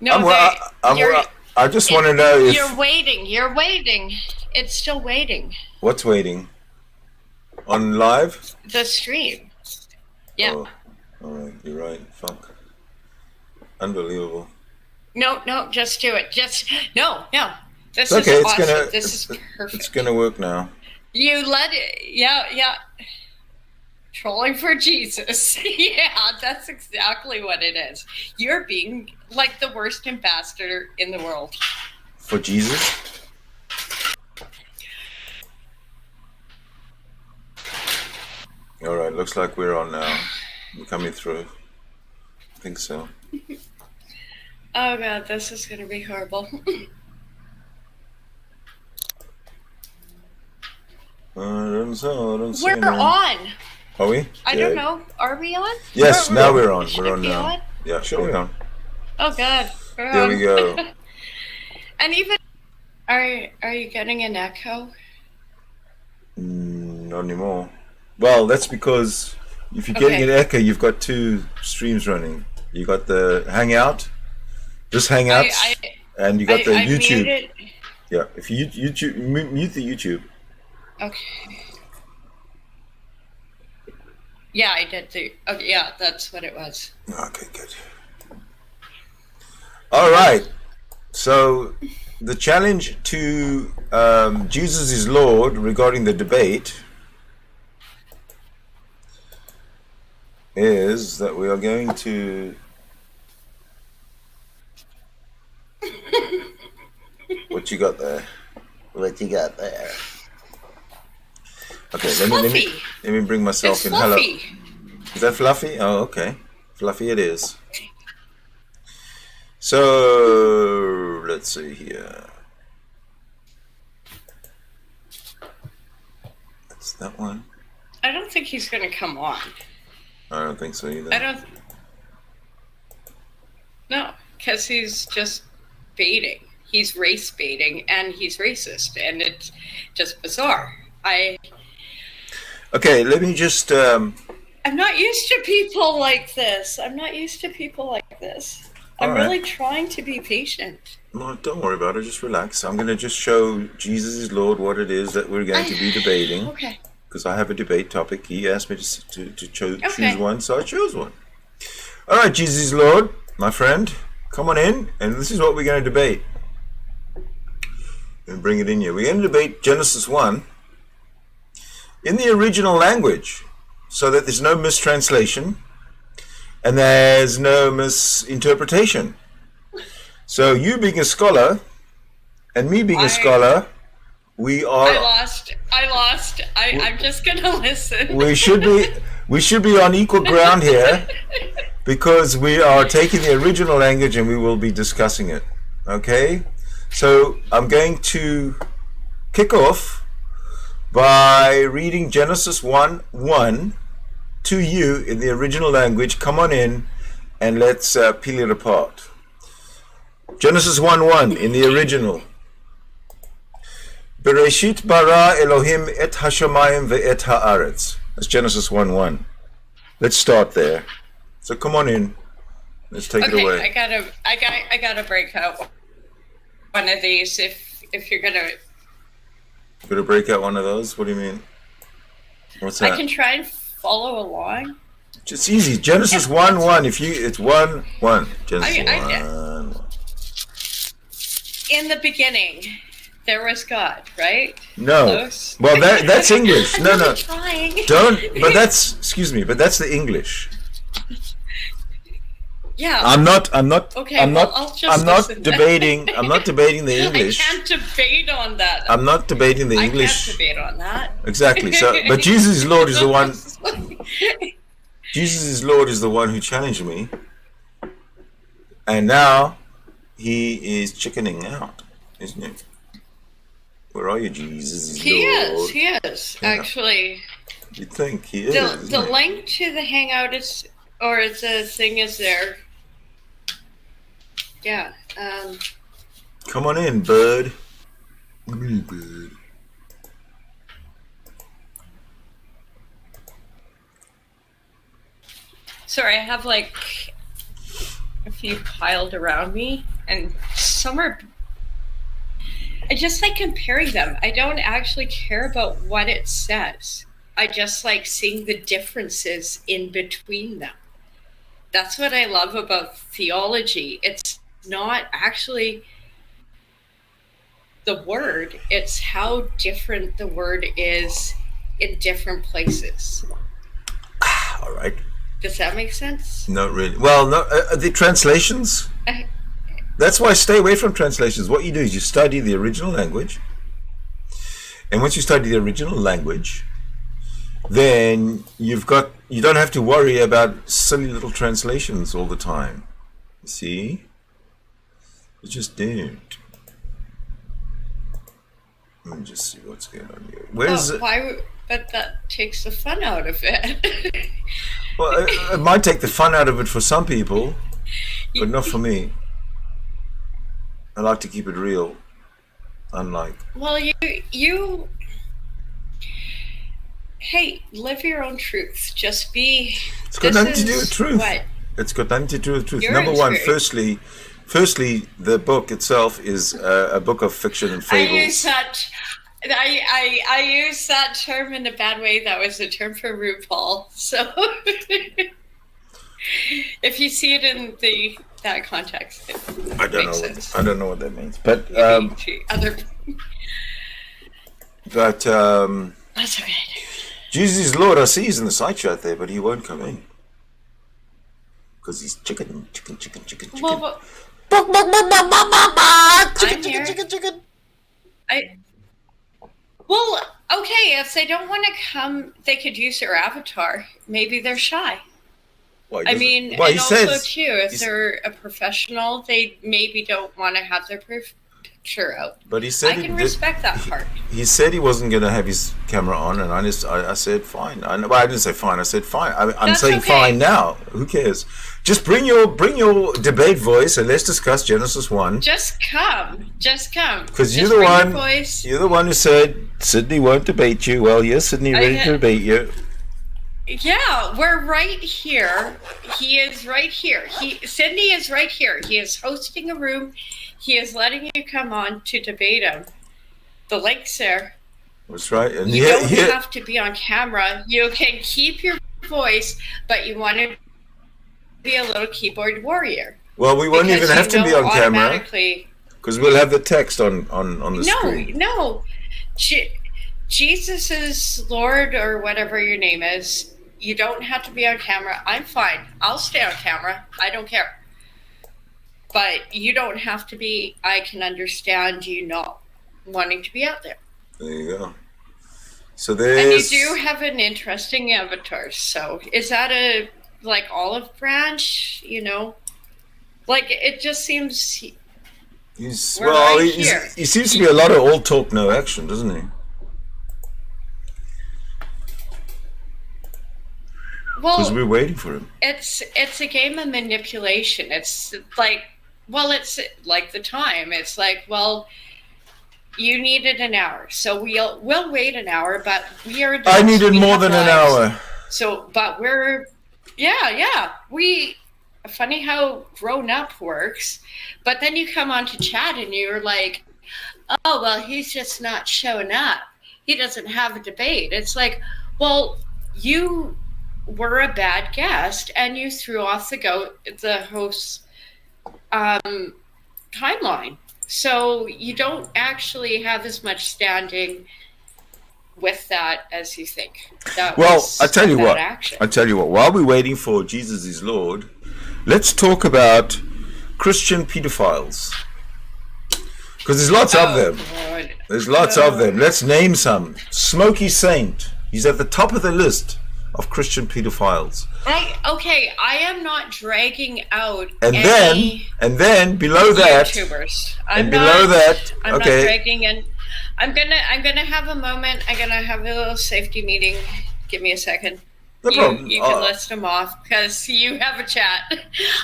No, I just want to know if... You're waiting. It's still waiting. What's waiting? On live? The stream. Yeah. Oh, all right. You're right. Fuck. Unbelievable. No, just do it. No. This it's okay. is awesome. This is perfect. It's gonna work now. You let it. Yeah. Trolling for Jesus. Yeah, that's exactly what it is. You're being like the worst ambassador in the world. For Jesus? All right, looks like we're on now. We're coming through. I think so. Oh God, this is going to be horrible. I don't see We're on. Are we? I don't know. Are we on? Yes, now we're on. We're on we now. On? Yeah, sure we're on. Oh God. There we go. And even, are you getting an echo? Not anymore. Well, that's because if you're getting an echo, you've got two streams running. You got the Hangout, just Hangouts, and you got the YouTube. Muted. Yeah, if you mute the YouTube. Okay. Yeah, I did too. Okay, yeah, that's what it was. Okay, good. All right. So the challenge to Jesus is Lord regarding the debate is that we are going to... What you got there? Okay, let me bring myself in. Hello. Is that Fluffy? Oh, okay. Fluffy it is. So let's see here. That's that one. I don't think he's going to come on. I don't think so either. No, because he's just baiting. He's race baiting, and he's racist, and it's just bizarre. Okay, let me just... I'm not used to people like this. I'm really trying to be patient. No, don't worry about it. Just relax. I'm going to just show Jesus is Lord what it is that we're going to be debating. Okay. Because I have a debate topic. He asked me to choose one, so I chose one. All right, Jesus is Lord, my friend. Come on in, and this is what we're going to debate. And bring it in here. We're going to debate Genesis 1 in the original language, so that there's no mistranslation and there's no misinterpretation. So you being a scholar and me being a scholar, we are... I lost. I'm just going to listen. We should be on equal ground here, because we are taking the original language and we will be discussing it. Okay? So I'm going to kick off by reading Genesis 1:1 to you in the original language. Come on in and let's peel it apart. Genesis 1:1 in the original. Bereshit bara Elohim et hashamayim ve'et haaretz. That's Genesis 1:1. Let's start there. So come on in. Let's take it away. I gotta break out one of these if you're gonna. Gonna break out one of those? What do you mean? What's that? I can try and follow along. It's easy. Genesis 1:1. It's 1:1. Genesis 1:1. In the beginning, there was God, right? No. Close. Well, that's English. No. Don't. But that's. Excuse me. But that's the English. Yeah. I'm not. Okay. I'm not debating. I'm not debating the English. I can't debate on that. I'm not debating the English. I can't debate on that. Exactly. So, but Jesus is Lord is the one. Jesus is Lord is the one who challenged me, and now he is chickening out, isn't he? Where are you, Jesus? He is. Yeah. Actually. You think he is? The link to the Hangout is, or the thing is there. Yeah. Come on in, bud. Come in, bud. Sorry, I have like a few piled around me. and some are. I just like comparing them. I don't actually care about what it says. I just like seeing the differences in between them. That's what I love about theology. It's not actually the word, it's how different the word is in different places. All right. Does that make sense? Not really. Well, no, the translations. That's why I stay away from translations. What you do is you study the original language. And once you study the original language, then you don't have to worry about silly little translations all the time. You see? You just don't. Let me just see what's going on here. Where's it? But that takes the fun out of it. Well, it might take the fun out of it for some people, but not for me. I like to keep it real, unlike. Well, you hey, live your own truth. Just be. It's got nothing to do with truth. What? It's got nothing to do with truth. Your Number one, truth. firstly, the book itself is a book of fiction and fables. I use that term in a bad way. That was a term for RuPaul. So if you see it in that context, I don't know. I don't know what that means, but that's right. Jesus is Lord. I see he's in the side chat there, but he won't come in because he's chicken. Well, Chicken. Well, okay, if they don't want to come, they could use their avatar. Maybe they're shy. Well, I mean, and also, too, if they're a professional, they maybe don't want to have their picture out. But he said I can respect that part. He said he wasn't going to have his camera on, and I said fine. I didn't say fine. I said fine. I'm saying okay. Fine now. Who cares? Just bring your debate voice, and let's discuss Genesis 1. Just come. Because you're the one who said Sydney won't debate you. Well, yes, Sydney ready to debate you. Yeah, we're right here. He is right here. Sydney is right here. He is hosting a room. He is letting you come on to debate him. The link's there. That's right. And you don't have to be on camera. You can keep your voice, but you want to be a little keyboard warrior. Well, we won't even have to be on camera because we'll have the text on the screen. No. Jesus is Lord or whatever your name is. You don't have to be on camera. I'm fine. I'll stay on camera. I don't care. But you don't have to be. I can understand you not wanting to be out there. There you go. So and you do have an interesting avatar. So is that a olive branch? Like it just seems. He seems to be a lot of all talk, no action, doesn't he? Because we're waiting for him. It's a game of manipulation. It's like the time. It's like, well, you needed an hour, so we'll wait an hour, but we are. I needed more than an hour. So, but we're, funny how grown up works, but then you come on to chat and you're like, oh, well, he's just not showing up. He doesn't have a debate. It's like, well, you were a bad guest and you threw off the host's timeline. So you don't actually have as much standing with that as you think. I tell you what, while we're waiting for Jesus is Lord, let's talk about Christian pedophiles. Because there's lots of them. Lord. There's lots of them. Let's name some. Smokey Saint. He's at the top of the list of Christian pedophiles. I am not dragging out and then below that YouTubers. I'm not dragging in. I'm gonna have a moment. I'm gonna have a little safety meeting. Give me a second. No problem. You can list them off because you have a chat.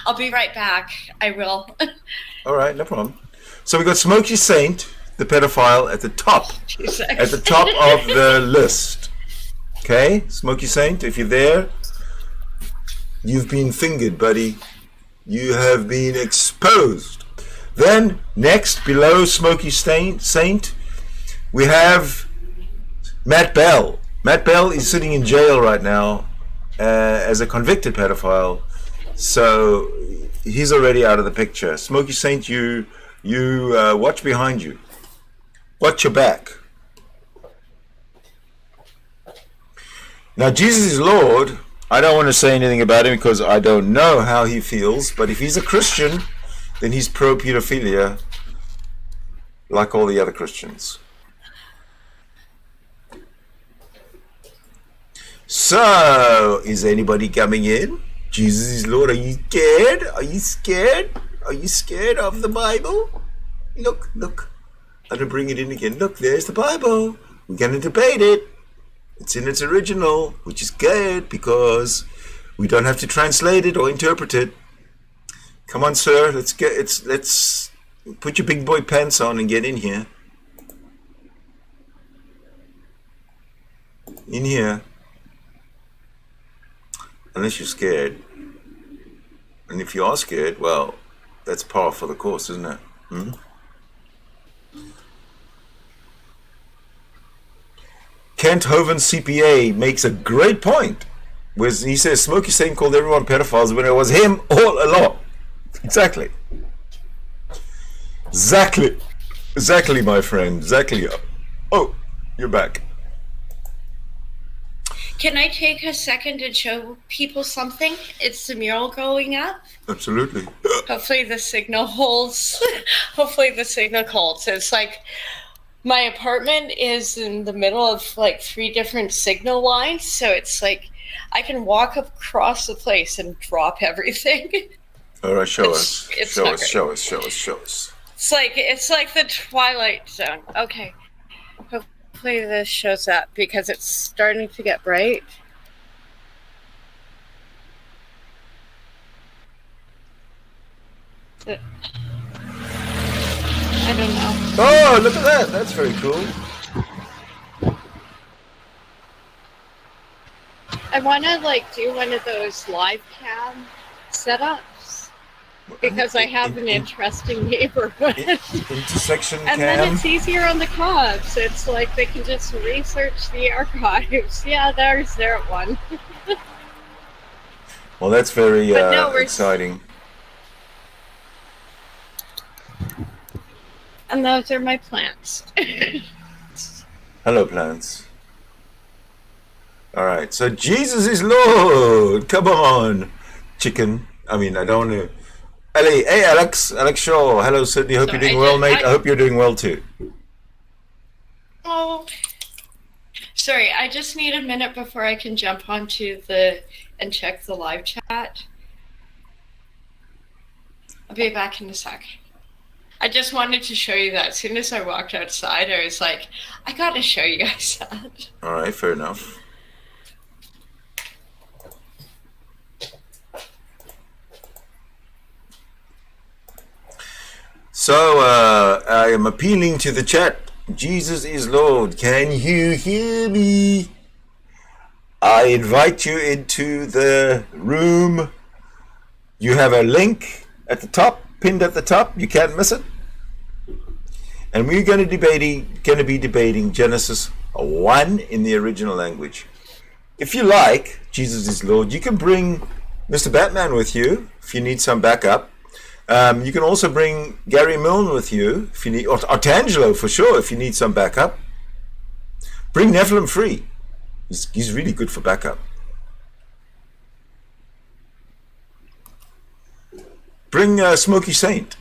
I'll be right back. I will. All right, no problem. So we got Smokey Saint, the pedophile, at the top. Jesus. At the top of the list. Okay, Smokey Saint, if you're there, you've been fingered, buddy. You have been exposed. Then next, below Smoky Saint, we have Matt Bell. Matt Bell is sitting in jail right now as a convicted pedophile, so he's already out of the picture. Smoky Saint, you watch behind you. Watch your back. Now, Jesus is Lord. I don't want to say anything about him because I don't know how he feels, but if he's a Christian, then he's pro-pedophilia, like all the other Christians. So, is anybody coming in? Jesus is Lord. Are you scared? Are you scared? Are you scared of the Bible? Look. I'm going to bring it in again. Look, there's the Bible. We're going to debate it. It's in its original, which is good because we don't have to translate it or interpret it. Come on, sir. Let's put your big boy pants on and get in here. In here. Unless you're scared. And if you are scared, well, that's par for the course, isn't it? Kent Hovind CPA makes a great point. He says Smoky Saint called everyone pedophiles when it was him all along. Exactly, my friend. Exactly. Oh, you're back. Can I take a second and show people something? It's the mural going up. Absolutely. Hopefully the signal holds. It's like my apartment is in the middle of like 3 different signal lines, so it's like I can walk across the place and drop everything. All right, show us. Show us. It's like the Twilight Zone. Okay. Hopefully this shows up because it's starting to get bright. I don't know. Oh, look at that. That's very cool. I want to do one of those live cam setups because I have an interesting neighborhood. Intersection and cam. then it's easier on the cops. It's like they can just research the archives. Yeah, there's their one. Well, that's very exciting. And those are my plants. Hello, plants. All right, so Jesus is Lord. Come on, chicken. I mean, I don't want to. Hey, Alex Shaw. Hello, Sydney. Hope you're doing well, mate. I hope you're doing well too. Oh, sorry. I just need a minute before I can jump onto and check the live chat. I'll be back in a sec. I just wanted to show you that. As soon as I walked outside, I was like, I gotta show you guys that. All right, fair enough. So, I am appealing to the chat. Jesus is Lord. Can you hear me? I invite you into the room. You have a link at the top, pinned at the top. You can't miss it. And we're going to be debating Genesis 1 in the original language. If you like Jesus is Lord, you can bring Mr. Batman with you if you need some backup. You can also bring Gary Milne with you if you need, or Tangelo for sure if you need some backup. Bring Nephilim Free. He's really good for backup. Bring Smoky Saint.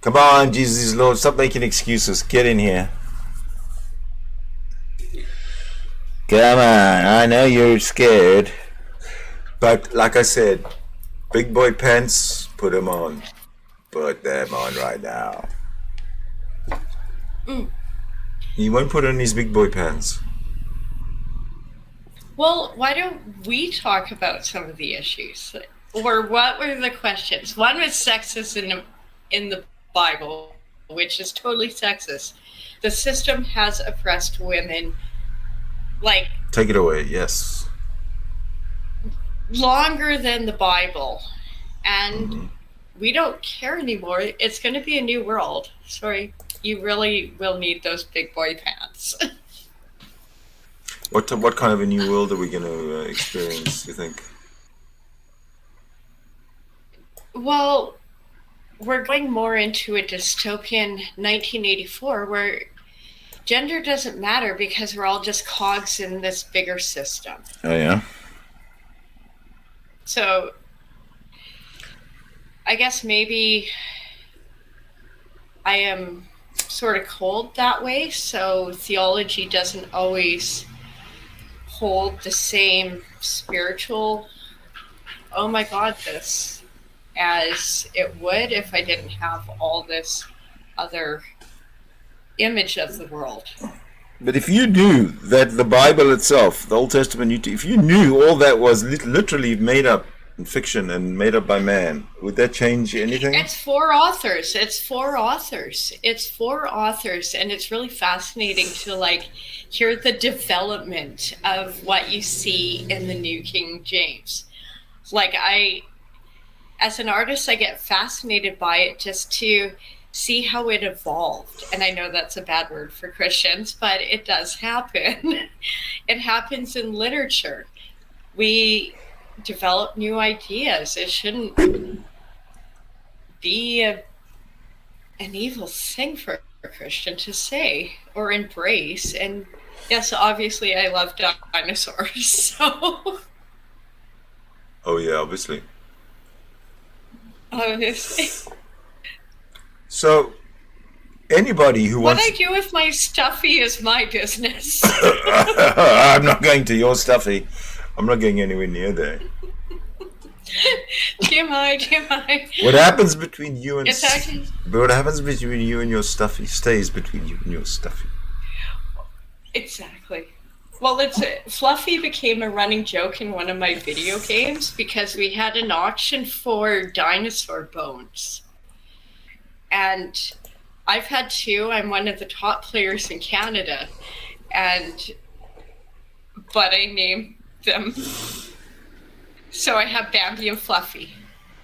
Come on, Jesus is Lord. Stop making excuses. Get in here. Come on, I know you're scared. But like I said, big boy pants, put them on. Put them on right now. He won't put on his big boy pants. Well, why don't we talk about some of the issues? Or what were the questions? One was sexist in the Bible, which is totally sexist. The system has oppressed women. Like, take it away. Yes. longer than the Bible. And we don't care anymore. It's going to be a new world. Sorry, you really will need those big boy pants. What kind of a new world are we going to experience, do you think? Well, we're going more into a dystopian 1984 where gender doesn't matter because we're all just cogs in this bigger system. Oh, yeah? So I guess maybe I am sort of cold that way, so theology doesn't always hold the same spiritual, oh my God, this, as it would if I didn't have all this other image of the world. But if you knew that the Bible itself, the Old Testament, if you knew all that was literally made up in fiction and made up by man, would that change anything? It's four authors. It's four authors. And it's really fascinating to like hear the development of what you see in the New King James. Like as an artist, I get fascinated by it just to see how it evolved. And I know that's a bad word for Christians, but it does happen. It happens in literature. We develop new ideas. It shouldn't be an evil thing for a Christian to say or embrace. And yes, obviously I love dinosaurs. So oh yeah, obviously. So anybody who wants... What I do with my stuffy is my business. I'm not going to your stuffy. I'm not going anywhere near there. TMI. What happens between you and... What happens between you and your stuffy stays between you and your stuffy. Exactly. Well, Fluffy became a running joke in one of my video games because we had an auction for dinosaur bones. And I've had two. I'm one of the top players in Canada. But I named them. So I have Bambi and Fluffy,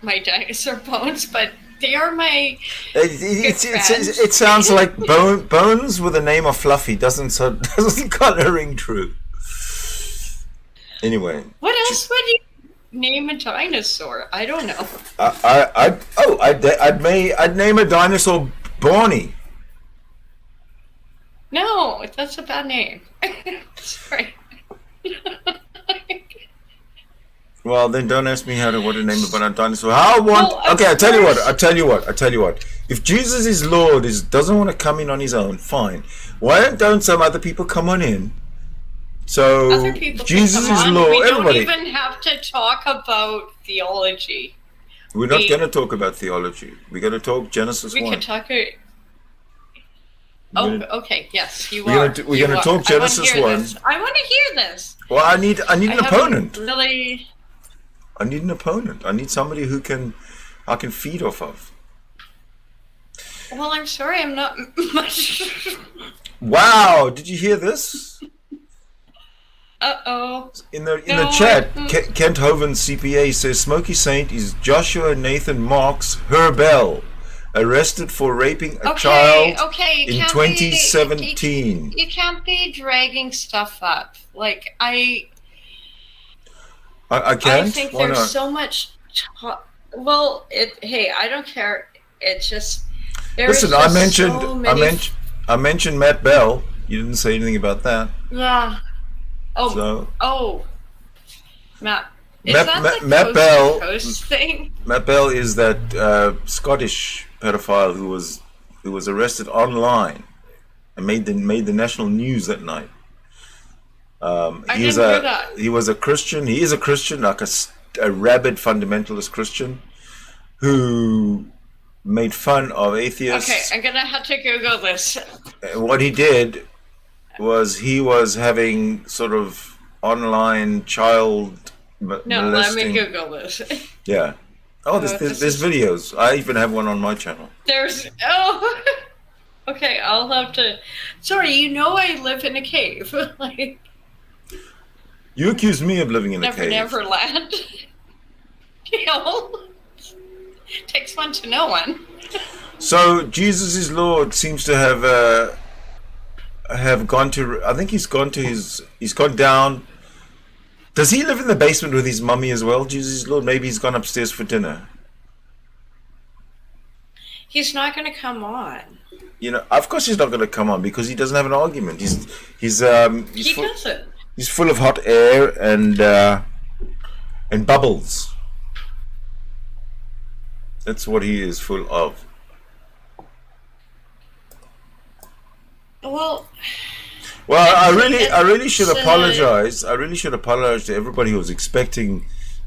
my dinosaur bones, but they are my it sounds like bones with the name of Fluffy doesn't kind of ring true. Anyway. What else would you name a dinosaur? I don't know. I'd name a dinosaur Barney. No, that's a bad name. Sorry. Well, then don't ask me what to name a dinosaur. Okay, I tell you what. If Jesus is Lord, doesn't want to come in on his own, fine. Why don't some other people come on in? So other people Jesus is Lord. We everybody. don't even have to talk about theology. We're not going to talk about theology. We're going to talk Genesis 1. We can talk. Okay. Yes, you are. We're going to talk Genesis 1. I want to hear this. Well, I need an opponent. Really. I need an opponent. I need somebody I can feed off of. Well, I'm sorry, I'm not much. Wow! Did you hear this? Uh-oh. In the chat, Kent Hoven CPA says Smoky Saint is Joshua Nathan Marks Herbell, arrested for raping a child in 2017. You can't be dragging stuff up. Like I can't. I think Why there's not? so much. Hey, I don't care. It's just listen. I mentioned Matt Bell. You didn't say anything about that. Yeah. Matt. Is that the Matt Bell. Coast thing? Matt Bell is that Scottish pedophile who was arrested online and made the national news that night. He was a Christian. He is a Christian, like a rabid fundamentalist Christian, who made fun of atheists. Okay, I'm gonna have to Google this. What he did was he was having sort of online child molesting. Let me Google this. Yeah. Oh, there's videos. I even have one on my channel. Okay, I'll have to. Sorry, I live in a cave. You accuse me of living in a cave. Never land. Takes one to know one. So Jesus is Lord seems to have gone to. I think he's gone down. Does he live in the basement with his mummy as well? Jesus is Lord. Maybe he's gone upstairs for dinner. He's not going to come on. Of course he's not going to come on because he doesn't have an argument. He doesn't. He's full of hot air and bubbles. That's what he is full of. Well, I really should apologize. I really should apologize to everybody who was expecting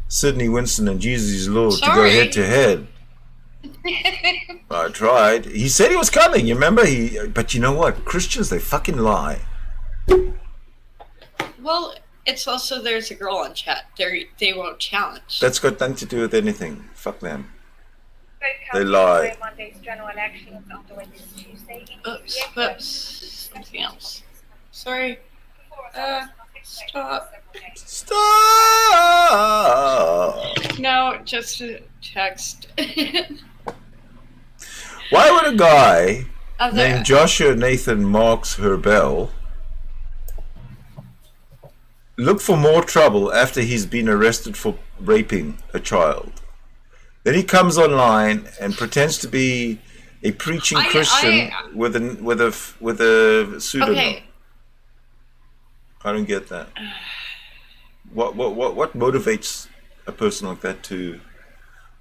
Sidney Winston and Jesus is Lord to go head to head. I tried. He said he was coming. You remember? But you know what? Christians, they fucking lie. Well, it's also there's a girl on chat. They won't challenge. That's got nothing to do with anything. Fuck them. They lie. Oops. Something else. Sorry. Stop. No, just a text. Why would a guy named Joshua Nathan Marks Herbel look for more trouble after he's been arrested for raping a child? Then he comes online and pretends to be a preaching Christian with a pseudonym. Okay. I don't get that. What motivates a person like that to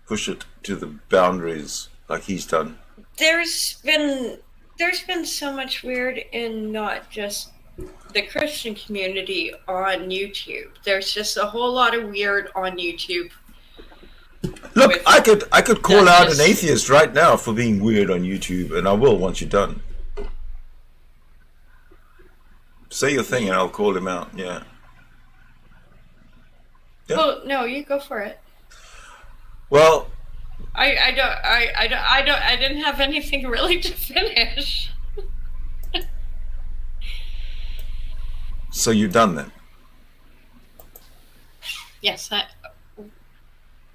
push it to the boundaries like he's done? There's been so much weird in not just the Christian community on YouTube. There's just a whole lot of weird on YouTube. Look, I could call out an atheist right now for being weird on YouTube, and I will once you're done. Say your thing, and I'll call him out. Yeah. Well, no, you go for it. Well, I didn't have anything really to finish. So you're done then? Yes.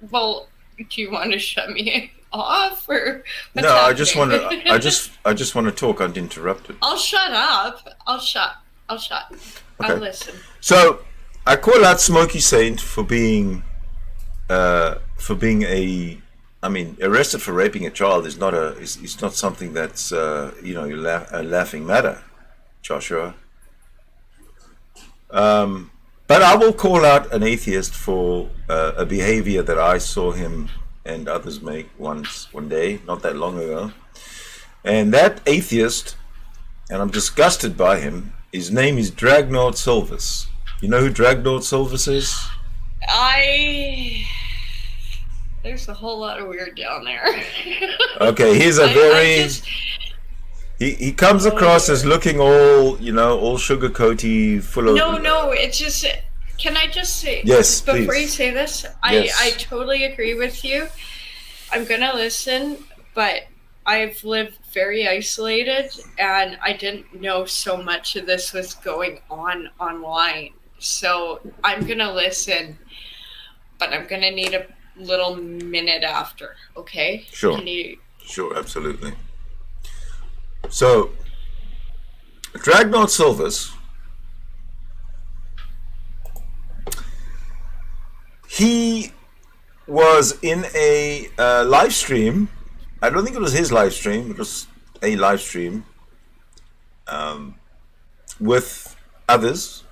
Well, do you want to shut me off or? No, I just want to talk uninterrupted. I'll shut up. I'll shut. Okay. I'll listen. So I call out Smokey Saint for being arrested for raping a child is not it's not something that's a laughing matter, Joshua. But I will call out an atheist for a behavior that I saw him and others make one day, not that long ago. And that atheist, and I'm disgusted by him, his name is Dragnaut Silvis. You know who Dragnaut Silvis is? There's a whole lot of weird down there. Okay, he's a He comes across as looking all sugar-coaty, full of... No, it's just... Can I just say... Yes, before please. You say this, yes. I totally agree with you. I'm going to listen, but I've lived very isolated, and I didn't know so much of this was going on online. So I'm going to listen, but I'm going to need a little minute after, okay? Sure. Sure, absolutely. So, Dragnaut Silvis, he was in a live stream. I don't think it was his live stream. It was a live stream with others,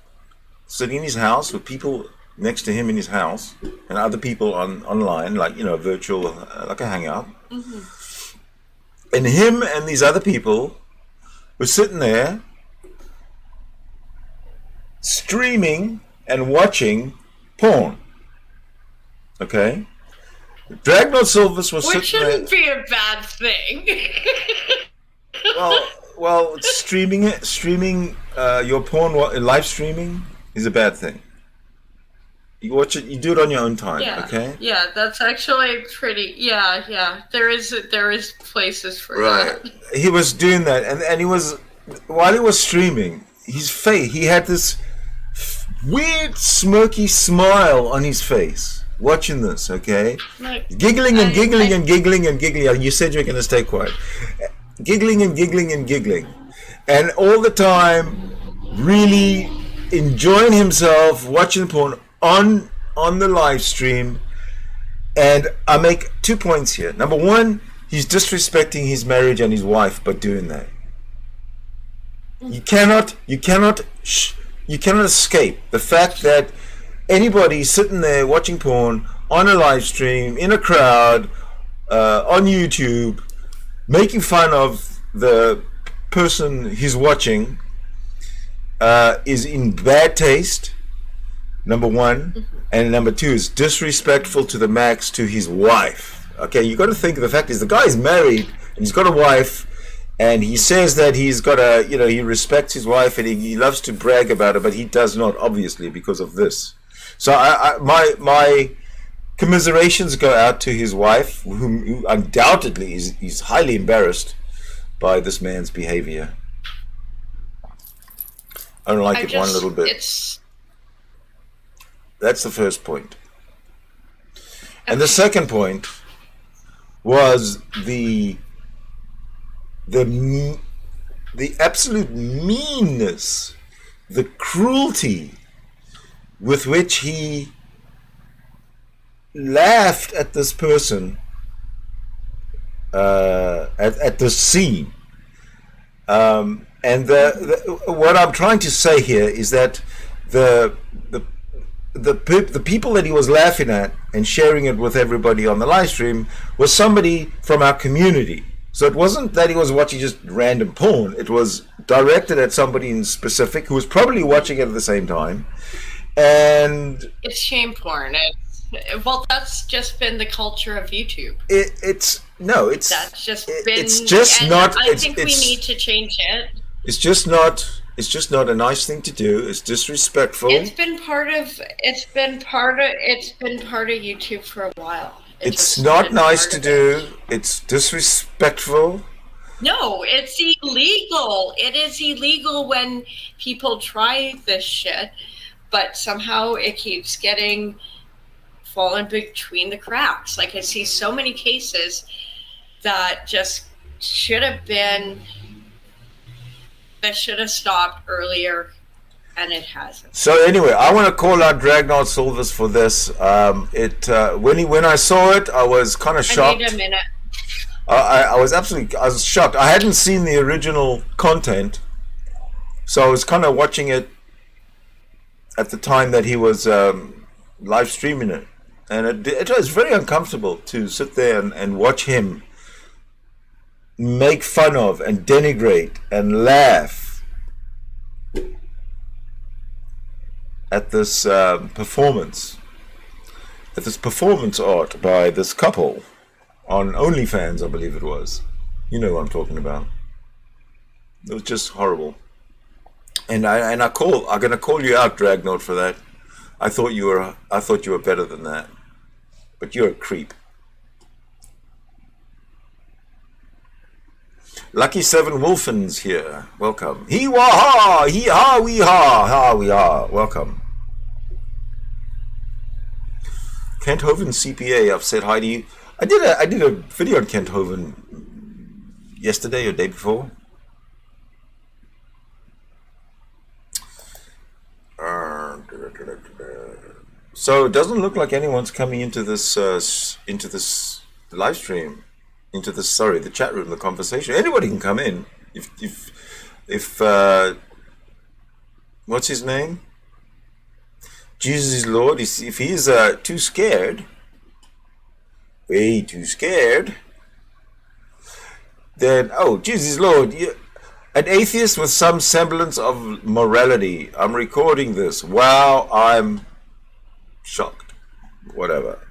sitting in his house with people next to him in his house and other people online, like, virtual, like a hangout. Mm-hmm. And him and these other people were sitting there streaming and watching porn. Okay? Dragnaut Silvis was which sitting there. Which shouldn't be a bad thing. well, streaming your porn, live streaming is a bad thing. You watch it. You do it on your own time. Yeah. Okay. Yeah, that's actually pretty. Yeah. There is places for right. that. He was doing that, and he was while he was streaming, his face. He had this weird smirky smile on his face watching this, okay? Look, Giggling and giggling I and giggling and giggling. You said you were going to stay quiet. Giggling and giggling and giggling. And all the time really enjoying himself watching porn on the live stream. And I make 2 points here. Number one, he's disrespecting his marriage and his wife by doing that. You cannot escape the fact that anybody sitting there watching porn on a live stream in a crowd on YouTube, making fun of the person he's watching, is in bad taste. Number one, and number two is disrespectful to the max to his wife. Okay, you got to think of the fact is the guy is married and he's got a wife. And he says that he's got he respects his wife and he loves to brag about it, but he does not, obviously, because of this. So my commiserations go out to his wife, who undoubtedly is highly embarrassed by this man's behavior. I don't like it one little bit. That's the first point. And the second point was the absolute meanness, the cruelty with which he laughed at this person at this scene. And what I'm trying to say here is that the people that he was laughing at and sharing it with everybody on the live stream was somebody from our community. So it wasn't that he was watching just random porn. It was directed at somebody in specific who was probably watching it at the same time. And it's shame porn. That's just been the culture of YouTube. It's I think we need to change it. It's just not a nice thing to do. It's disrespectful. It's been part of YouTube for a while. It's not nice to do. It's disrespectful. No, it's illegal. It is illegal when people try this shit, but somehow it keeps getting fallen between the cracks. Like I see so many cases that just should have stopped earlier. And it hasn't. So anyway, I want to call out Dragnaut Silvers for this. When I saw it, I was kind of shocked. I need a minute. I was shocked. I hadn't seen the original content, so I was kind of watching it at the time that he was live streaming it, and it was very uncomfortable to sit there and watch him make fun of and denigrate and laugh at this performance art by this couple on OnlyFans, I believe it was. You know what I'm talking about. It was just horrible. And I'm gonna call you out, Dragnaut, for that. I thought you were better than that, but you're a creep. Lucky Seven Wolfens here. Welcome. He wah ha, he ha we ha we ha. Welcome. Kent Hovind CPA. I've said hi to you. I did a video on Kent Hovind yesterday or day before. So it doesn't look like anyone's coming into this live stream. The chat room, the conversation. Anybody can come in. If what's his name? Jesus is Lord. If he's too scared, way too scared, then Jesus is Lord. An atheist with some semblance of morality. I'm recording this. Wow, I'm shocked. Whatever.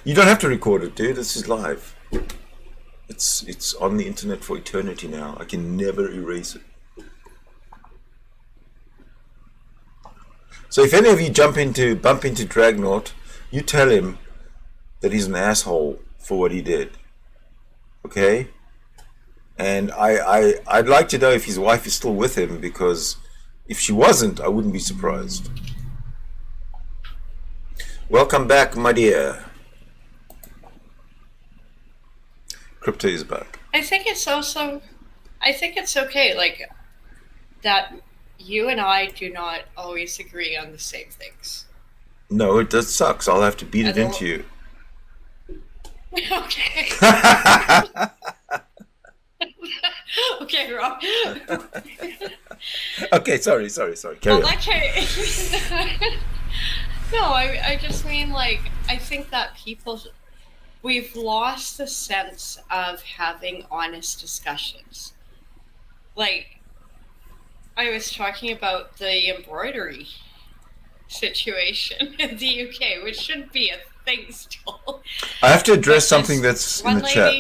You don't have to record it, dude. This is live. It's on the internet for eternity now. I can never erase it. So if any of you bump into Dragnaut, you tell him that he's an asshole for what he did. Okay? And I'd like to know if his wife is still with him, because If she wasn't, I wouldn't be surprised. Welcome back, my dear. Crypto is back. I think it's okay, like, that you and I do not always agree on the same things. No, it does sucks. I'll have to beat it into you. Okay. Okay, Rob. Okay, sorry. Carry on. No, I just mean, like, I think that we've lost the sense of having honest discussions. Like, I was talking about the embroidery situation in the UK, which shouldn't be a thing still. I have to address something that's in the chat.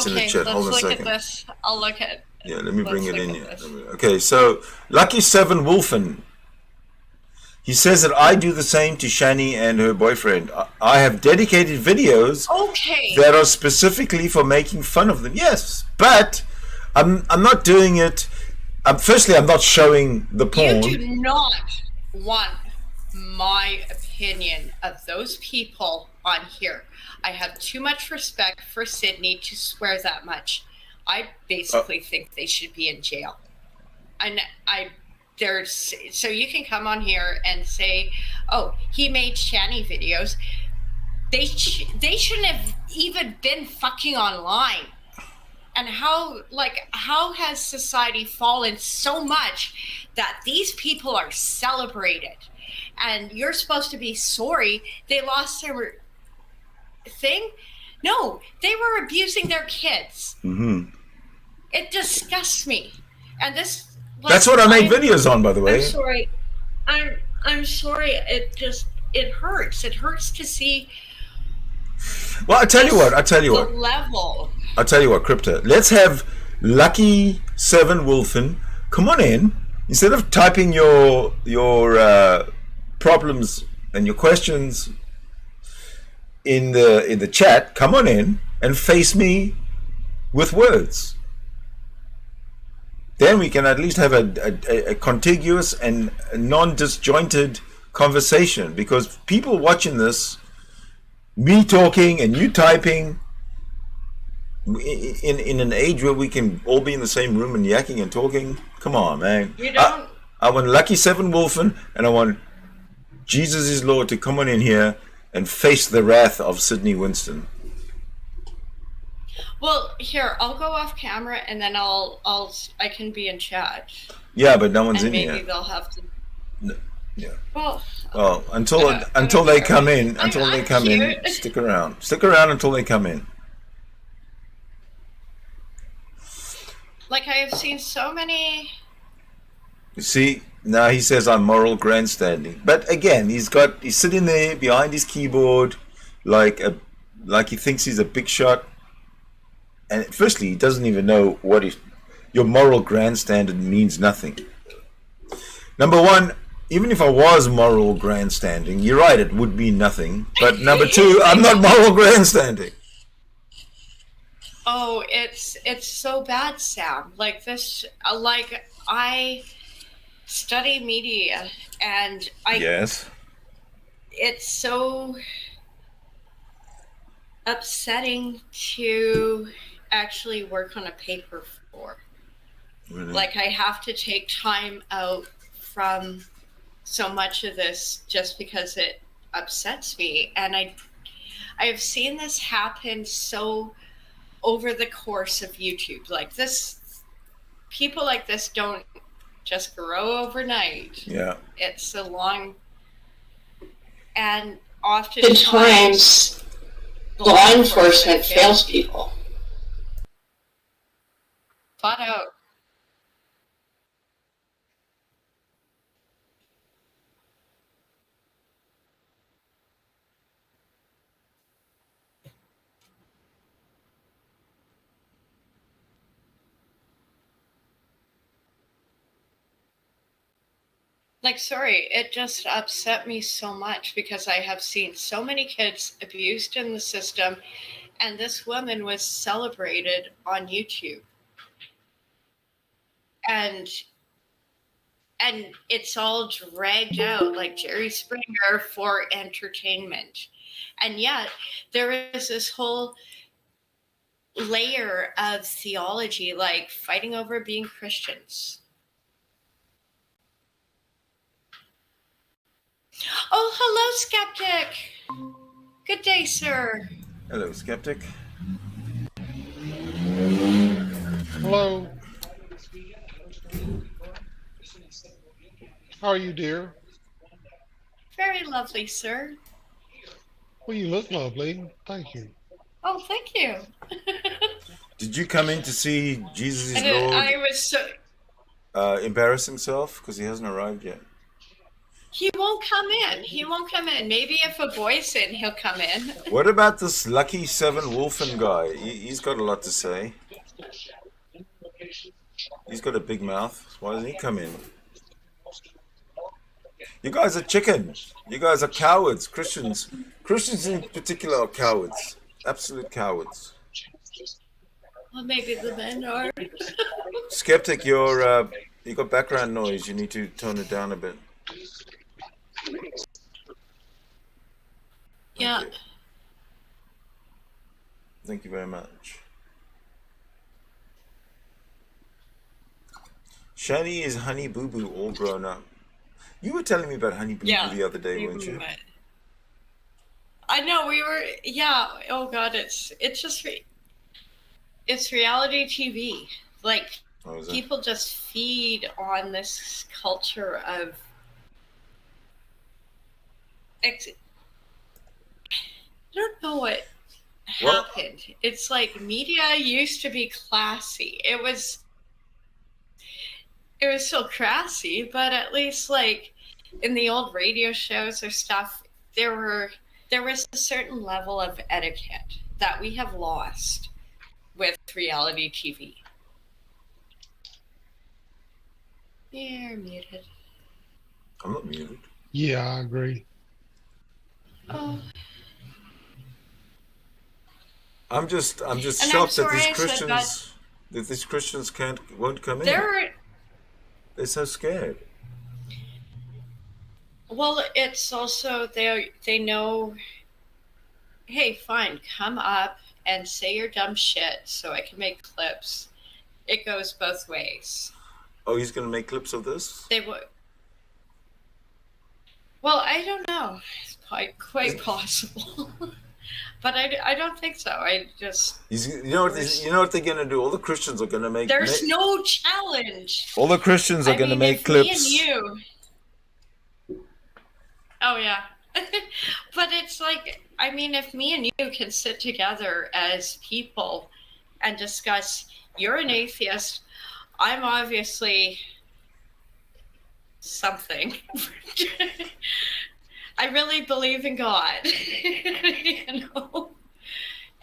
in the chat. Hold on a second. Look at this. I'll look at. Yeah, let me bring it in here. Okay, so Lucky Seven Wolfen. He says that I do the same to Shani and her boyfriend. I have dedicated videos that are specifically for making fun of them. Yes, but I'm not doing it. Firstly, I'm not showing the porn. You do not want my opinion of those people on here. I have too much respect for Sydney to swear that much. I basically think they should be in jail. And so you can come on here and say, oh, he made Shani videos. They shouldn't have even been fucking online. And how has society fallen so much that these people are celebrated? And you're supposed to be sorry they lost their thing? No, they were abusing their kids. Mm-hmm. It disgusts me. And this... That's what I make videos on, by the way. I'm sorry. I'm sorry. It hurts. It hurts to see... Well, I tell you what. The level... I'll tell you what, Crypto. Let's have Lucky Seven Wolfen come on in. Instead of typing your problems and your questions in the chat, come on in and face me with words. Then we can at least have a contiguous and non-disjointed conversation, because people watching this, me talking and you typing, in an age where we can all be in the same room and yakking and talking, come on, man. You don't... I want Lucky Seven Wolfen and I want Jesus is Lord to come on in here and face the wrath of Sydney Winston. Well, here, I'll go off camera and then I can be in chat. Yeah, but no one's in here. Maybe they'll have to... No, yeah. Well, until they come in, stick around. Stick around until they come in. Like, I have seen so many... You see, now he says I'm moral grandstanding. But again, he's sitting there behind his keyboard like he thinks he's a big shot. And firstly, he doesn't even know your moral grandstanding means nothing. Number one, even if I was moral grandstanding, you're right, it would mean nothing. But number two, I'm not moral grandstanding. Oh, it's so bad, Sam. Like this, I study media, and Yes. It's so upsetting to actually work on a paper for. Really? Like, I have to take time out from so much of this just because it upsets me, and I have seen this happen so over the course of YouTube. Like this, people like this don't just grow overnight. Yeah. It's a long, and oftentimes law enforcement fails people. Flat out. Like, sorry, it just upset me so much because I have seen so many kids abused in the system, and this woman was celebrated on YouTube. And and it's all dragged out like Jerry Springer for entertainment. And yet there is this whole layer of theology, like fighting over being Christians. Oh, hello, Skeptic. Good day, sir. Hello, Skeptic. Hello. How are you, dear? Very lovely, sir. Well, you look lovely. Thank you. Oh, thank you. Did you come in to see Jesus is Lord I was so... embarrass himself because he hasn't arrived yet? He won't come in. He won't come in. Maybe if a boy's in, he'll come in. What about this Lucky 7 Wolfen guy? He's got a lot to say. He's got a big mouth. Why doesn't he come in? You guys are chicken. You guys are cowards. Christians in particular are cowards. Absolute cowards. Well, maybe the men are. Skeptic, you got background noise. You need to tone it down a bit. Yeah. Okay. Thank you very much. Shani is Honey Boo Boo all grown up. You were telling me about Honey Boo Boo the other day, weren't you? I know, we were, yeah. Oh God, it's just, it's reality TV. Like, people just feed on this culture of, I don't know what happened. It's like media used to be classy. It was still crassy, but at least like in the old radio shows or stuff, there was a certain level of etiquette that we have lost with reality TV. You're muted. I'm not muted. Yeah, I agree. Oh. I'm just shocked that these Christians won't come in. They're so scared. Well, it's also they know, hey, fine, come up and say your dumb shit so I can make clips. It goes both ways. Oh, he's going to make clips of this? They would. Well, I don't know. It's quite possible. But I don't think so. I just... You know what they're going to do? All the Christians are going to make... There's no challenge. All the Christians are going to make clips. Me and you... Oh, yeah. But it's like, I mean, if me and you can sit together as people and discuss, you're an atheist, I'm obviously something. I really believe in God, you know,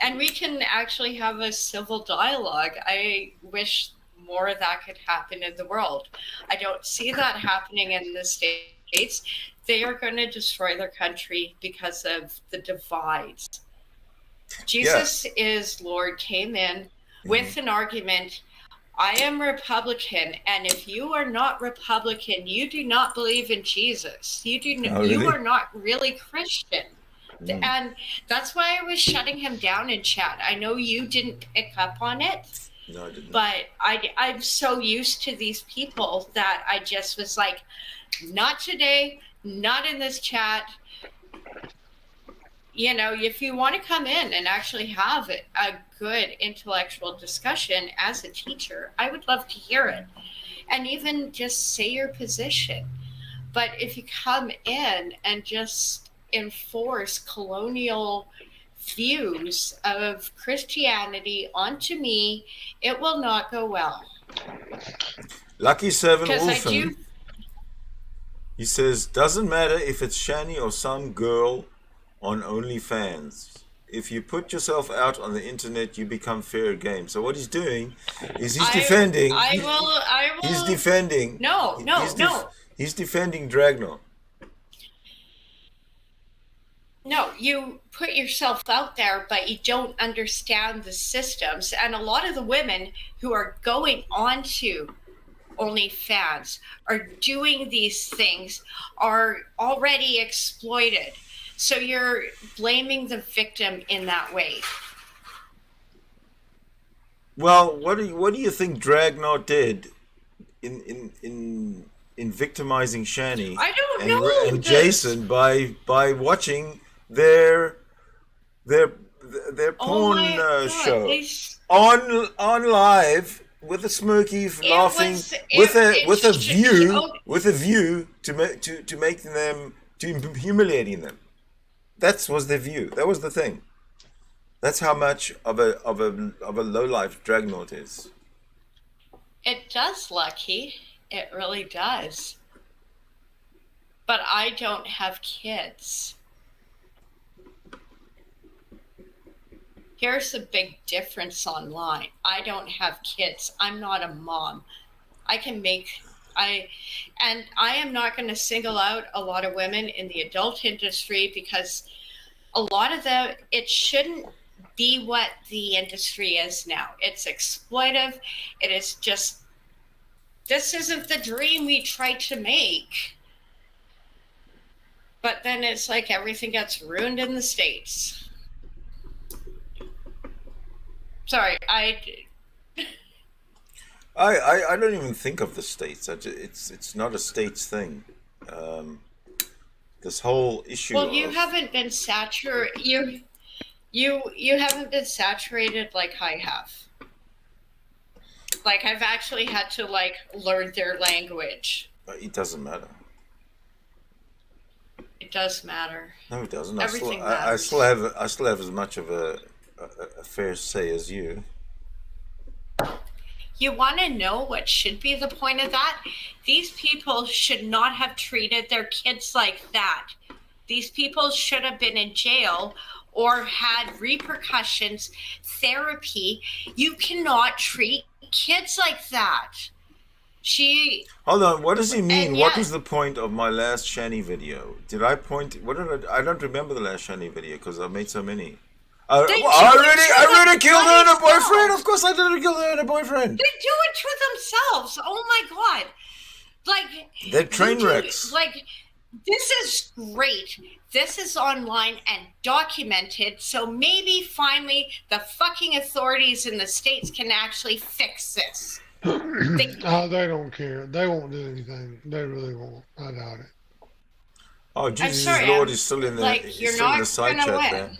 and we can actually have a civil dialogue. I wish more of that could happen in the world. I don't see that happening in the States. They are going to destroy their country because of the divides. Jesus is Lord came in with an argument. I am Republican, and if you are not Republican, you do not believe in Jesus. You are not really Christian. And that's why I was shutting him down in chat. I know you didn't pick up on it. No, I didn't. But I'm so used to these people that I just was like, not today, not in this chat. You know, if you want to come in and actually have a good intellectual discussion as a teacher, I would love to hear it. And even just say your position. But if you come in and just enforce colonial views of Christianity onto me, it will not go well. Lucky 7 Wolfen, he says, doesn't matter if it's Shani or some girl on OnlyFans. If you put yourself out on the internet, you become fair game. So what he's doing is he's defending. I will. He's defending. No. He's defending Dragno. No, you put yourself out there, but you don't understand the systems. And a lot of the women who are going onto OnlyFans are doing these things are already exploited. So you're blaming the victim in that way. Well, what do you think Dragnot did in victimizing Shani I don't know and this. Jason by watching their porn show on live with a smirky laughing with a view to make them to humiliating them. That was their view. That was the thing. That's how much of a lowlife Dragnot is. It does, Lucky. It really does. But I don't have kids. Here's the big difference online. I don't have kids. I'm not a mom. I am not going to single out a lot of women in the adult industry because a lot of them, it shouldn't be what the industry is now. It's exploitive. It is just, this isn't the dream we tried to make. But then it's like everything gets ruined in the States. Sorry, I don't even think of the States. It's not a States thing. This whole issue. Well, you haven't been saturated. You haven't been saturated like I have. Like I've actually had to learn their language. It doesn't matter. It does matter. No, it doesn't. Everything I still have as much of a fair say as you. You want to know what should be the point of that? These people should not have treated their kids like that. These people should have been in jail or had repercussions, therapy. You cannot treat kids like that. Hold on, what does he mean? What was the point of my last Shani video? Did I point? I don't remember the last Shani video because I've made so many. I ridiculed her and her boyfriend. Of course I ridiculed her and her boyfriend. They do it to themselves. Oh my God. They're train wrecks. This is great. This is online and documented. So maybe finally the fucking authorities in the States can actually fix this. They don't care. They won't do anything. They really won't. I doubt it. Oh, Jesus Lord is still in the side chat win. there.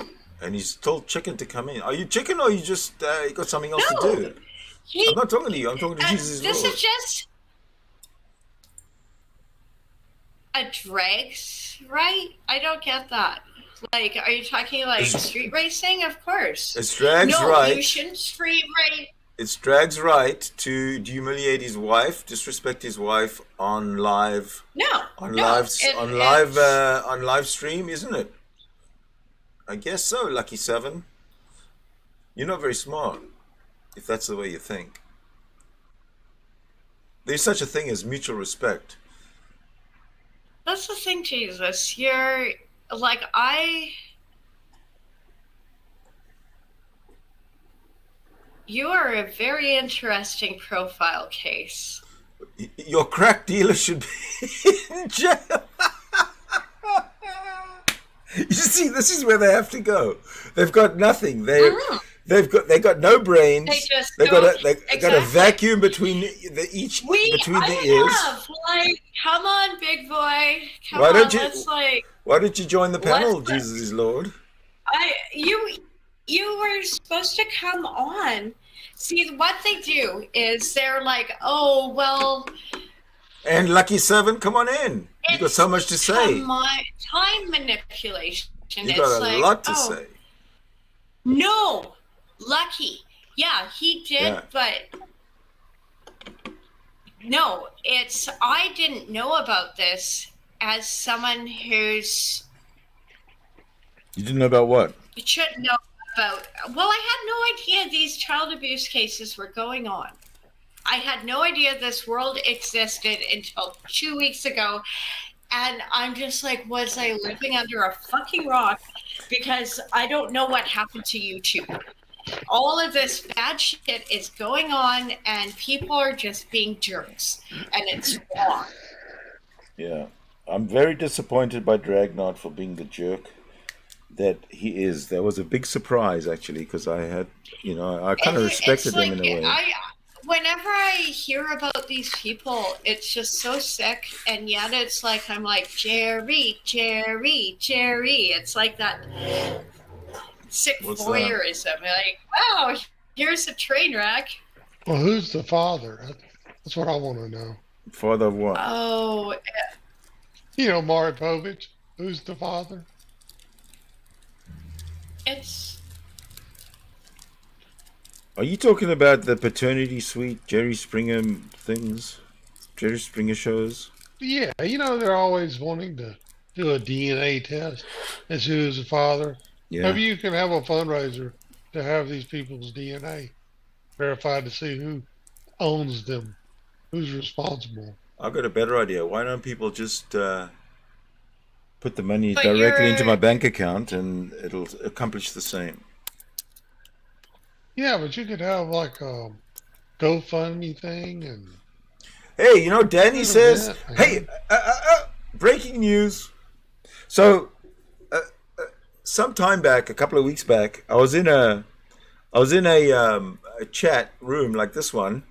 And he's told Chicken to come in. Are you Chicken or you just you got something else to do? I'm not talking to you. I'm talking to Jesus Lord. This is just a drags, right? I don't get that. Are you talking street racing? Of course. It's drags right. No, you shouldn't street race. It's Drag's right to humiliate his wife, disrespect his wife on live. On live stream, isn't it? I guess so, Lucky 7. You're not very smart, if that's the way you think. There's such a thing as mutual respect. That's the thing, Jesus. You are a very interesting profile case. Your crack dealer should be in jail. You see, this is where they have to go. They've got nothing. They got no brains. They got a vacuum between the ears. Come on, big boy. Why don't you join the panel, Jesus is Lord? You were supposed to come on. See, what they do is they're like, oh, well. And Lucky 7, come on in. You got so much to say. Time manipulation. You got a lot to say. No, Lucky. Yeah, he did, but no, I didn't know about this as someone who's. You didn't know about what? You should know about. Well, I had no idea these child abuse cases were going on. I had no idea this world existed until 2 weeks ago. And I'm just like, was I living under a fucking rock? Because I don't know what happened to YouTube. all of this bad shit is going on, and people are just being jerks, and it's wrong. Yeah. I'm very disappointed by Dragnot for being the jerk that he is. That was a big surprise, actually, because I had, I kind of respected him in a way. Whenever I hear about these people, it's just so sick, and yet it's like I'm like, Jerry, Jerry, Jerry. It's like that sick What's voyeurism. Like, wow, here's a train wreck. Well, who's the father? That's what I want to know. Father of what? Oh, Maury Povich. Who's the father? it's Are you talking about the paternity suite, Jerry Springer things? Jerry Springer shows? Yeah, they're always wanting to do a DNA test as who is the father. Yeah. Maybe you can have a fundraiser to have these people's DNA verified to see who owns them, who's responsible. I've got a better idea. Why don't people just put the money But directly into you're- my bank account and it'll accomplish the same? Yeah, but you could have like a GoFundMe thing and Hey, Danny says, Yeah, hey, breaking news. So, some time back, a couple of weeks back, I was in a chat room like this one.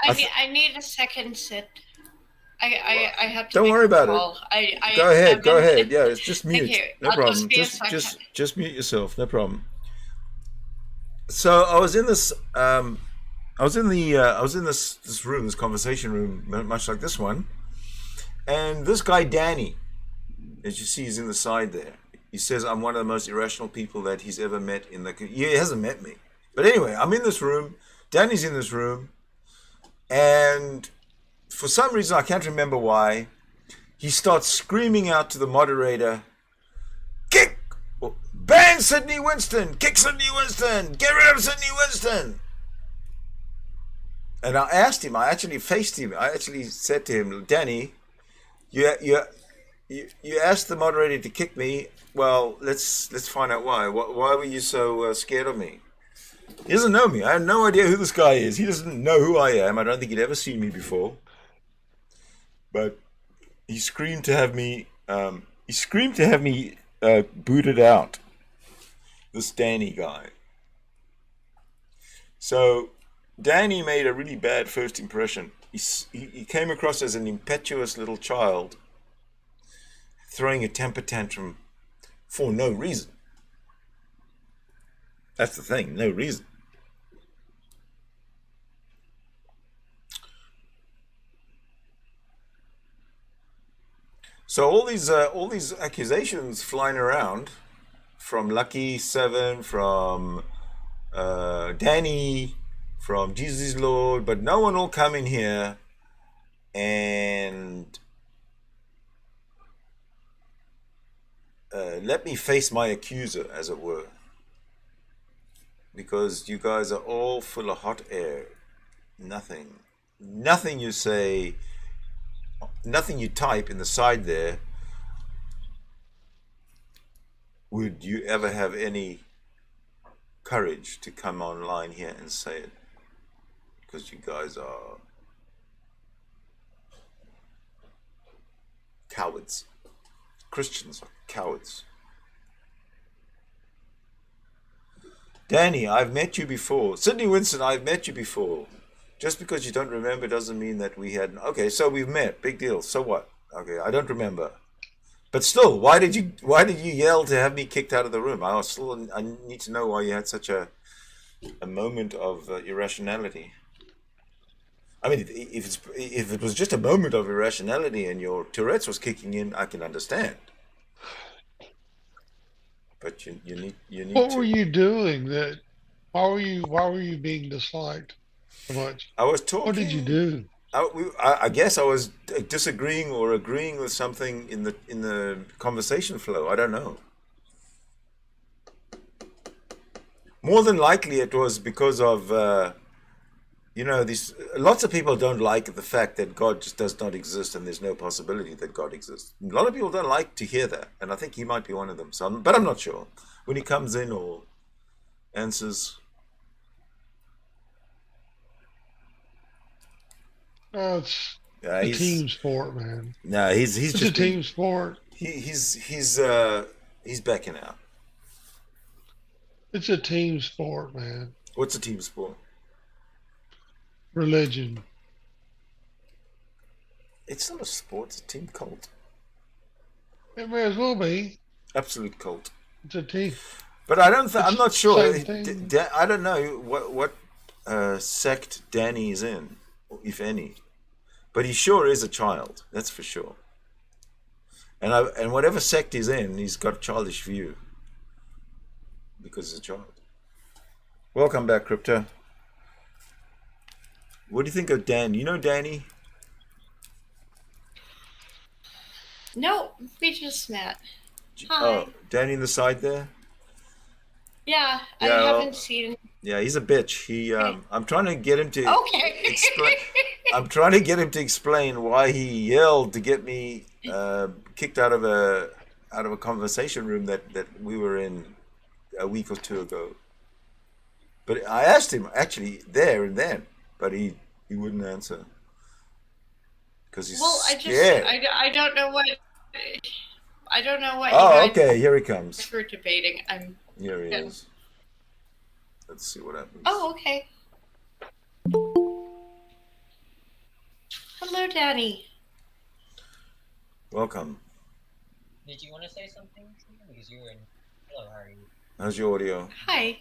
I need a second, Sid. I have to. Don't make worry a about call. it. Go ahead, go ahead. Yeah, it's just Thank mute. you. No I'll problem. just be a second. Just mute yourself. No problem. So I was in this. I was in this room, this conversation room, much like this one, and this guy Danny, as you see, is in the side there. He says I'm one of the most irrational people that he's ever met in the. He hasn't met me, but anyway, I'm in this room. Danny's in this room, and for some reason I can't remember why, he starts screaming out to the moderator, "Kick! Ban Sydney Winston! Kick Sydney Winston! Get rid of Sydney Winston!" And I asked him. I actually faced him. I actually said to him, "Danny, you asked the moderator to kick me. Well, let's find out why. Why were you so scared of me?" He doesn't know me. I have no idea who this guy is. He doesn't know who I am. I don't think he'd ever seen me before. But he screamed to have me. Booted out. This Danny guy. So Danny made a really bad first impression. He came across as an impetuous little child throwing a temper tantrum for no reason. That's the thing, no reason. So all these accusations flying around from Lucky Seven, from Danny, from Jesus Lord, but no one will come in here and let me face my accuser, as it were, because you guys are all full of hot air. Nothing you say, nothing you type in the side there would you ever have any courage to come online here and say it, because you guys are cowards. Christians are cowards. Danny, I've met you before. Sydney Winston, I've met you before. Just because you don't remember doesn't mean that we had. Okay, so we've met. Big deal. So what? Okay, I don't remember. But still, why did you yell to have me kicked out of the room? I need to know why you had such a moment of irrationality. I mean, if it was just a moment of irrationality and your Tourette's was kicking in, I can understand. But you need. What were you doing? Why were you being disliked so much? I was talking. What did you do? I guess I was disagreeing or agreeing with something in the conversation flow. I don't know. More than likely, it was because of these. Lots of people don't like the fact that God just does not exist and there's no possibility that God exists. A lot of people don't like to hear that, and I think he might be one of them. But I'm not sure. When he comes in or answers, It's Yeah, a team sport, man. no, he's It's a just being team sport. he's backing out. It's a team sport, man. What's a team sport? Religion. It's not a sport. It's a team cult. It may as well be. Absolute cult. It's a team. But I don't. I'm not sure. Same thing. I don't know what sect Danny's in, if any. But he sure is a child. That's for sure. And whatever sect he's in, he's got a childish view because he's a child. Welcome back, Crypto. What do you think of Dan? You know Danny? No, we just met. Hi. Oh, Danny in the side there. Yeah, I Yeah, well, haven't seen. Yeah, he's a bitch. I'm trying to get him to Okay. explain. I'm trying to get him to explain why he yelled to get me kicked out of a conversation room that we were in a week or two ago. But I asked him actually there and then, but he wouldn't answer because he's Well, scared. I don't know what. I don't know what Oh, you guys okay. Here he comes. were debating. Here he Yeah. is. Let's see what happens. Oh, okay. Hello, Danny. Welcome. Did you want to say something? Because you were in. Hello, how are you? How's your audio? Hi.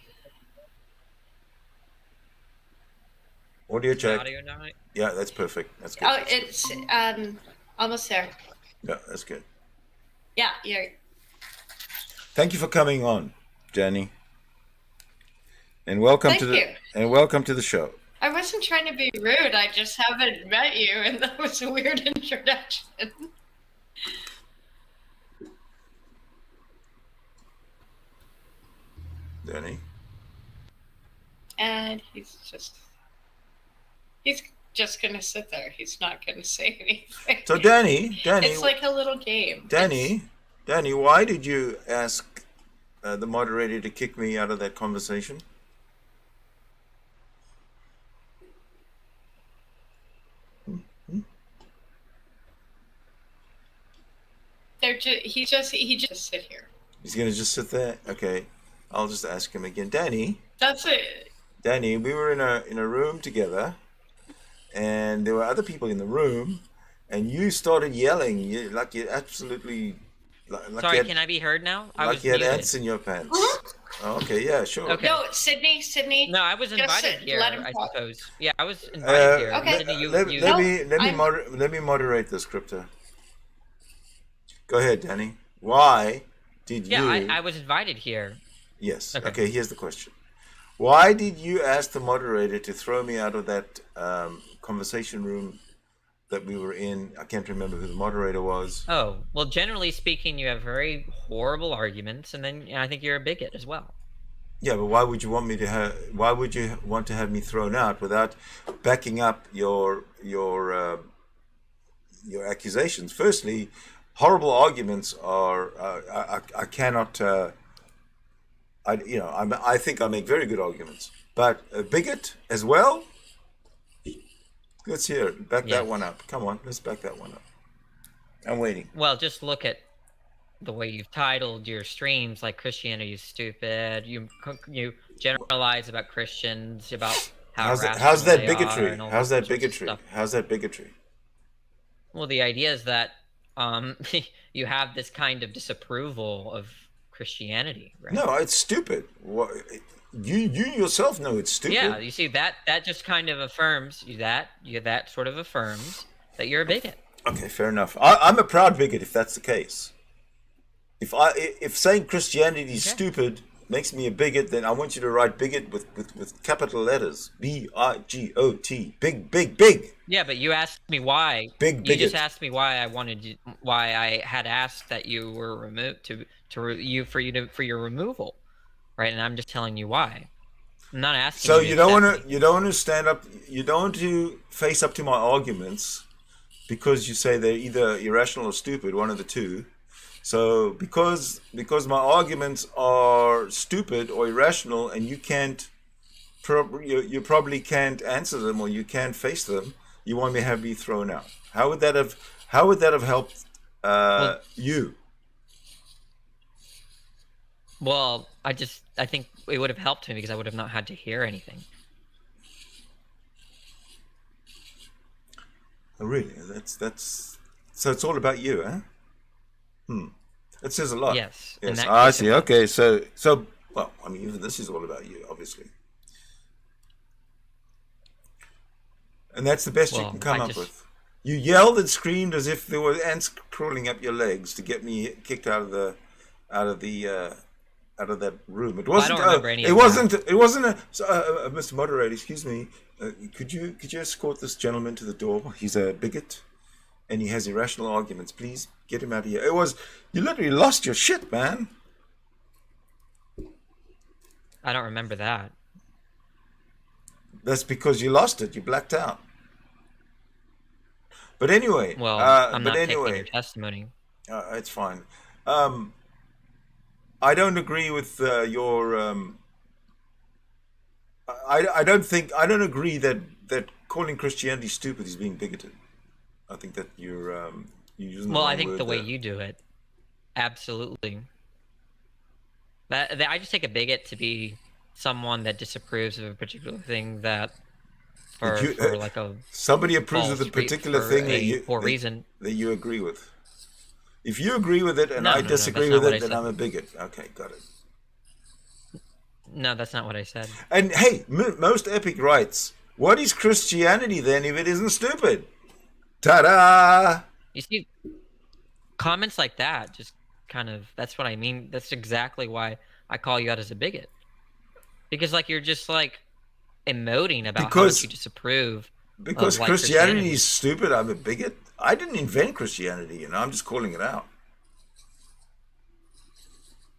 Audio check. Audio night? Yeah, that's perfect. That's good. Oh, That's good. it's almost there. Yeah, that's good. Yeah, you're. Thank you for coming on, Jenny. And welcome Thank you. welcome to the show. I wasn't trying to be rude. I just haven't met you, and that was a weird introduction. Danny. And he's just gonna sit there. He's not gonna say anything. So Danny, It's like a little game. Danny, why did you ask the moderator to kick me out of that conversation? He just sit here. He's gonna just sit there. Okay, I'll just ask him again. Danny, That's it. we were in a room together, and there were other people in the room, and you started yelling. Like you absolutely. Like Sorry, you had, can I be heard now? I like was you had muted. ants in your pants. Oh, okay, yeah, sure. Okay. No, Sydney. No, I was Just invited sit, here, let him I talk. suppose. Yeah, I was invited here. Okay. Sydney, Let No, me moderate this, Crypto. Go ahead, Danny. Why did you? Yeah, I was invited here. Yes. Okay. Okay. Here's the question. Why did you ask the moderator to throw me out of that conversation room that we were in? I can't remember who the moderator was. Oh, well, generally speaking, you have very horrible arguments, and then I think you're a bigot as well. Yeah, but why would you want me to have? Why would you want to have me thrown out without backing up your accusations? Firstly, horrible arguments are I cannot. I think I make very good arguments, but a bigot as well. Let's hear it. Back that Yes. one up. Come on, let's back that one up. I'm waiting. Well, just look at the way you've titled your streams, like Christianity is stupid. You generalize about Christians, about How's that irrational they bigotry? are and all How's that sorts of bigotry? stuff. How's that bigotry? Well, the idea is that you have this kind of disapproval of Christianity, right? No, it's stupid. You yourself know it's stupid. Yeah, you see that just kind of affirms that sort of affirms that you're a bigot. Okay, fair enough. I'm a proud bigot if that's the case. If saying Christianity is Okay. stupid makes me a bigot, then I want you to write bigot with capital letters. BIGOT. Big. Yeah, but you asked me why. Big You bigot. just asked me why why I had asked that you were removed for your removal, right? And I'm just telling you why. I'm not asking. So you you to don't accept want me. to stand up. You don't want to face up to my arguments because you say they're either irrational or stupid, one of the two. So because my arguments are stupid or irrational, and you probably can't answer them or you can't face them, You want me to have me thrown out. How would that have helped you? Well, I think it would have helped me because I would have not had to hear anything. Oh, really? That's so it's all about you, eh? That says a lot. Yes. Yes. I see. Okay. So well, I mean, even this is all about you, obviously. And that's the best you can come up with. You yelled and screamed as if there were ants crawling up your legs to get me kicked out of that room. It wasn't. I don't remember any of it that. wasn't a. Mr. Moderator, excuse me. Could you escort this gentleman to the door? He's a bigot, and he has irrational arguments. Please get him out of here. You literally lost your shit, man. I don't remember that. That's because you lost it. You blacked out. But anyway. Well, I'm not taking your testimony. It's fine. I don't agree with your. I don't agree that calling Christianity stupid is being bigoted. I think that you're using. Well, I think the way you do it, absolutely. I just take a bigot to be someone that disapproves of a particular thing that, for like a somebody approves of the particular thing that you agree with. If you agree with it and I disagree with it, then I'm a bigot. Okay, got it. No, that's not what I said. And hey, most epic writes, what is Christianity then if it isn't stupid? Ta-da! You see, comments like that just kind of, that's what I mean. That's exactly why I call you out as a bigot. Because like you're just like emoting about how much you disapprove. Because Christianity is stupid, I'm a bigot? I didn't invent Christianity, I'm just calling it out.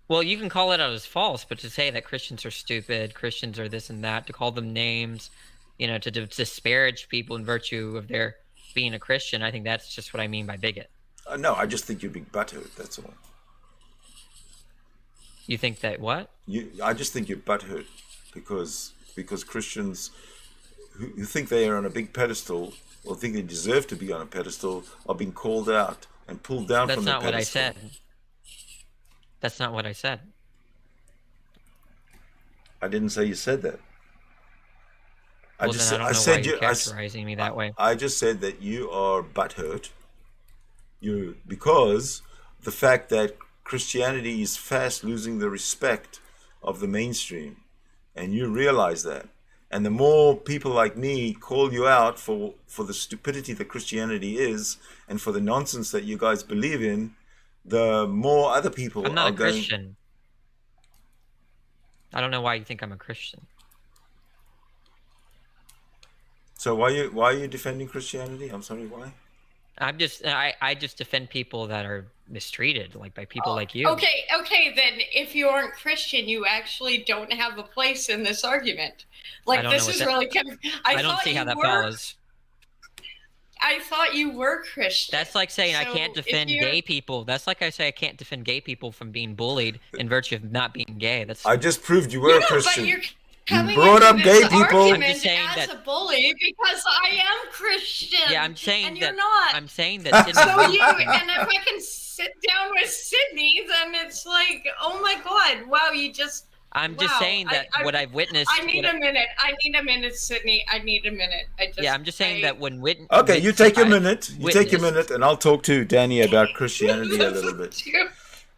Well, you can call it out as false, but to say that Christians are stupid, Christians are this and that, to call them names, to disparage people in virtue of their being a Christian, I think that's just what I mean by bigot. No, I just think you're being butthurt, that's all. You think that what? I just think you're butthurt because Christians who think they are on a big pedestal or think they deserve to be on a pedestal are being called out and pulled down from the pedestal. That's not what I said. That's not what I said. I didn't say you said that. I don't know why you're characterizing me that way. I just said that you are butthurt. Because the fact that Christianity is fast losing the respect of the mainstream, and you realize that. And the more people like me call you out for the stupidity that Christianity is and for the nonsense that you guys believe in, the more other people I'm not a Christian. I don't know why you think I'm a Christian. So why are you defending Christianity? I'm sorry, why? I just defend people that are mistreated, like by people like you. Okay, then if you aren't Christian, you actually don't have a place in this argument. Like this is really I don't see how that follows. I thought you were Christian. That's like saying I can't defend gay people. That's like I say I can't defend gay people from being bullied in virtue of not being gay. I just proved you were a Christian. But you're coming brought up gay people. I'm just saying as a bully because I am Christian. Yeah, I'm saying and that. You're not. I'm saying that. So and if I can sit down with Sydney, then it's like, oh my God, wow, you just. I'm just saying that what I've witnessed. I need a minute, Sydney. I need a minute. I'm just saying that when Okay, you take your minute. You take your minute, and I'll talk to Danny about Christianity a little bit.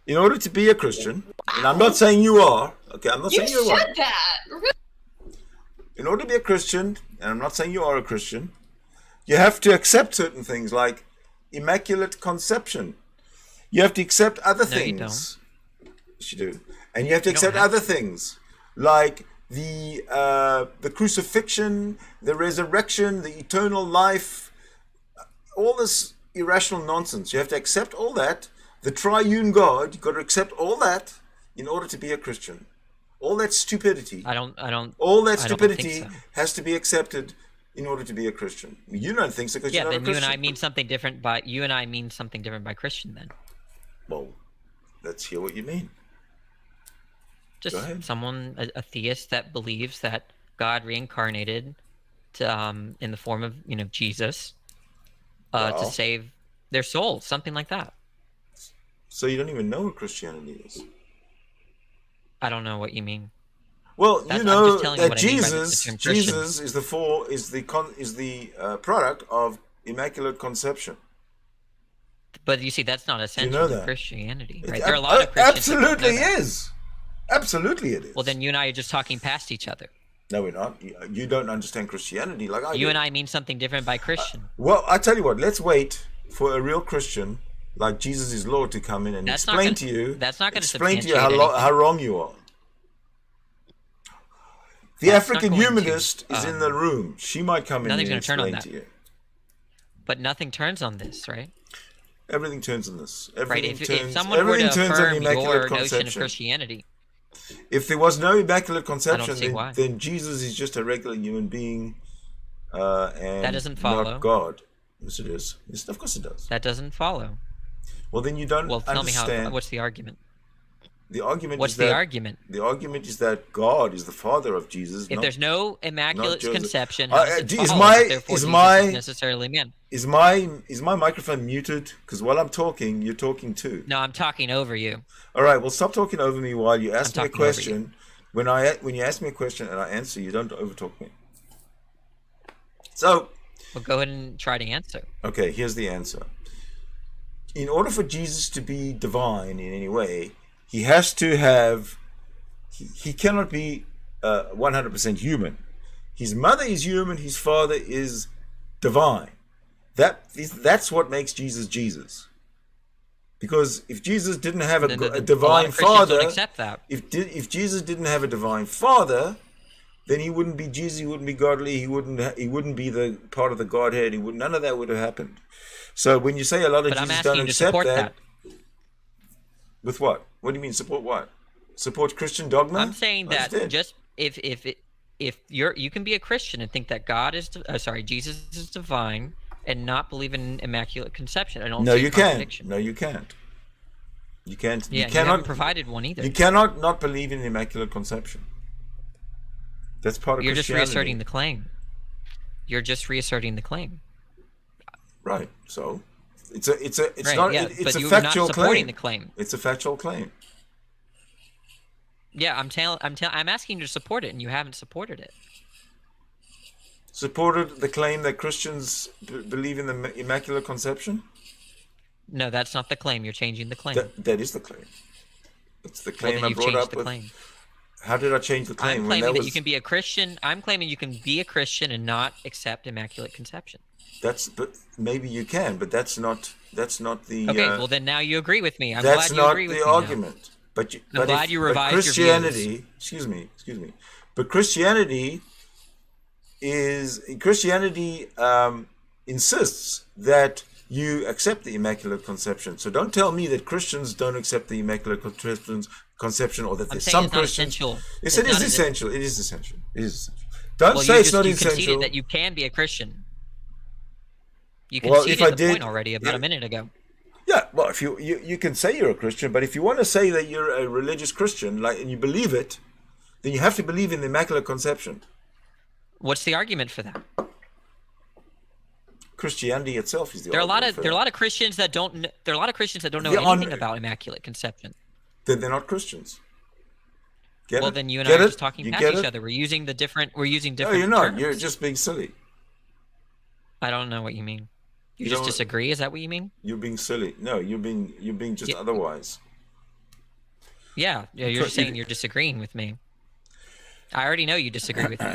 In order to be a Christian, and I'm not saying you are. Okay, I'm not saying you are. You said that. In order to be a Christian, and I'm not saying you are a Christian, you have to accept certain things like immaculate conception. You have to accept other things. You don't. Yes, you do. And you have to accept other things like the crucifixion, the resurrection, the eternal life, all this irrational nonsense. You have to accept all that. The triune God, you've got to accept all that in order to be a Christian. All that stupidity. All that stupidity has to be accepted in order to be a Christian. You don't think so because you're not a Christian. Yeah, then you and I mean something different by Christian then. Well, let's hear what you mean. Just someone, a theist that believes that God reincarnated to, in the form of Jesus, to Well. save their souls, something like that. So you don't even know what Christianity is. I don't know what you mean. Well, I'm you know just telling you that what I mean by the term Christian. Jesus is the product of Immaculate Conception. But you see, that's not essential know to that? Christianity, right? There are a lot of Christians that don't know Absolutely that. is. Absolutely it is. Well, then you and I are just talking past each other. No, we're not. You don't understand Christianity like I do. You and I mean something different by Christian. Well, I tell you what. Let's wait for a real Christian like Jesus is Lord to come in and explain to you. That's not going to explain to you substantiate how wrong you are. The That's not African going to, humanist is in the room. She might come in nothing's and gonna turn on explain that. to you. But nothing turns on this, right? Everything turns on this. Right. Everything If someone were everything to turns on affirm Immaculate your notion of Conception. Christianity, If there was no Immaculate I Conception, don't see why. then Jesus is just a regular human being, and That doesn't follow. not God. Yes, it is. Yes, of course it does. that doesn't follow. Well, then you don't Well, tell me understand. what's the argument? The argument What's is the that argument? the argument is that God is the Father of Jesus. If there's no immaculate Joseph. conception, how does it is follow my- that therefore is Jesus my- is necessarily man? is my microphone muted? Because while I'm talking, you're talking too. No, I'm talking over you. All right. Well, stop talking over me while you ask me a talking over you. question. When you ask me a question and I answer, you don't overtalk me. So, Well, go ahead and try to answer. okay, here's the answer. In order for Jesus to be divine in any way, he has to have. He cannot be 100% human. His mother is human. His father is divine. That's what makes Jesus Jesus. Because if Jesus didn't have a A lot divine of Christians father, don't accept that. if Jesus didn't have a divine father, then he wouldn't be Jesus. He wouldn't be godly. He wouldn't be the part of the Godhead. None of that would have happened. So when you say a lot of But I'm Jesus asking don't you to accept support that, that. with what? What do you mean support what? Support Christian dogma? I'm saying that Understand? just if you can be a Christian and think that Jesus is divine and not believe in immaculate conception. I don't No, see a you can't. contradiction. No, you can't. You can't. Yeah, you you cannot haven't provided one either. You cannot not believe in the Immaculate Conception. That's part of You're just Christianity. reasserting the claim. You're just reasserting the claim. Right. So it's Right, not yeah, it's but a you're factual not supporting claim. the claim. It's a factual claim. Yeah, I'm asking you to support it, and you haven't supported it. Supported the claim that Christians believe in the Immaculate Conception? No, that's not the claim. You're changing the claim. That is the claim. It's the Well, claim then I you've brought changed up the with. claim. How did I change the claim? I'm when claiming that you can be a Christian. I'm claiming you can be a Christian and not accept Immaculate Conception. But maybe you can, but that's not the. Okay, well then now you agree with me. I'm That's glad you not agree with the me now. argument. But I'm glad you revised your Christianity, views. excuse me. But Christianity insists that you accept the Immaculate Conception. So don't tell me that Christians don't accept the Immaculate Conception, or that I'm there's saying some it's not Christians. essential. Yes, It's it is not essential. It is essential. It is essential. Don't Well, say it's not you essential. conceded that you can be a Christian. You Well, conceded if I the did- point already about a minute ago. Yeah, well, if you can say you're a Christian, but if you want to say that you're a religious Christian, and you believe it, then you have to believe in the Immaculate Conception. What's the argument for that? Christianity itself is the There are a lot argument for of that. Christians that don't. There are a lot of Christians that don't know They're anything about Immaculate Conception. Then they're not Christians. Get Well, it? then you and Get I are it? just talking You past get each it? other. We're using different No, you're not. terms. You're just being silly. I don't know what you mean. You You just don't- disagree? Is that what you mean? You're being silly. No, you're being just Yeah. otherwise. Yeah, you're just saying you're disagreeing with me. I already know you disagree with me.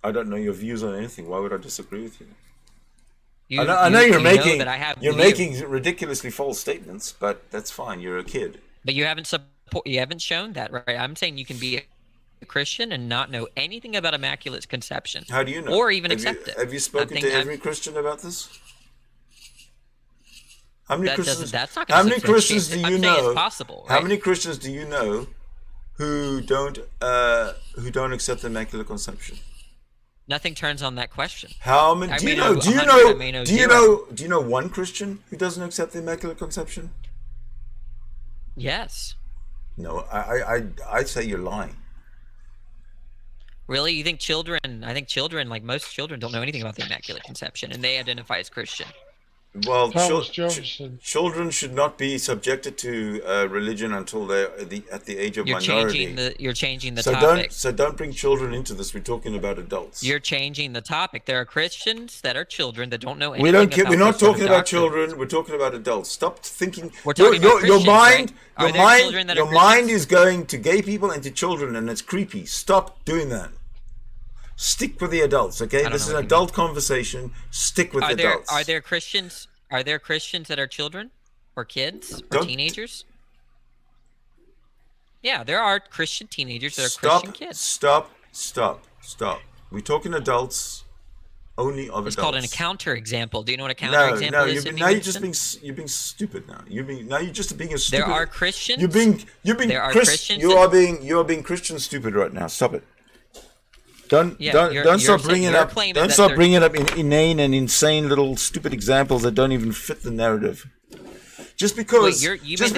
I don't know your views on anything. Why would I disagree with you? You, I know you you're know making that I have you're view, making ridiculously false statements, but that's fine. You're a kid. but you haven't shown that, right? I'm saying you can be a Christian and not know anything about Immaculate Conception. How do you know? Or even Have you- accept it. Have you spoken think to I'm- every Christian about this? How many That Christians? doesn't. That's not. How gonna many Christians do substantiate you it. I'm saying know? it's possible. How Right? many Christians do you know who don't accept the Immaculate Conception? Nothing turns on that question. How many? I Do may you know? know Do you 100, I know? may know Do you 0. know? Do you know one Christian who doesn't accept the Immaculate Conception? Yes. No, I say you're lying. Really? You think children? I think children, like most children, don't know anything about the Immaculate Conception, and they identify as Christian. Well, Thomas Jefferson. children should not be subjected to religion until they're at the age of minority. You're changing the topic. So don't bring children into this. We're talking about adults. You're changing the topic. There are Christians that are children that don't know anything. We're not talking about children. We're talking about adults. Stop thinking. We're talking about your Christians, mind. right? Your mind is going to gay people and to children, and it's creepy. Stop doing that. Stick with the adults, okay? This is an adult conversation. Stick with adults. Are there Christians? Are there Christians that are children, or kids, or teenagers? Yeah, there are Christian teenagers that are Christian kids. Stop. We're talking adults, only of adults. It's called a counterexample. Do you know what a counterexample is? No, you're being stupid now. You're just being a stupid. There are Christians. Christians. You are being Christian stupid right now. Stop it. Don't stop bringing up inane and insane little stupid examples that don't even fit the narrative. Just because you've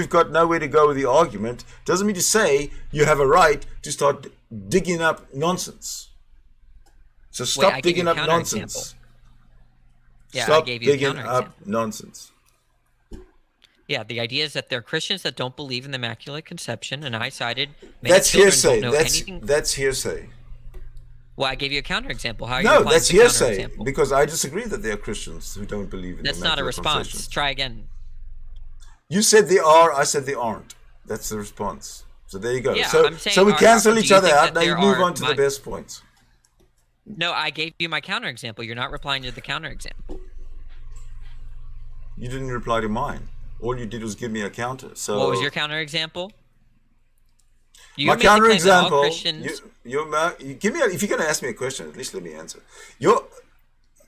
got nowhere to go with the argument doesn't mean to say you have a right to start digging up nonsense. So stop digging up nonsense. Yeah, stop I gave you digging up nonsense. Yeah, the idea is that they're Christians that don't believe in the Immaculate Conception, and I cited that's hearsay. That's hearsay. Well, I gave you a counterexample. How are you that's hearsay because I disagree that they are Christians who don't believe in the Immaculate Conception. That's not a response. Try again. You said they are. I said they aren't. That's the response. So there you go. Yeah, so we cancel each other out. Now you move on to the best points. No, I gave you my counterexample. You're not replying to the counterexample. You didn't reply to mine. All you did was give me a counter. So what was your counterexample? My counterexample. Give me. If you're going to ask me a question, at least let me answer.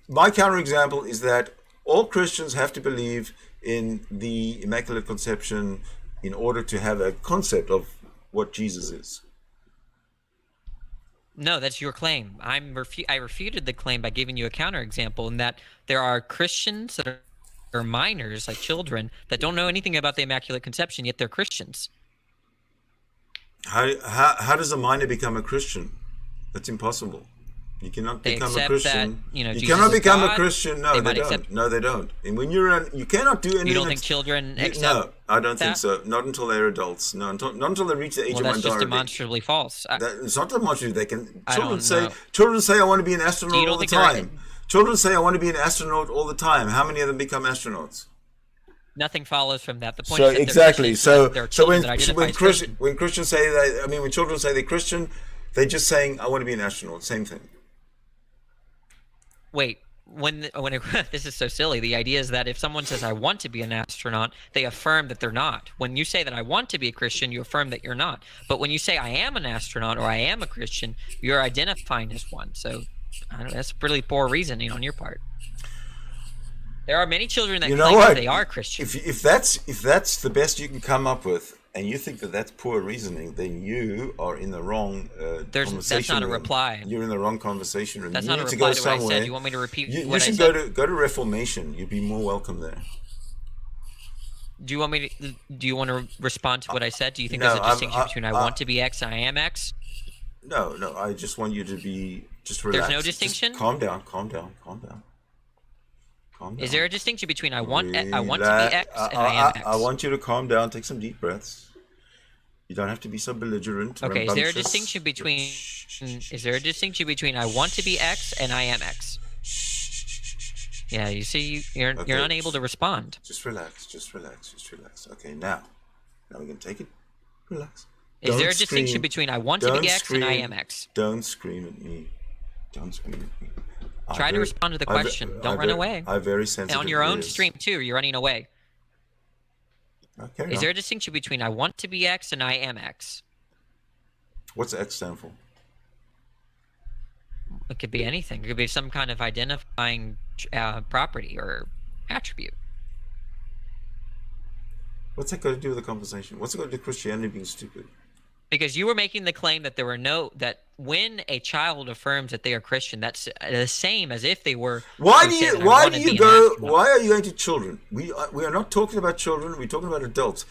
My counterexample is that all Christians have to believe in the Immaculate Conception in order to have a concept of what Jesus is. No, that's your claim. I refuted the claim by giving you a counterexample in that there are Christians that are minors, like children, that don't know anything about the Immaculate Conception, yet they're Christians. How does a minor become a Christian? That's impossible. You cannot become a Christian. You cannot become a Christian. No, they don't. No, they don't. And when you cannot do anything. You don't think children accept? No, I don't think so. Not until they're adults. No, not until they reach the age of minority. That's just demonstrably false. It's not demonstrably. They can. Children say, "I want to be an astronaut all the time." Children say, "I want to be an astronaut all the time." How many of them become astronauts? Nothing follows from that. The point is that exactly. So when Christians say that, when children say they're Christian, they're just saying, "I want to be an astronaut." Same thing. Wait, this is so silly. The idea is that if someone says, "I want to be an astronaut," they affirm that they're not. When you say that I want to be a Christian, you affirm that you're not. But when you say I am an astronaut or I am a Christian, you're identifying as one. So that's really poor reasoning on your part. There are many children that claim that they are Christian. If that's the best you can come up with, and you think that that's poor reasoning, then you are in the wrong conversation. That's not a reply. You're in the wrong conversation room. That's not a reply to what I said. You want me to repeat what I said? You should go to Reformation. You'd be more welcome there. Do you want to respond to what I said? Do you think there's a distinction between I want to be X and I am X? No. I just want you to be just relax. There's no distinction? Just calm down. Is there a distinction between I want to be X and I am X? I want you to calm down, take some deep breaths. You don't have to be so belligerent. Okay, is there a distinction between I want to be X and I am X? Yeah, you see, you're unable to respond. Just relax. Okay, now we're gonna take it. Relax. Is there a distinction between I want to be X and I am X? Don't scream at me. Try to respond to the question. Don't run away. I'm very sensitive. And on your own stream too, you're running away. Okay. Is there a distinction between I want to be X and I am X? What's X stand for? It could be anything. It could be some kind of identifying property or attribute. What's that got to do with the conversation? What's it got to do with Christianity being stupid? Because you were making the claim that that when a child affirms that they are Christian, that's the same as if they were. Why are you going to children? We are not talking about children. We're talking about adults.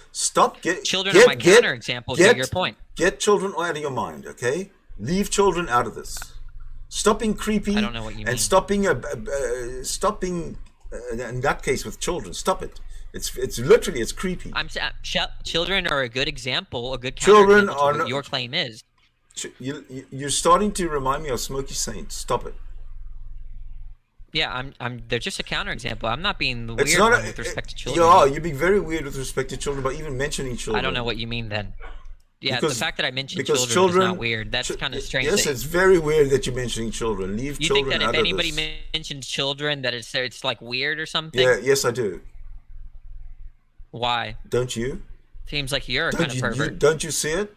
Children are my counter example to your point. Get children out of your mind, okay? Leave children out of this. Stop being creepy. I don't know what you mean. And stopping in that case with children. Stop it. It's literally creepy. Children are a good example, a good counter example to what your claim is. You're starting to remind me of Smokey Saint. Stop it. Yeah, they're just a counter example. I'm not being weird with respect to children. Yeah, you're being very weird with respect to children by even mentioning children. I don't know what you mean then. Yeah, the fact that I mentioned children is not weird. That's kind of strange. Yes, it's very weird that you're mentioning children. Leave children out of this. You think that if anybody mentions children, that it's like weird or something? Yeah, yes, I do. Why? Don't you? Seems like you're a kind of pervert. Don't you see it?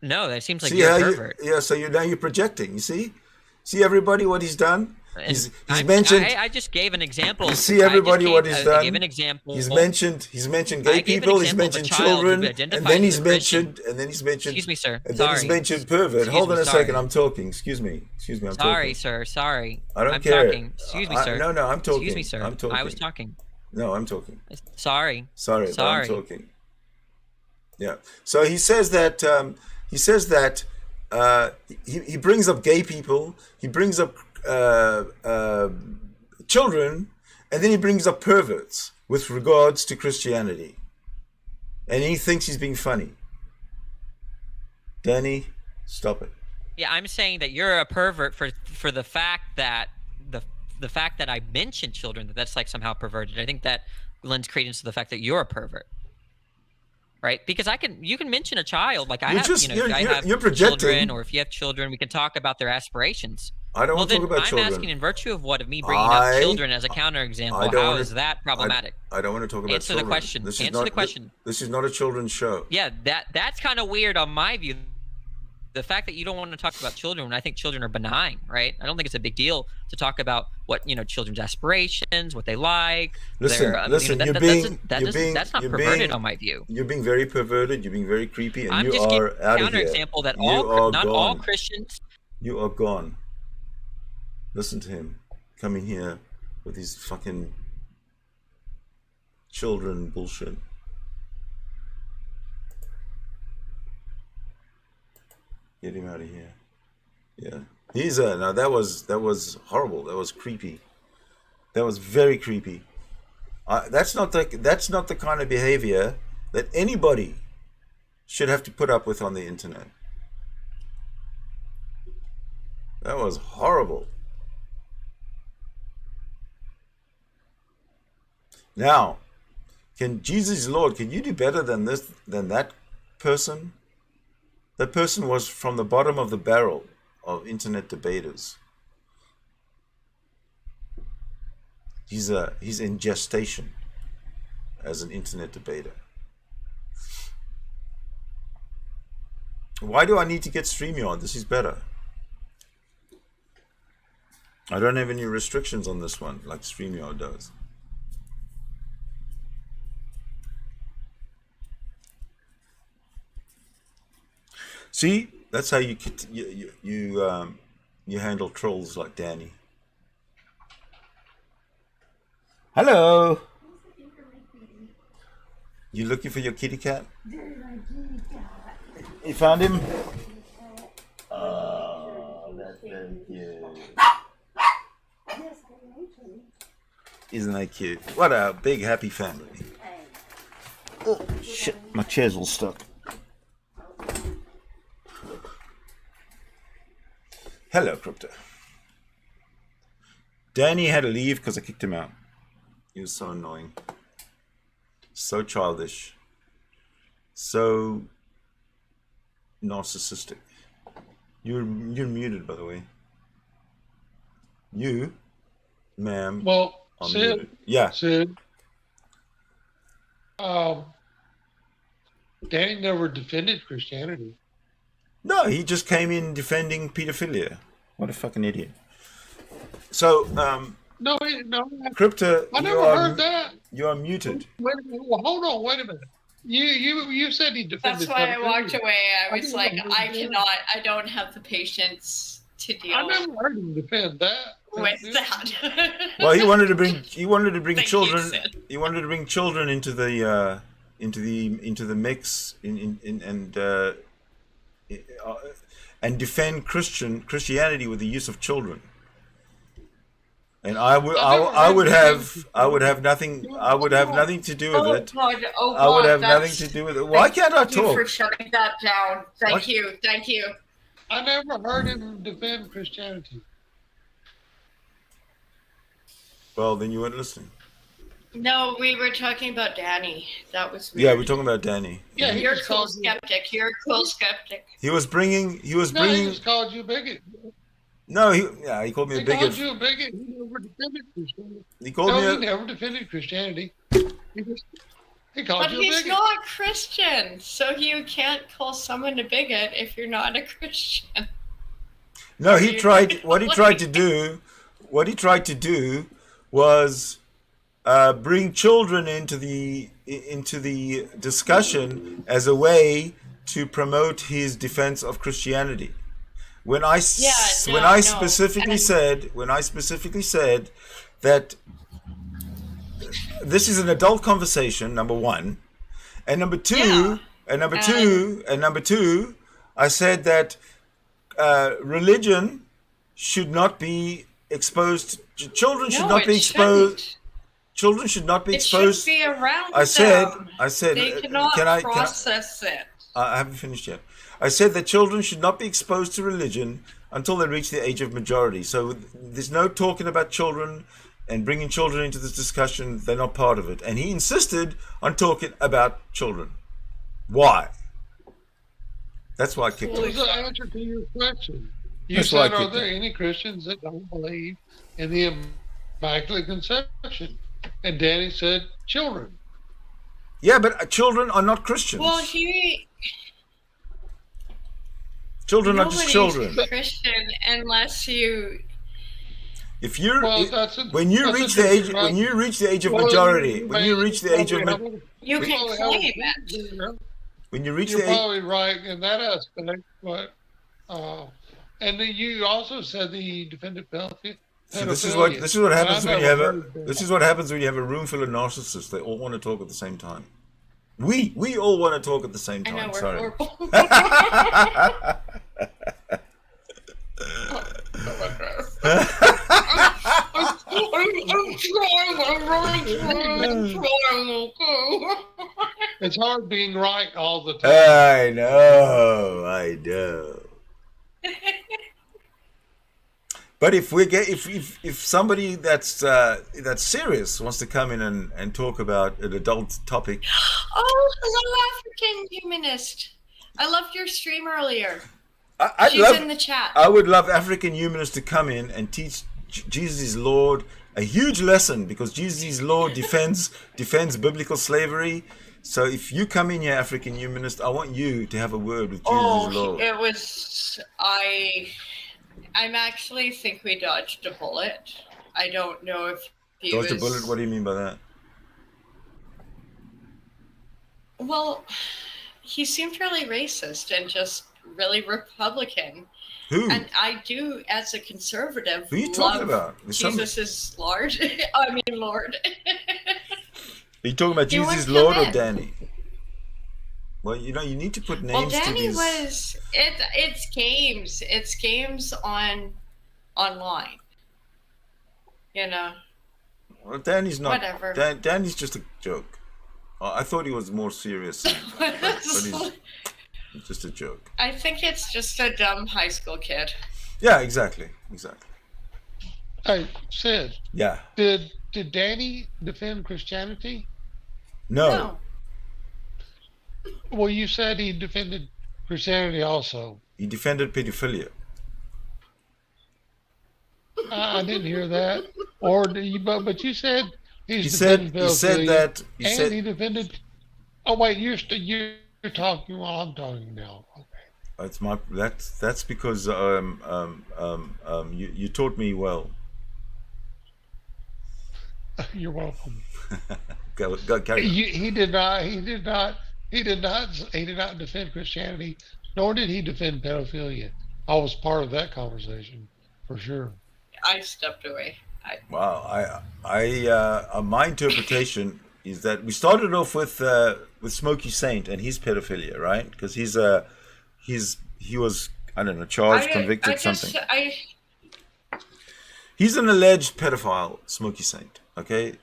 No, that seems like you're a pervert. So now you're projecting. You see? See everybody what he's done? He's mentioned. I just gave an example. You see everybody what he's done? I gave an example. He's mentioned gay people. He's mentioned children, and then he's mentioned. Excuse me, sir. And then he's mentioned pervert. Hold on a second. I'm talking. Excuse me. I'm talking. Sorry, sir. Sorry. I don't care. Talking. Excuse me, sir. No, I'm talking. Excuse me, sir. I'm talking. I was talking. No, I'm talking. Sorry. But I'm talking. Yeah. So he says that. He brings up gay people. He brings up children, and then he brings up perverts with regards to Christianity, and he thinks he's being funny. Danny, stop it. Yeah, I'm saying that you're a pervert for the fact that the fact that I mentioned children, that's like somehow perverted. I think that lends credence to the fact that you're a pervert. Right, because you can mention a child, like I have children, or if you have children, we can talk about their aspirations. I don't want to talk about children. I'm asking, in virtue of me bringing up children as a counterexample, how is that problematic? I don't want to talk about children. Answer the question. Answer the question. This is not a children's show. Yeah, that's kind of weird on my view. The fact that you don't want to talk about children when I think children are benign, right? I don't think it's a big deal to talk about what children's aspirations, what they like. Listen, that's not perverted on my view. You're being very perverted. You're being very creepy, and I'm you are out of here. Counterexample that not all Christians. You are gone. Listen to him coming here with his fucking children bullshit. Get him out of here. Yeah, he's now that was horrible. That was creepy. That was very creepy. That's not the kind of behavior that anybody should have to put up with on the internet. That was horrible. Now, can Jesus Lord? Can you do better than that person? That person was from the bottom of the barrel of internet debaters. He's in gestation as an internet debater. Why do I need to get StreamYard? This is better. I don't have any restrictions on this one like StreamYard does. See, that's how you handle trolls like Danny. Hello. You looking for your kitty cat? You found him? Oh, that's very cute. Isn't that cute? What a big happy family. Oh shit, my chair's all stuck. Hello, Crypto. Danny had to leave because I kicked him out. He was so annoying. So childish. So narcissistic. You're muted, by the way. You, ma'am. Well, Sid. Yeah. Sid. Danny never defended Christianity. No, he just came in defending pedophilia. What a fucking idiot. So, No. Crypto, I never heard that. You are muted. Wait a minute. Well, hold on. Wait a minute. You said he defended. That's why I walked away. I was like, I never- cannot. I don't have the patience to I deal never heard him defend that. with that. Well, he wanted to bring Thank you, children. Sid. He wanted to bring children into the mix and defend Christianity with the use of children. And I would have nothing to do with it. God, oh I would God, have nothing that's- to do with it. Why can't I Thank you for talk? shutting that down. Thank What? you. Thank you. I never heard him defend Christianity. Well, then you weren't listening. No, we were talking about Danny. That was weird. Yeah, we're talking about Danny. Yeah, he You're a just cool called you. skeptic. You're a cool skeptic. He was No, he bringing. just called you a bigot. No, he called me a He bigot. called you a bigot. He never defended Christianity. He called No, he me. never defended Christianity. He called But you a he's bigot. not Christian, so you can't call someone a bigot if you're not a Christian. No, he tried. What he tried to do was bring children into the discussion as a way to promote his defense of Christianity. When I specifically said that this is an adult conversation, number one, and number two, I said that religion should not be exposed. Children should not be exposed. Shouldn't. Children should not be It exposed. should be around I said. them. They cannot process it. I haven't finished yet. I said that children should not be exposed to religion until they reach the age of majority. So there's no talking about children and bringing children into this discussion. They're not part of it. And he insisted on talking about children. Why? That's why I kicked What him. was the answer to your question? You That's why I said, are kicked there him. any Christians that don't believe in the Immaculate Conception? And Danny said, children. Yeah, but children are not Christians. Well, Children are just nobody's children. Christian unless you. If you're Well, when you reach the age of majority, when you reach the age of You can claim it. when you reach You're the age, probably right in that aspect, but and then you also said the defendant pedophilia. see, this is what happens when you have a room full of narcissists. They all want to talk at the same time. We all want to talk at the same I time. know we're Sorry. horrible. I'm trying, okay? It's hard being right all the time. I know. But if somebody that's serious wants to come in and talk about an adult topic, Oh, hello, African humanist. I loved your stream earlier. She's in the chat. I would love African humanists to come in and teach Jesus is Lord a huge lesson, because Jesus is Lord defends biblical slavery. So if you come in here, African humanist, I want you to have a word with Jesus is Lord. It was I'm actually think we dodged a bullet. I don't know if he Dodged a was... bullet? What do you mean by that? Well, he seemed really racist and just really Republican. Who? And I do, as a conservative, Who are you talking love about? Jesus is Lord. I mean, Lord. Are you talking about He Jesus wouldn't is Lord come or in. Danny? Well, you need to put names Well, to Danny these. was it's games. It's games online. You know. Well, Danny's not. Whatever. Danny's just a joke. I thought he was more serious, but he's just a joke. I think it's just a dumb high school kid. Yeah, exactly. Hey, Sid, Yeah. did Danny defend Christianity? No. Well, you said he defended Christianity also. He defended pedophilia. I didn't hear that. Or do you? But you said He said pedophilia, that. and he defended. Oh wait, you're talking while I'm talking now. Okay. That's because you taught me well. You're welcome. Go carry on. He did not He did not. He did not defend Christianity, nor did he defend pedophilia. I was part of that conversation, for sure. I stepped away. Wow, my interpretation is that we started off with Smokey Saint and his pedophilia, right? Because he was, I don't know, charged, convicted, something. He's an alleged pedophile, Smokey Saint. Okay,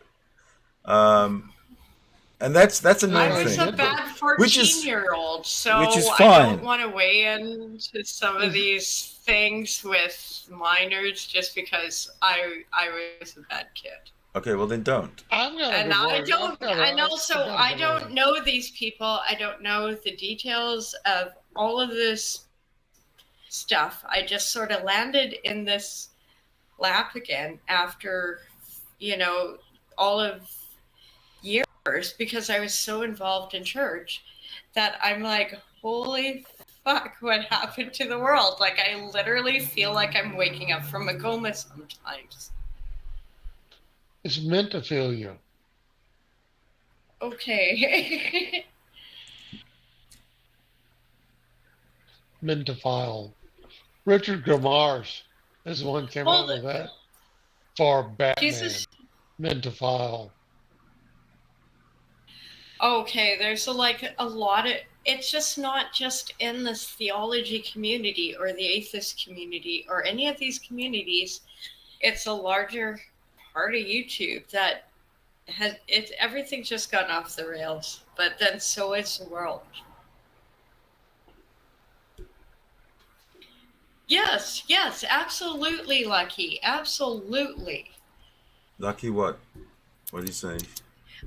and that's a known I was thing. a bad 14-year-old, so which is I fine. don't want to weigh into some of these things with minors just because I was a bad kid. Okay, well then don't. And also I don't know these people. I don't know the details of all of this stuff. I just sort of landed in this lap again after, all of years, because I was so involved in church that I'm like, holy fuck, what happened to the world? Like, I literally feel like I'm waking up from a coma sometimes. It's mentophilia. Okay. Mentophile. Richard Gramars is the one who came up with that. For Batman. Jesus. Mentophile. Okay, there's a lot of, it's just not just in this theology community or the atheist community or any of these communities. It's a larger part of YouTube that everything's just gone off the rails, but then so is the world. Yes, absolutely, Lucky, absolutely. Lucky what? What are you saying?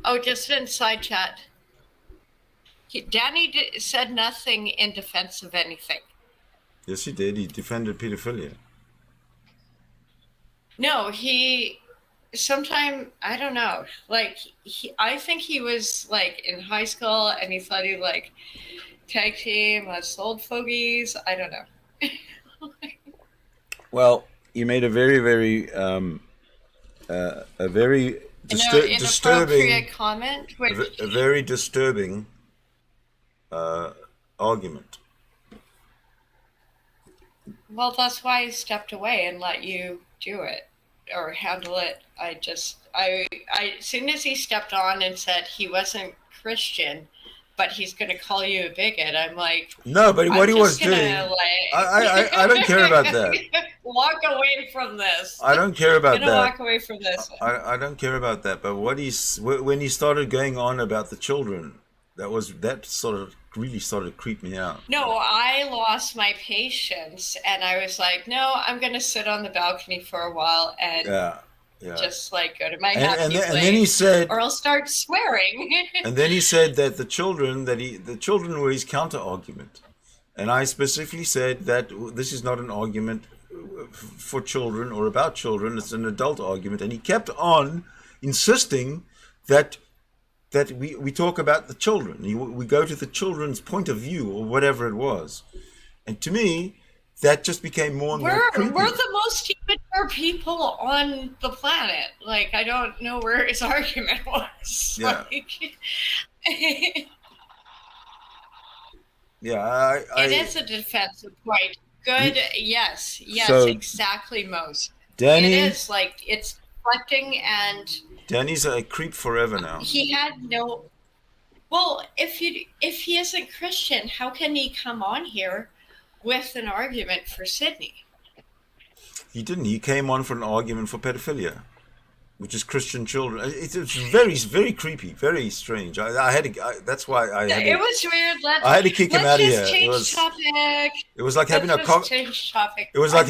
Oh, just in side chat. Danny said nothing in defense of anything. Yes, he did. He defended pedophilia. No, I don't know. I think he was in high school and he thought he tag team us old fogies. I don't know. Well, you made a very, very, disturbing comment. A very disturbing argument. Well, that's why I stepped away and let you do it or handle it. I as soon as he stepped on and said he wasn't Christian, but he's going to call you a bigot, I'm like, no, but what he was doing, I don't care about that. Walk away from this. I don't care about that. Walk away from this. I don't care about that. But when he started going on about the children, that sort of really started to creep me out. No, I lost my patience, and I was like, no, I'm going to sit on the balcony for a while and just go to my happy place. And then he said, or I'll start swearing. And then he said that the children were his counter argument, and I specifically said that this is not an argument for children or about children; it's an adult argument. And he kept on insisting that we talk about the children. We go to the children's point of view or whatever it was. And to me, that just became more and more creepy. We're the most immature people on the planet. I don't know where his argument was. Yeah. Yeah, it is a defensive point. Good. Yes, so, exactly, Mose. Danny, it is it's reflecting and. Danny's a creep forever now. He had no. Well, if he isn't Christian, how can he come on here with an argument for Sydney? He didn't. He came on for an argument for pedophilia, which is Christian children. It's very, very creepy, very strange. That's why I had it was weird. I had to kick him out of here. Change topic. It was like having change topic. It was like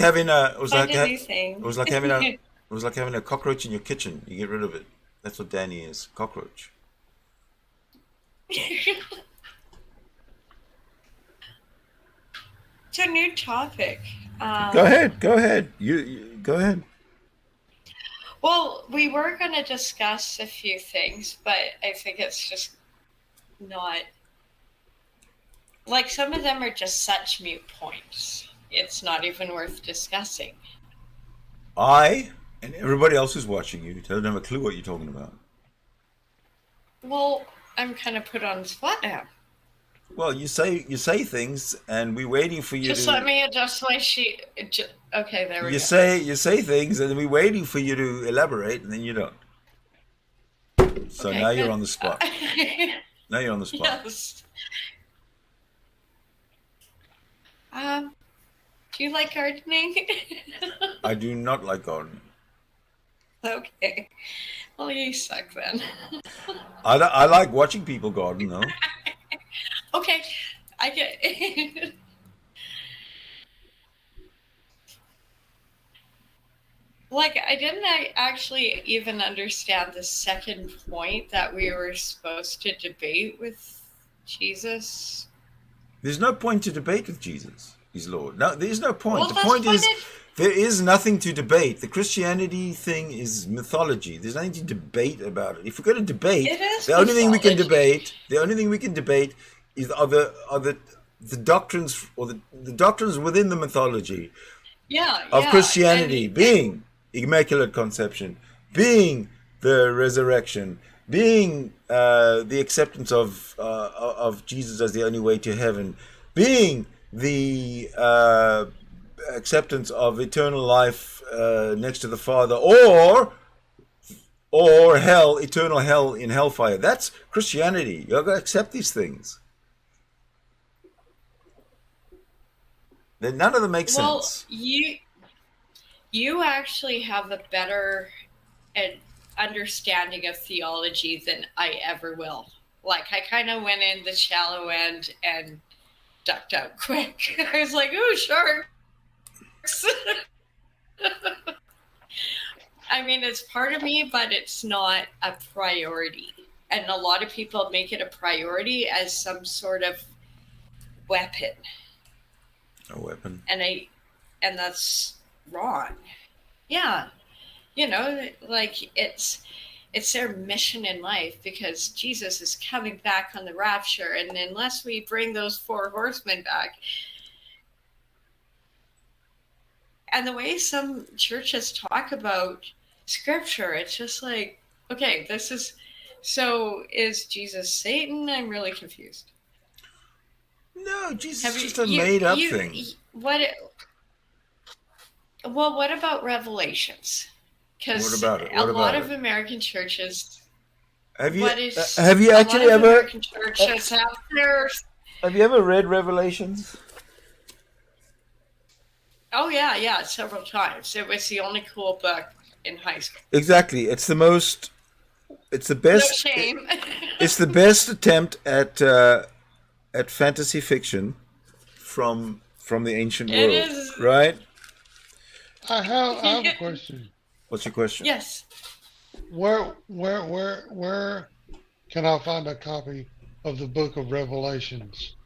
having a cockroach in your kitchen. You get rid of it. That's what Danny is, cockroach. It's a new topic. Go ahead. You go ahead. Well, we were going to discuss a few things, but I think it's just not... some of them are just such moot points. It's not even worth discussing. And everybody else who's watching you don't have a clue what you're talking about. Well, I'm kind of put on the spot now. Well, you say things, and we're waiting for you Just to. let me adjust my sheet. Okay, there we You go. say things, and we're waiting for you to elaborate, and then you don't. So Okay, now you're good. on the spot. Now you're on the spot. Yes. Do you like gardening? I do not like gardening. Okay. Well, you suck then. I like watching people garden, though. Okay, I get it. Like, I didn't actually even understand the second point that we were supposed to debate with Jesus. There's no point to debate with Jesus. He's Lord. No, there's no point. Well, The that's point what is, there is nothing to debate. The Christianity thing is mythology. There's nothing to debate about it. If we're going to debate, It is the only thing we can mythology. debate is are the doctrines or the doctrines within the mythology of Christianity, being Immaculate Conception, being the resurrection, being the acceptance of Jesus as the only way to heaven, being the acceptance of eternal life next to the Father, or hell, eternal hell in hellfire. That's Christianity. You've got to accept these things. Then none of them make sense. You actually have a better understanding of theology than I ever will. Like, I kind of went in the shallow end and ducked out quick. I was like, ooh, sharks. I mean, it's part of me, but it's not a priority. And a lot of people make it a priority as some sort of weapon. A weapon. And that's wrong. Yeah. You know, like it's their mission in life, because Jesus is coming back on the rapture, and unless we bring those 4 horsemen back. And the way some churches talk about scripture, it's just like, okay, is Jesus Satan? I'm really confused. No, Jesus is just a made-up thing. What about Revelations? Because What about it? a lot of American churches. Have you actually ever? American churches have their. Have you ever read Revelations? Oh yeah, several times. It was the only cool book in high school. Exactly, it's the best. No shame. It's the best attempt at fantasy fiction from the ancient world, right? I have a question. What's your question? Yes. Where can I find a copy of the Book of Revelations?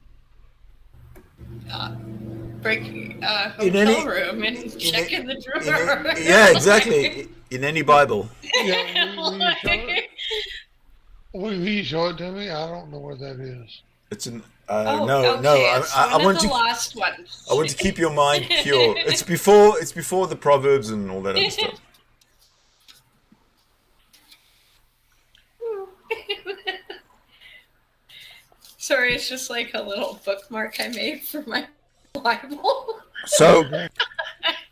Break hotel room and check in the drawer. Yeah, exactly. In any Bible. Yeah, will you show it to me? I don't know where that is. It's an no. I want to. Last ones. I want to keep your mind pure. It's before the Proverbs and all that other stuff. Sorry, it's just like a little bookmark I made for my Bible. So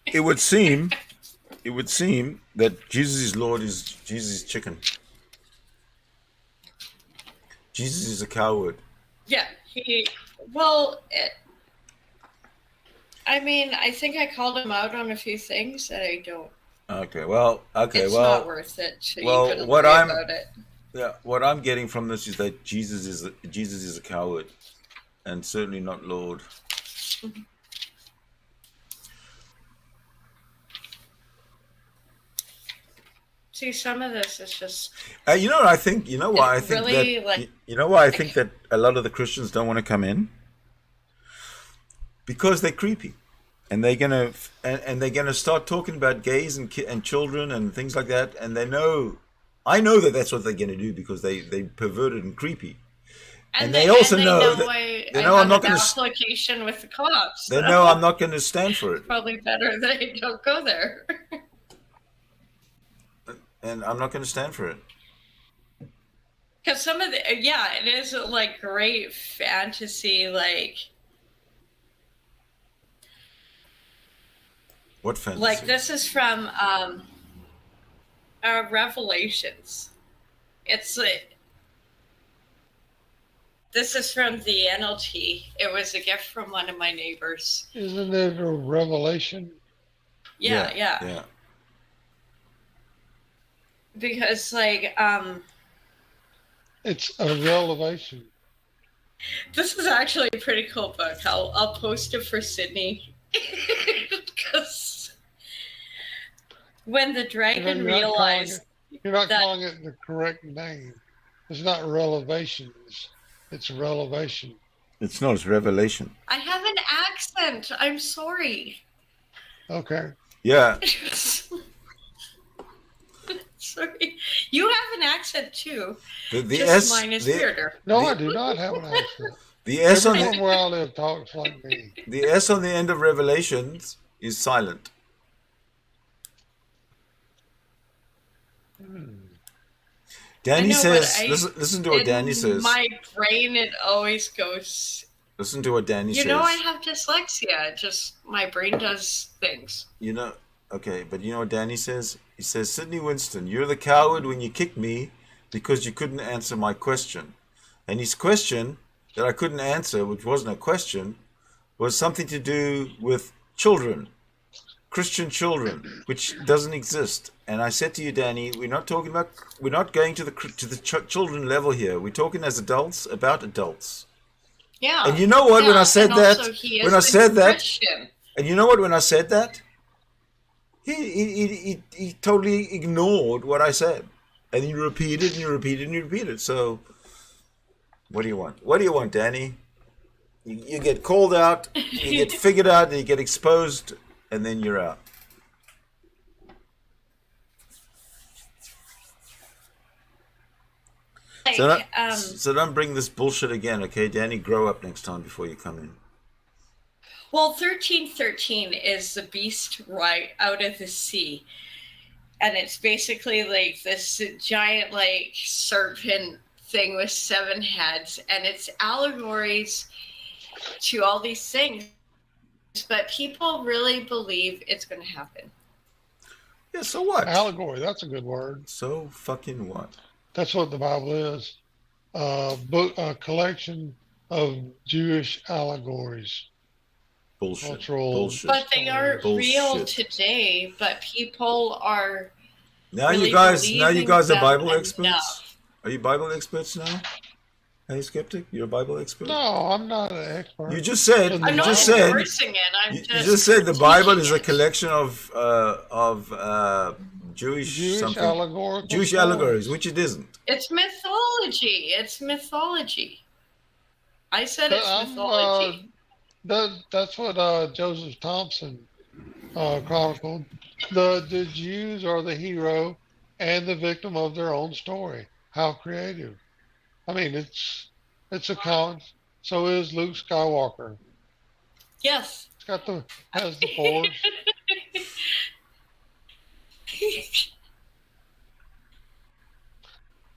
it would seem that Jesus is Lord is Jesus is chicken. Jesus is a coward. Yeah, I think I called him out on a few things that I don't. It's not worth it. So you couldn't worry about it. Yeah, what I'm getting from this is that Jesus is a coward, and certainly not Lord. See, some of this is just. You know what I think? You know why I think really, that? You know why I think that a lot of the Christians don't want to come in? Because they're creepy, and they're gonna start talking about gays and children and things like that, and I know that that's what they're going to do, because they perverted and creepy, and they also know that they know I'm not going to application with the cops. They know I'm not going to stand for it. Probably better they don't go there. And I'm not going to stand for it. Because some of the, yeah, it is like great fantasy, like What fantasy? like this is from Revelations. It's this is from the NLT. It was a gift from one of my neighbors. Isn't it a revelation? Yeah. Because like It's a revelation. this is actually a pretty cool book. I'll post it for Sydney. Because when the dragon realized You're not that- calling it the correct name. It's not revelations. It's relevation. It's not. It's revelation. I have an accent. I'm sorry. Okay. Yeah. Sorry. You have an accent too. The Just S. mine is the, weirder. No, The- I do not have an accent. the S on Everyone the where I live talks like me. the S on the end of revelations is silent. Danny I know, says. but Listen to what Danny in says. my brain, it always goes. Listen to what Danny You says. know, I have dyslexia. Just my brain does things. You know, okay, but you know what Danny says? He says, Sidney Winston, you're the coward when you kicked me because you couldn't answer my question. And his question that I couldn't answer, which wasn't a question, was something to do with children, Christian children, which doesn't exist. And I said to you, Danny, we're not going to the children level here. We're talking as adults about adults. Yeah. And you know what? When I said and that, also he is when I a said that, Christian. and you know what? When I said that, he totally ignored what I said, and you repeated and you repeated and you repeated. So, what do you want? What do you want, Danny? You get called out, you get figured out, and you get exposed, and then you're out. Like, So don't bring this bullshit again, okay, Danny? Grow up next time before you come in. well, 1313 is the beast right out of the sea. And it's basically like this giant, like, serpent thing with 7 heads. And it's allegories to all these things. But people really believe it's going to happen. Yeah, so what? Allegory, that's a good word. So fucking what? That's what the Bible is. A collection of Jewish allegories. Bullshit. Cultural. Bullshit. But they are real Bullshit. today. But people are Now really you guys believing are them Bible enough. experts? Are you Bible experts now? Hey, skeptic, you're a Bible expert? No, I'm not an expert. You just said I'm not endorsing it. I'm you just just said the Bible is a teaching it. collection of Jewish something. allegorical Jewish stories. allegories, which it isn't. It's mythology. It's mythology. I said it's I'm, mythology. That's what Joseph Thompson chronicled. The Jews are the hero and the victim of their own story. How creative! I mean, it's a common. So is Luke Skywalker. Yes. It's has the Force.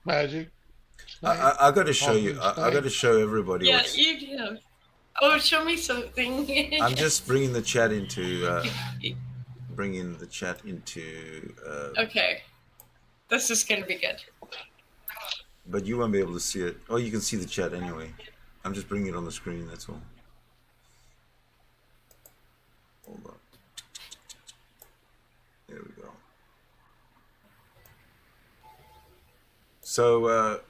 Magic. I got to show you. I got to show everybody. Yeah, you do. Oh, show me something. I'm just bringing the chat into. Okay. This is going to be good. But you won't be able to see it. Oh, you can see the chat anyway. I'm just bringing it on the screen, that's all. Hold on. There we go. So,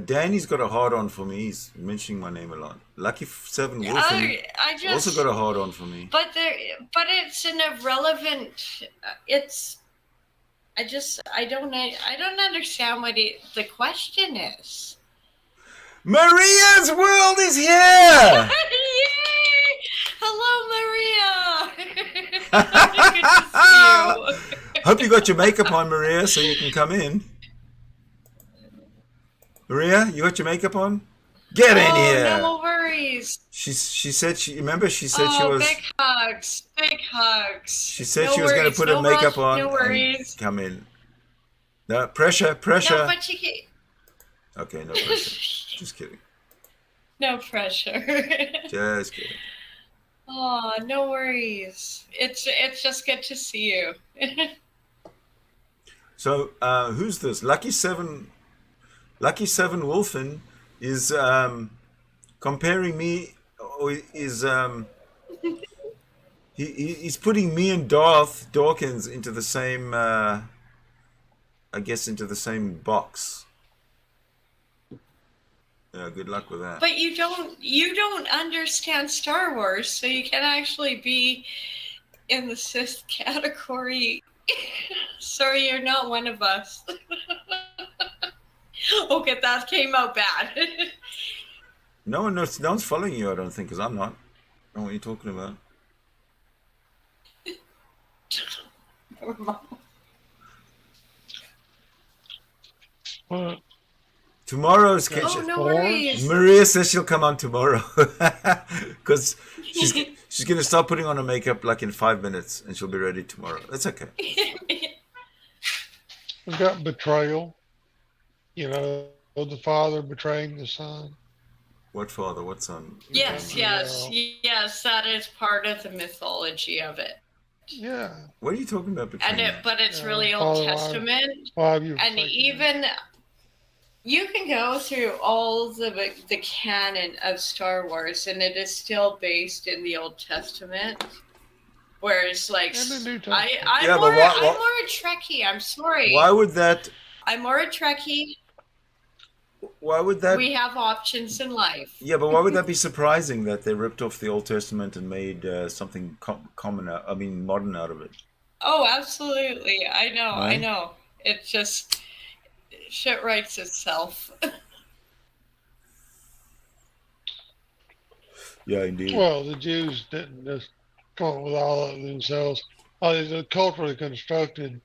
Danny's got a hard-on for me. He's mentioning my name a lot. Lucky 7 Wolfen I just also got a hard-on for me. But it's an irrelevant. I don't understand what the question is. Maria's world is here! Yay! Hello, Maria. Good to see you. Hope you got your makeup on, Maria, so you can come in. Maria, you got your makeup on? Get in here! No worries. She said she was. Big hugs, big hugs. She said No she was going to worries, put no her makeup rush, on. No and worries. come in. No pressure. No, but Okay, no pressure. Just kidding. No pressure. Just kidding. Oh, no worries. It's just good to see you. So, who's this? Lucky Seven Wolfen is comparing me, or is he's putting me and Darth Dawkins into the same, I guess, into the same box. Yeah, good luck with that. But you don't understand Star Wars, so you can actually be in the Sith category. Sorry, you're not one of us. Okay, that came out bad. No one's following you, I don't think, because I'm not. I don't know what you're talking about. Well, Tomorrow's Oh, no worries. Maria says she'll come on tomorrow because she's going to start putting on her makeup like in 5 minutes, and she'll be ready tomorrow. That's okay. we've got betrayal. You know, the father betraying the son. What father? What son? Yes, that is part of the mythology of it. Yeah. What are you talking about? But it's really Old Testament. And even you can go through all the canon of Star Wars, and it is still based in the Old Testament. Whereas, like, I'm more a Trekkie. I'm sorry. Why would that? I'm more a Trekkie. Why would that? We have options in life. Yeah, but why would that be surprising that they ripped off the Old Testament and made something modern out of it? Oh, absolutely. I know. Right? I know. It just shit writes itself. Yeah, indeed. Well, the Jews didn't just come up with all of it themselves. They're culturally constructed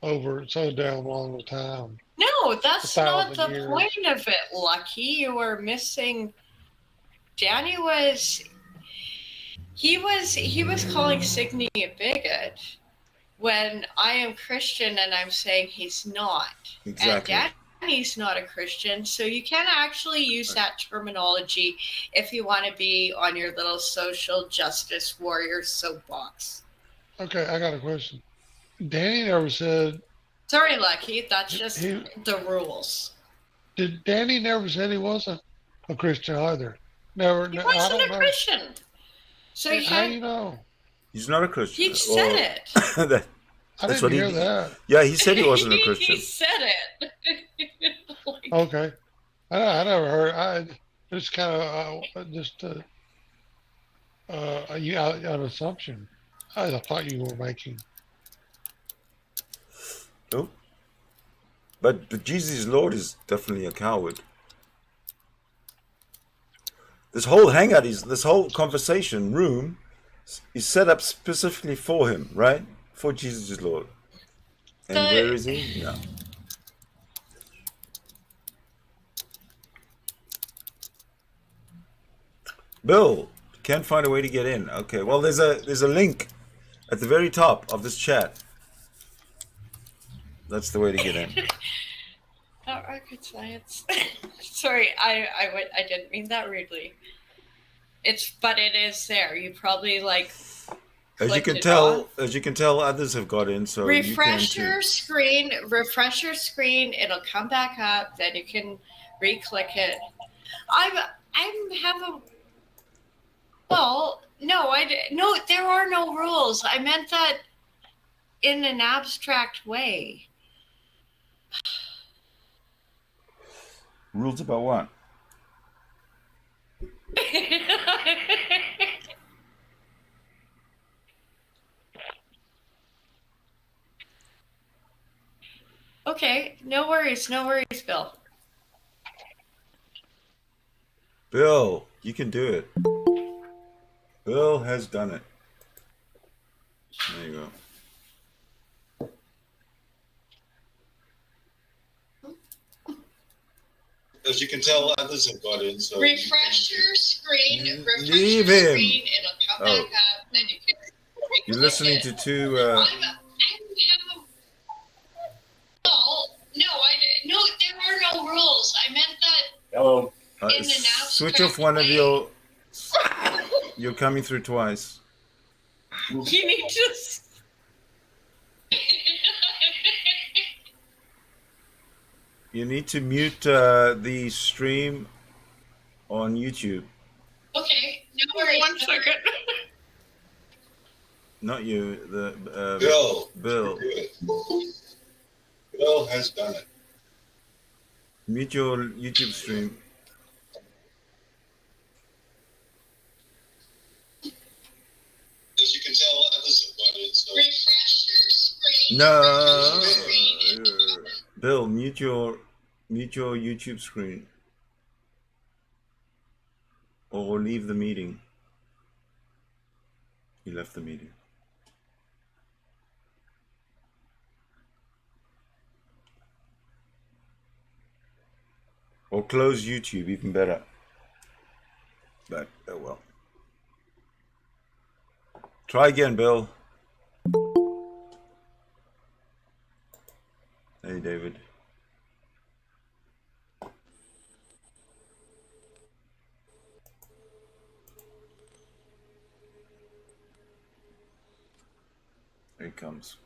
over so damn long a time. No, that's not the years. point of it, Lucky. You were missing. Danny was calling Signy a bigot when I am Christian and I'm saying he's not. Exactly. And Danny's not a Christian, so you can't actually use that terminology if you want to be on your little social justice warrior soapbox. Okay, I got a question. Danny never said. Sorry, Lucky. That's just the rules. Did Danny never said he wasn't a Christian either? Never. He wasn't a Christian. So you how do you know? He's not a Christian. He said it. I didn't hear that. Yeah, he said he wasn't a Christian. He said it. Okay. I never heard. I just kind of an assumption I thought you were making. No. But Jesus is Lord is definitely a coward. This whole hangout this whole conversation room is set up specifically for him, right? For Jesus is Lord. And where is he? No. Bill, can't find a way to get in. Okay, well there's a link at the very top of this chat. That's the way to get in. Not rocket science. Sorry, I didn't mean that rudely. But it is there. You probably as you can tell, others have got in. So refresh your screen. It'll come back up. Then you can re-click it. No, there are no rules. I meant that in an abstract way. Rules about what? Okay, no worries, Bill. Bill, you can do it. Bill has done it. There you go. As you can tell, others have got in. So refresh your screen. Leave him. It'll come back up. Then you can. You're listening to two. No, there are no rules. I meant Switch off one of your... You're coming through twice. You need to... You need to mute the stream on YouTube. Okay, no worries. 1 second. Not you, Bill. Bill. Bill has done it. Mute your YouTube stream. As you can tell, Atheism, but it's... Refresh your screen. No. Bill, mute your YouTube screen. Or leave the meeting. He left the meeting. Or close YouTube, even better. But, oh well. Try again, Bill. Hey, David. Here he comes.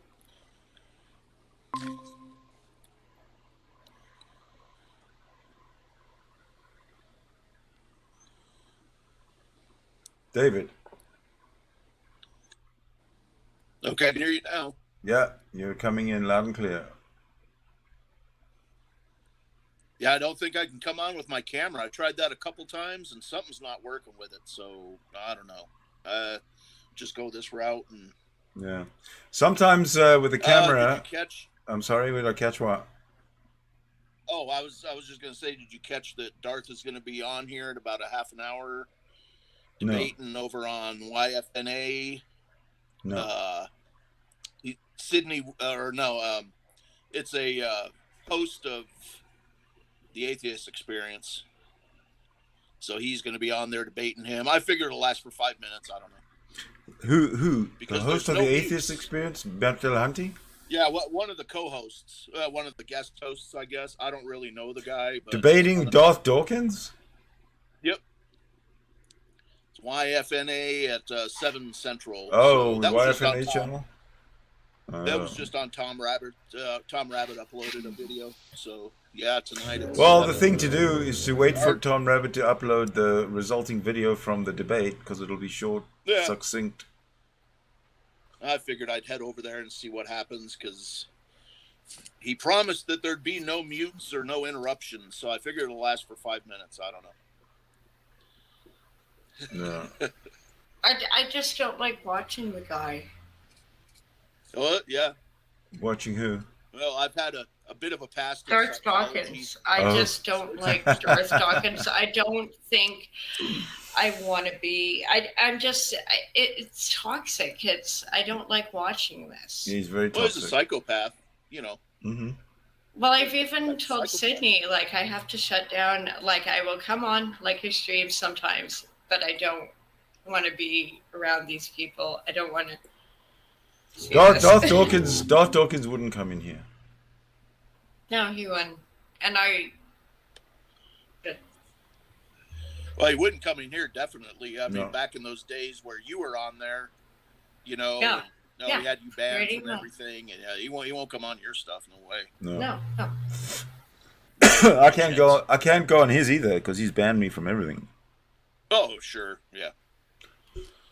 David. Okay, I can hear you now. Yeah, you're coming in loud and clear. Yeah, I don't think I can come on with my camera. I tried that a couple times and something's not working with it, so I don't know. Just go this route and... Yeah. Sometimes with the camera... Did you catch... I'm sorry, did I catch what? Oh, I was just going to say, did you catch that Darth is going to be on here in about a half an hour debating over on YFNA? No. Sydney, it's a host of the Atheist Experience. So he's going to be on there debating him. I figured it'll last for 5 minutes. I don't know. Who? Because the host of the Atheist Experience? Bertel Hunty? Yeah, one of the co-hosts, one of the guest hosts, I guess. I don't really know the guy. But debating Darth Dawkins? Yep. It's YFNA at 7 Central. Oh, so YFNA channel? That was just on Tom Rabbit. Tom Rabbit uploaded a video. So, yeah, tonight. Well, the thing to do is to wait for Tom Rabbit to upload the resulting video from the debate, because it'll be short, succinct. I figured I'd head over there and see what happens, because he promised that there'd be no mutes or no interruptions, so I figured it'll last for 5 minutes. I don't know. No. I just don't like watching the guy. What? Yeah. Watching who? Well, I've had a bit of a past. Darth Dawkins. I just don't like Darth Dawkins. I don't think I want to be. I'm just. It's toxic. I don't like watching this. He's very toxic. Well, he's a psychopath, you know. Mm-hmm. Well, I've even told Sydney, like, I have to shut down. Like, I will come on, like, his streams sometimes, but I don't want to be around these people. I don't want to. Darth Dawkins wouldn't come in here. No, he wouldn't. And well, he wouldn't come in here, definitely. I mean, back in those days where you were on there, you know, he had you banned from everything, and he won't come on your stuff, no way. No. I can't go on his either, because he's banned me from everything. Oh, sure, yeah.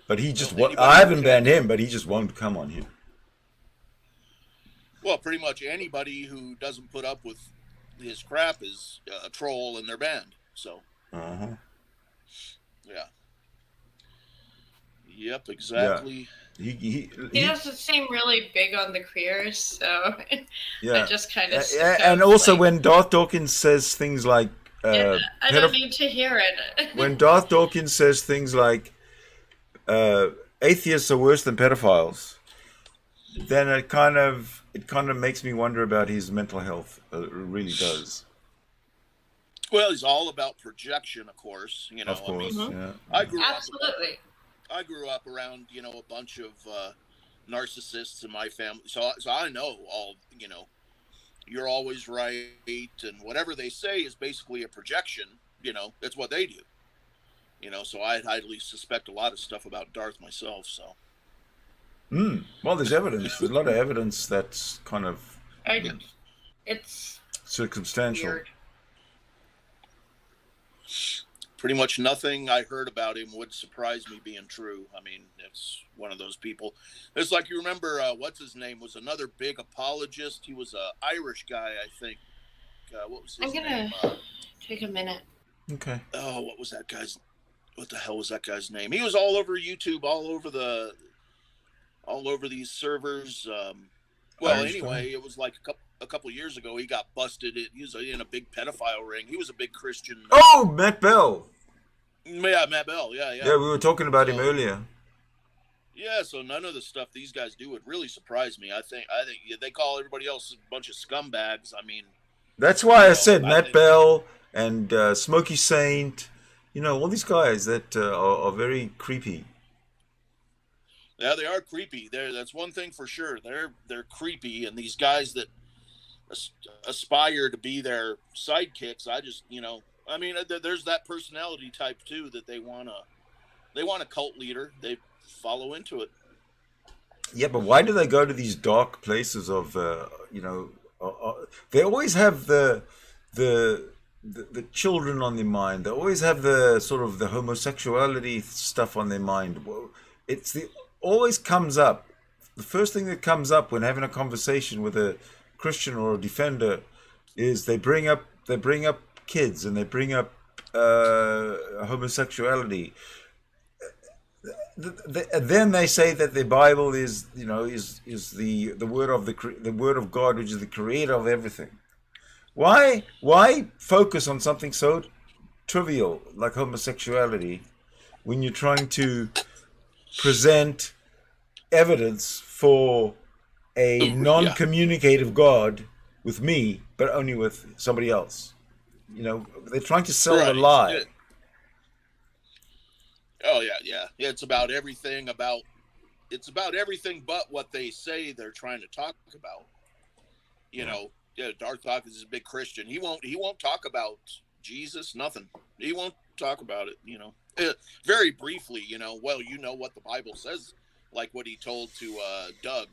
But he just I haven't banned him, but he just won't come on here. Well, pretty much anybody who doesn't put up with his crap is a troll and they're banned. So. Uh-huh. Yeah. Yep, exactly. Yeah. He doesn't seem really big on the queers, so I just kind of. And also, when Darth Dawkins says things like, I don't need to hear it. When Darth Dawkins says things like, atheists are worse than pedophiles, then it kind of makes me wonder about his mental health. It really does. Well, he's all about projection, of course. You know, of course, I mean, yeah. I grew up around, you know, a bunch of narcissists in my family, so I know all. You know, you're always right, and whatever they say is basically a projection. You know, that's what they do. So I highly suspect a lot of stuff about Darth myself. So. Well, there's evidence. There's a lot of evidence that's kind of It's circumstantial. weird. Pretty much nothing I heard about him would surprise me being true. I mean, it's one of those people. It's like, you remember, what's his name, was another big apologist. He was an Irish guy, I think. What was his name? Take a minute. Okay. Oh, what the hell was that guy's name? He was all over YouTube, all over these servers. Anyway, it was like a couple years ago. He got busted. He was in a big pedophile ring. He was a big Christian. Oh, Matt Bell. Yeah, Matt Bell. Yeah. Yeah, we were talking about him earlier. Yeah, so none of the stuff these guys do would really surprise me. I think they call everybody else a bunch of scumbags. I mean, that's why I said Matt Bell and Smokey Saint. All these guys that are very creepy. Yeah, they are creepy. That's one thing for sure. They're creepy, and these guys that aspire to be their sidekicks, there's that personality type too, that they want a cult leader. They follow into it. Yeah, but why do they go to these dark places of they always have the children on their mind. They always have the sort of the homosexuality stuff on their mind. Always comes up. The first thing that comes up when having a conversation with a Christian or a defender is they bring up kids, and they bring up homosexuality. Then they say that the Bible is the word of God, which is the creator of everything. Why focus on something so trivial like homosexuality when you're trying to present evidence for a non-communicative God with me, but only with somebody else? They're trying to sell a lie. Yeah. Oh yeah. It's about everything but what they say they're trying to talk about. Darth Hawkins is a big Christian. He won't talk about Jesus, nothing. He won't talk about it, very briefly, what the Bible says, like what he told to Doug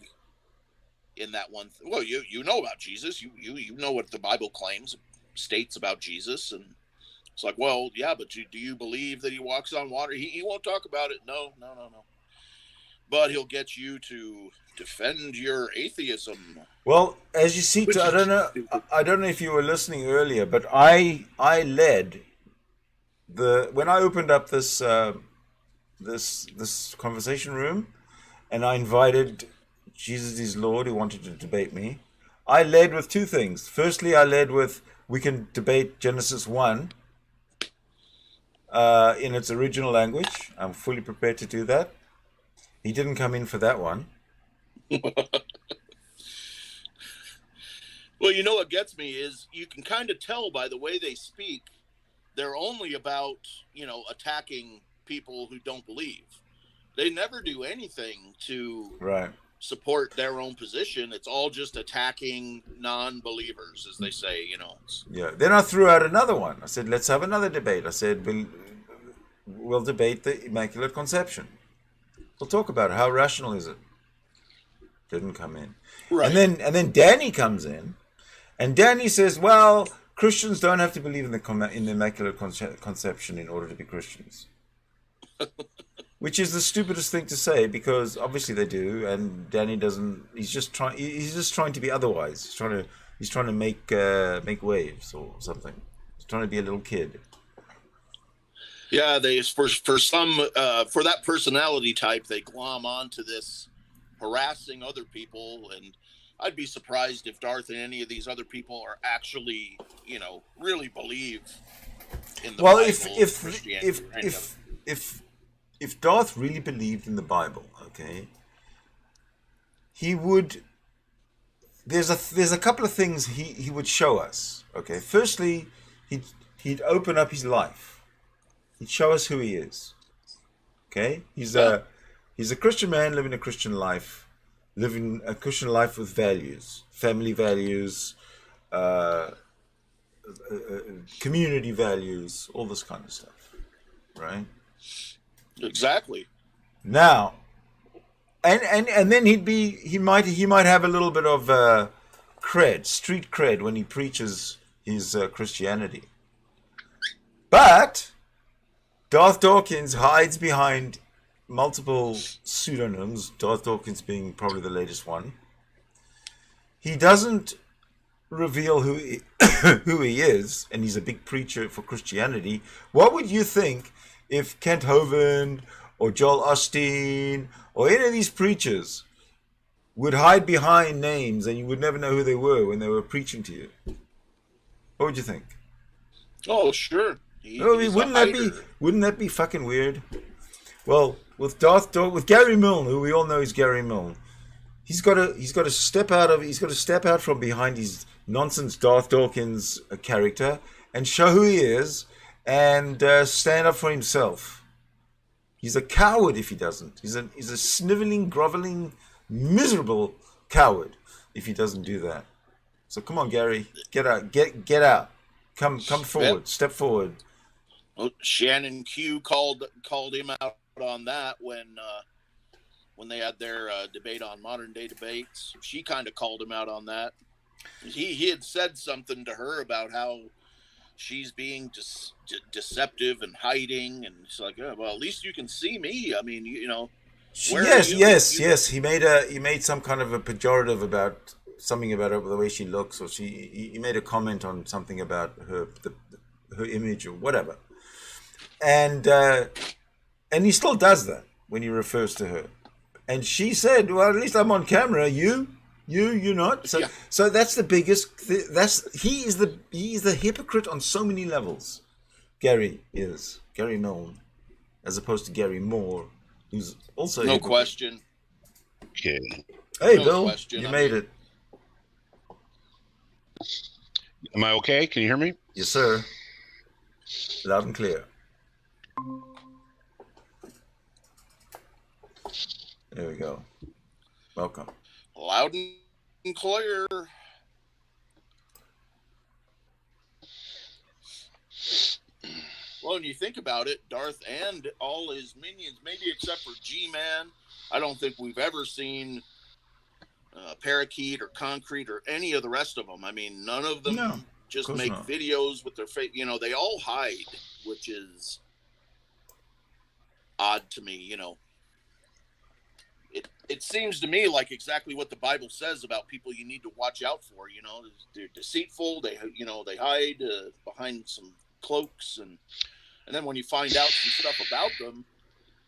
in that one. Well, you know about Jesus. You know what the Bible states about Jesus, and it's like, well, yeah, but do you believe that he walks on water? He won't talk about it. No. But he'll get you to defend your atheism. Well, as you see, I don't know if you were listening earlier, but I led when I opened up this conversation room, and I invited Jesus is Lord, who wanted to debate me. I led with two things. Firstly, I led with, we can debate Genesis 1 in its original language. I'm fully prepared to do that. He didn't come in for that one. Well, what gets me is you can kind of tell by the way they speak, they're only about, attacking people who don't believe. They never do anything to support their own position. It's all just attacking non-believers, as they say, Yeah. Then I threw out another one. I said, let's have another debate. I said, we'll debate the Immaculate Conception. We'll talk about it. How rational is it? Didn't come in. Right. And then Danny comes in, and Danny says, well, Christians don't have to believe in the Immaculate Conception in order to be Christians. Which is the stupidest thing to say, because obviously they do, and Danny doesn't. He's just trying to be otherwise. He's trying to make waves or something. He's trying to be a little kid. Yeah, for that personality type, they glom onto this harassing other people, and I'd be surprised if Darth and any of these other people are actually, really believe in the Bible. If Darth really believed in the Bible, okay, he would. There's a couple of things he would show us. Okay, firstly, he'd open up his life. He'd show us who he is. Okay, he's a Christian man living a Christian life, with values, family values, community values, all this kind of stuff, right? Exactly. Now, and then he might have a little bit of street cred when he preaches his Christianity. But Darth Dawkins hides behind multiple pseudonyms, Darth Dawkins being probably the latest one. He doesn't reveal who he is, and he's a big preacher for Christianity. What would you think if Kent Hovind or Joel Osteen or any of these preachers would hide behind names and you would never know who they were when they were preaching to you? What would you think? Oh, sure. Wouldn't that be fucking weird? Well, with Gary Milne, who we all know is Gary Milne, he's got to step out from behind his nonsense Darth Dawkins character and show who he is and stand up for himself. He's a coward if he doesn't. He's a sniveling, groveling, miserable coward if he doesn't do that. So come on, Gary, get out, come forward, step forward. Well, Shannon Q called him out on that when they had their debate on modern day debates. She kind of called him out on that. He had said something to her about how she's being deceptive and hiding, and she's like, oh, well, at least you can see me. I mean, Yes. He made some kind of a pejorative about something about her, the way she looks, or he made a comment on something about her image or whatever, and he still does that when he refers to her. And she said, well, at least I'm on camera. You're not. So, So that's the biggest. He is the hypocrite on so many levels. Gary Milne, as opposed to Gary Moore, who's also no question. Okay. Hey, no Bill, you made it. Am I okay? Can you hear me? Yes, sir. Loud and clear. There we go. Welcome. Loud and clear. Well, when you think about it, Darth and all his minions, maybe except for G-Man, I don't think we've ever seen Parakeet or Concrete or any of the rest of them. I mean, none of them just make videos with their face. You know, they all hide, which is odd to me. You know, it seems to me like exactly what the Bible says about people you need to watch out for. You know, they're deceitful. They hide behind some cloaks, and then when you find out some stuff about them,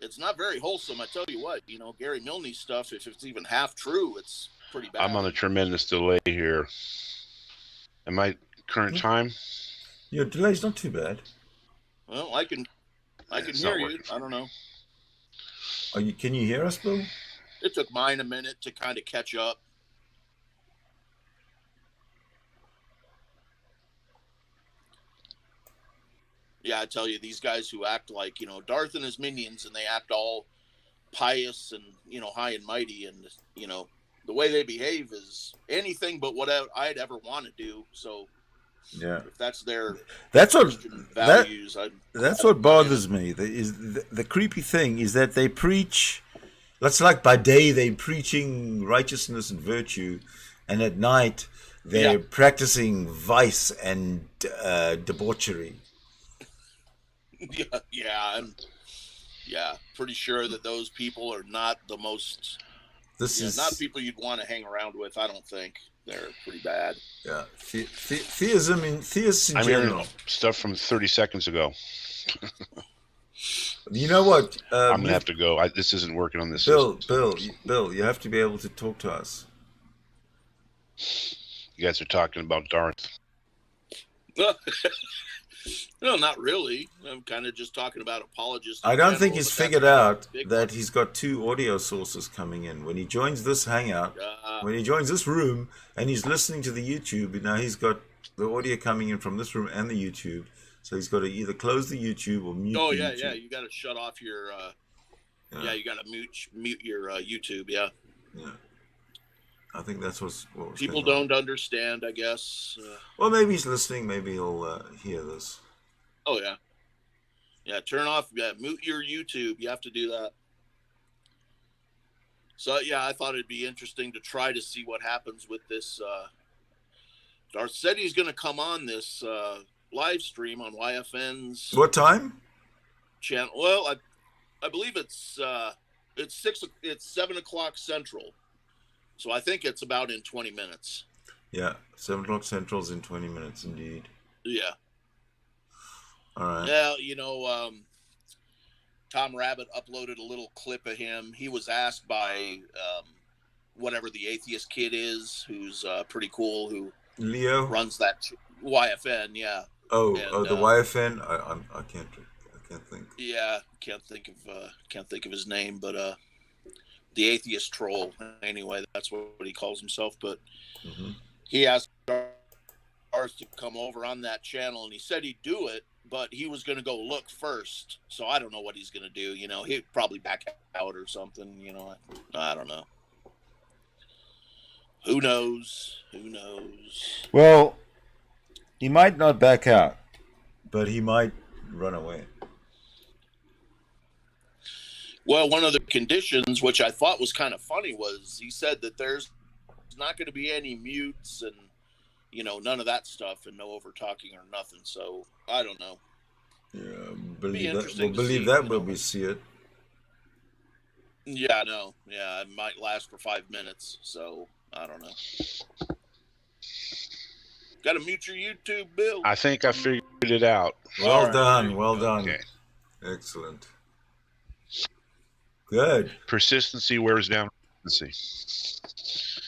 it's not very wholesome. I tell you what, you know, Gary Milne's stuff, if it's even half true, it's pretty bad. I'm on a tremendous delay here. Am I current time? Your delay's not too bad. Well, I can hear you. I don't know. Can you hear us, Bill? It took mine a minute to kind of catch up. Yeah, I tell you, these guys who act like, you know, Darth and his minions, and they act all pious and, you know, high and mighty, and, you know, the way they behave is anything but what I'd ever want to do. So, yeah, if that's their values, that's what bothers me. The creepy thing is that they preach. That's like by day they're preaching righteousness and virtue, and at night they're practicing vice and debauchery. I'm pretty sure that those people are not the most. This is not people you'd want to hang around with. I don't think they're pretty bad. Yeah, theism in theists in I'm general. hearing stuff from 30 seconds ago. You know what? I'm gonna have to go. This isn't working on this. Bill, you have to be able to talk to us. You guys are talking about Darth. No, not really. I'm kind of just talking about apologists. I don't think he's figured out that he's got two audio sources coming in. When he joins this hangout, when he joins this room, and he's listening to the YouTube, now he's got the audio coming in from this room and the YouTube. So he's got to either close the YouTube or mute. Oh yeah, YouTube. yeah. You got to shut off your. You got to mute your YouTube. Yeah. Yeah. I think that's what was people don't understand. I guess. Well, maybe he's listening. Maybe he'll hear this. Oh Yeah, turn off. Yeah, mute your YouTube. You have to do that. So yeah, I thought it'd be interesting to try to see what happens with this. Darth said he's going to come on this live stream on YFN's. What time? Channel. Well, I believe it's 7 o'clock Central, so I think it's about in 20 minutes. Yeah, 7 o'clock Central's in 20 minutes, indeed. Yeah. All right. Now, you know, Tom Rabbit uploaded a little clip of him. He was asked by whatever the atheist kid is, who's pretty cool, who Leo runs that YFN. Yeah. Oh, the YFN. I can't think. Yeah, can't think of his name, but the atheist troll. Anyway, that's what he calls himself. But he asked Darth to come over on that channel, and he said he'd do it, but he was going to go look first. So I don't know what he's going to do. You know, he'd probably back out or something. You know, I don't know. Who knows? Who knows? Well, he might not back out, but he might run away. Well, one of the conditions, which I thought was kind of funny, was he said that there's not going to be any mutes and, you know, none of that stuff and no over talking or nothing. So I don't know. Yeah, believe that when we see it. Yeah, I know. Yeah, it might last for 5 minutes. So I don't know. Got to mute your YouTube, Bill. I think I figured it out. Well done. Well done. Okay. Excellent. Good. Persistency wears down consistency.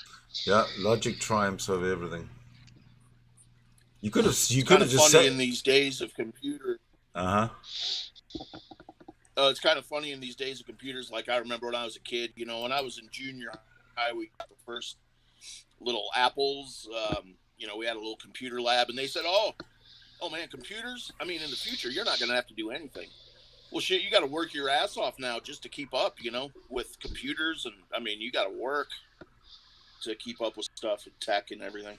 Yeah, logic triumphs over everything. You could have just funny said in these days of computer. It's kind of funny in these days of computers. Like I remember when I was a kid, you know, when I was in junior high, we got the first little apples. You know, we had a little computer lab, and they said, "Oh man, computers. I mean, in the future, you're not going to have to do anything." Well, shit, you got to work your ass off now just to keep up, you know, with computers. And I mean, you got to work to keep up with stuff and tech and everything.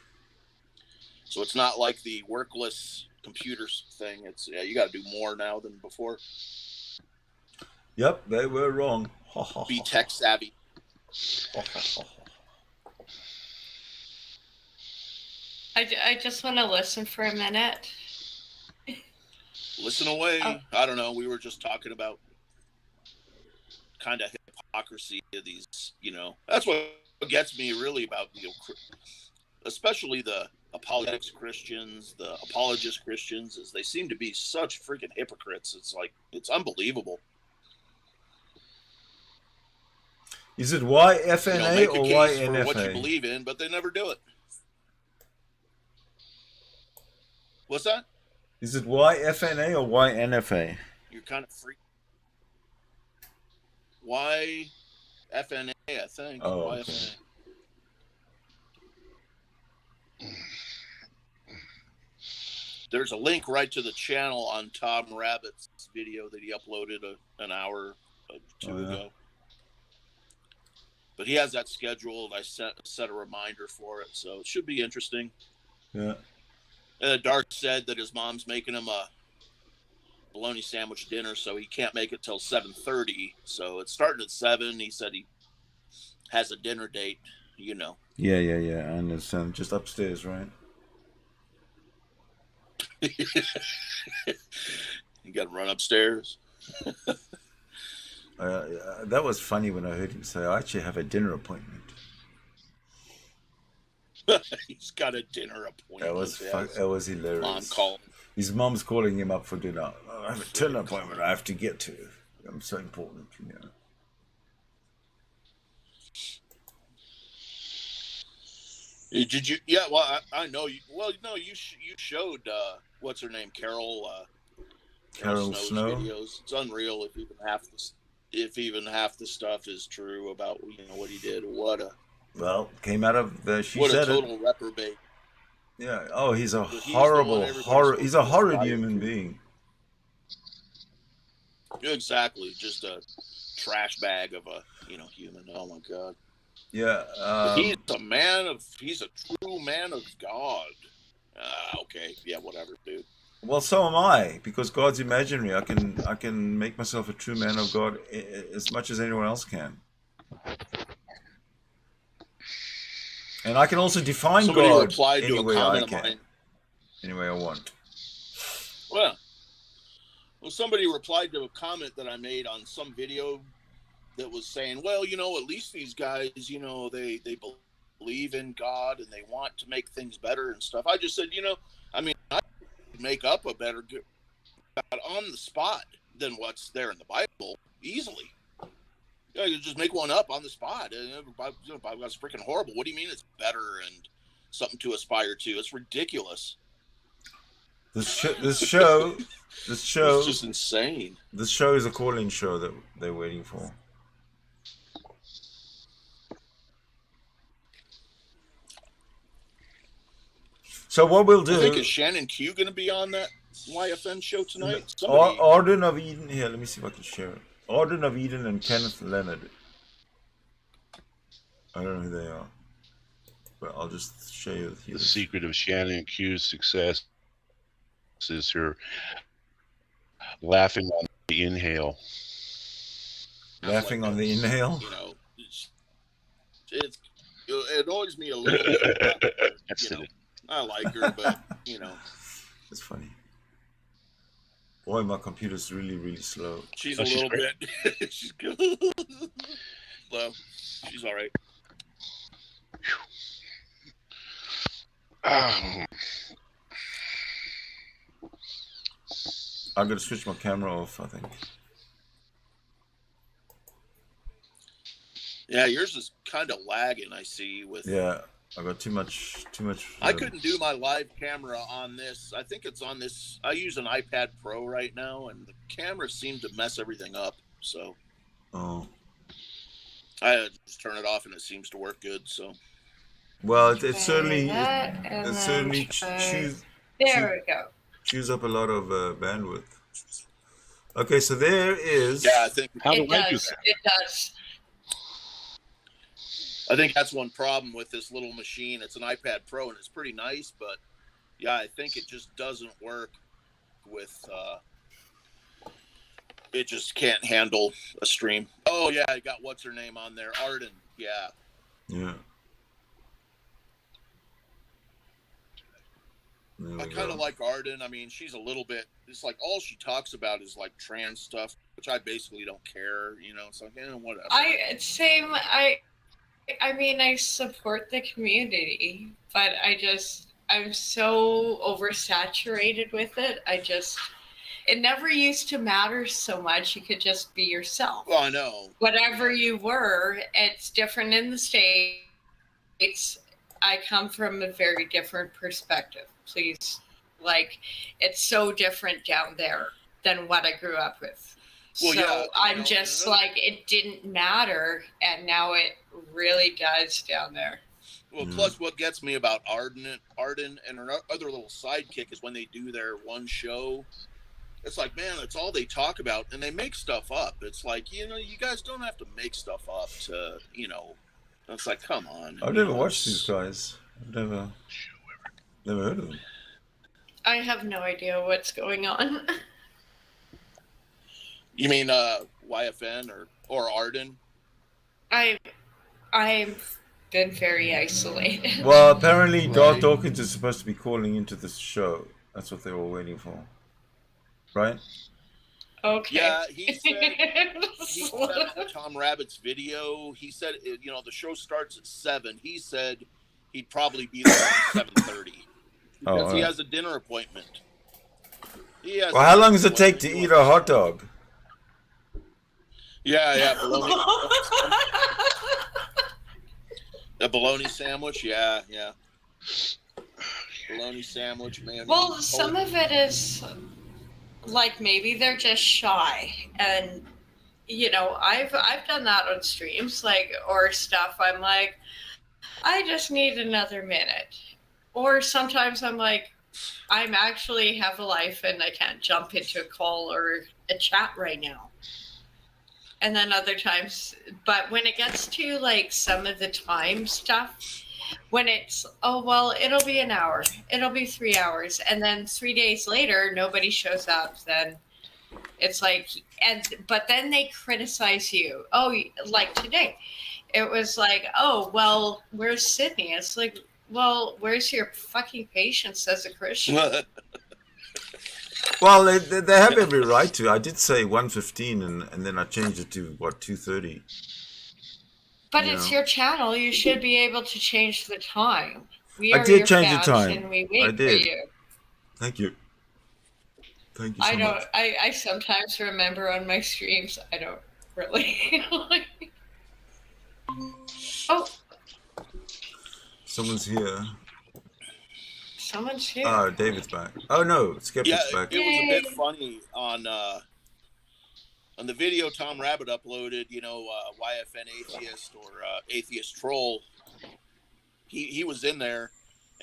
So it's not like the workless computers thing. It's, yeah, you got to do more now than before. Yep, they were wrong. Be tech savvy. I just want to listen for a minute. Listen away. Oh. I don't know. We were just talking about kind of hypocrisy of these, you know. That's what gets me really about, you know, especially the apologetics Christians, the apologist Christians, is they seem to be such freaking hypocrites. It's like, it's unbelievable. Is it YFNA or YNFA? For what you believe in, but they never do it. What's that? Is it YFNA or YNFA? You're kind of free. YFNA, I think. Oh, YFNA. okay. There's a link right to the channel on Tom Rabbit's video that he uploaded an hour or two ago. But he has that scheduled. I set a reminder for it, so it should be interesting. Yeah. Darth said that his mom's making him a bologna sandwich dinner, so he can't make it till 7:30. So it's starting at 7. He said he has a dinner date, you know. Yeah. I understand. Just upstairs, right? You got to run upstairs. That was funny when I heard him say, "I actually have a dinner appointment." He's got a dinner appointment. That was hilarious. Mom called. His mom's calling him up for dinner. "Oh, I have a dinner appointment I have to get to. I'm so important, you know." Did you? Yeah. Well, I know you. Well, no, you showed what's her name, Carol. Carol Snow's Snow. videos. It's unreal if even half the stuff is true about, you know, what he did. Well, came out of the. She what said a total reprobate. Yeah. Oh, he's a He's horrible. He's a horrid human being. Exactly. Just a trash bag of a, you know, human. Oh my God. Yeah. He's a true man of God. Okay. Yeah. Whatever, dude. Well, so am I, because God's imaginary. I can make myself a true man of God as much as anyone else can. And I can also define Somebody God replied any to a way I comment of can, mine. any way I want. Well, somebody replied to a comment that I made on some video that was saying, well, you know, at least these guys, you know, they believe in God and they want to make things better and stuff. I just said, you know, I mean, I could make up a better God on the spot than what's there in the Bible easily. Yeah, you just make one up on the spot. That's freaking horrible. What do you mean it's better and something to aspire to? It's ridiculous. This show, It's just insane. This show is a call-in show that they're waiting for. So what we'll do? I think is Shannon Q going to be on that YFN show tonight? Arden of Eden. Here, let me see if I can share it. Arden of Eden and Kenneth Leonard. I don't know who they are, but I'll just show you the secret of Shannon Q's success is her laughing on the inhale. Laughing on the inhale? You know, it annoys me a little bit. You know, I like her, but, you know. It's funny. Boy, my computer's really, really slow. She's a little bit. She's good. Well, she's all right. I'm gonna switch my camera off, I think. Yeah, yours is kind of lagging, I see. Yeah, I got too much. I couldn't do my live camera on this. I think it's on this. I use an iPad Pro right now, and the camera seemed to mess everything up. So, I just turn it off, and it seems to work good. So, well, it certainly chews up a lot of bandwidth. Okay, so there is. Yeah, I think it does. I think that's one problem with this little machine. It's an iPad Pro, and it's pretty nice, but yeah, I think it just doesn't work with. It just can't handle a stream. Oh yeah, I got what's her name on there, Arden. Yeah. Yeah. I kind of like Arden. I mean, she's a little bit. It's like all she talks about is like trans stuff, which I basically don't care. You know, it's like whatever. I mean, I support the community, but I'm so oversaturated with it. It never used to matter so much. You could just be yourself. Well, I know. Whatever you were, it's different in the States. I come from a very different perspective. Please, it's so different down there than what I grew up with. Well, so yeah, I'm just it didn't matter, and now it really does down there. Well, plus what gets me about Arden and her other little sidekick is when they do their one show, it's like, man, that's all they talk about, and they make stuff up. It's like, you know, you guys don't have to make stuff up to, you know, it's like, come on. I've never watched these guys. I've never heard of them. I have no idea what's going on. You mean YFN or Arden? I've been very isolated. Well, apparently Darth Dawkins is supposed to be calling into this show. That's what they were waiting for. Right? Okay. Yeah, he said on Tom Rabbit's video, he said, you know, the show starts at 7. He said he'd probably be there at 7:30. Because he has a dinner appointment. Well, how long does it take to eat a hot dog? Yeah, bologna. A bologna sandwich, yeah. Bologna sandwich, man. Well, some of it is maybe they're just shy, and you know, I've done that on streams, or stuff. I'm like, I just need another minute, or sometimes I'm like, I'm actually have a life and I can't jump into a call or a chat right now. And then other times, but when it gets to some of the time stuff, when it's, oh, well, it'll be an hour, it'll be 3 hours, and then 3 days later nobody shows up, then it's like, but then they criticize you. Oh, like today it was like, oh, well, where's Sydney? It's like, well, where's your fucking patience as a Christian? Well, they have every right to. I did say 1:15, and then I changed it to, what, 2:30. But it's your channel. You should be able to change the time. We I are did your change the fans, time. and we wait I did. for you. Thank you. Thank you so I don't. much. I sometimes remember on my streams. I don't really. Oh, Someone's here. someone's here. Oh, David's back. Oh no, Skeptic's back. It was a bit funny on the video Tom Rabbit uploaded. YFN Atheist or Atheist Troll. He was in there,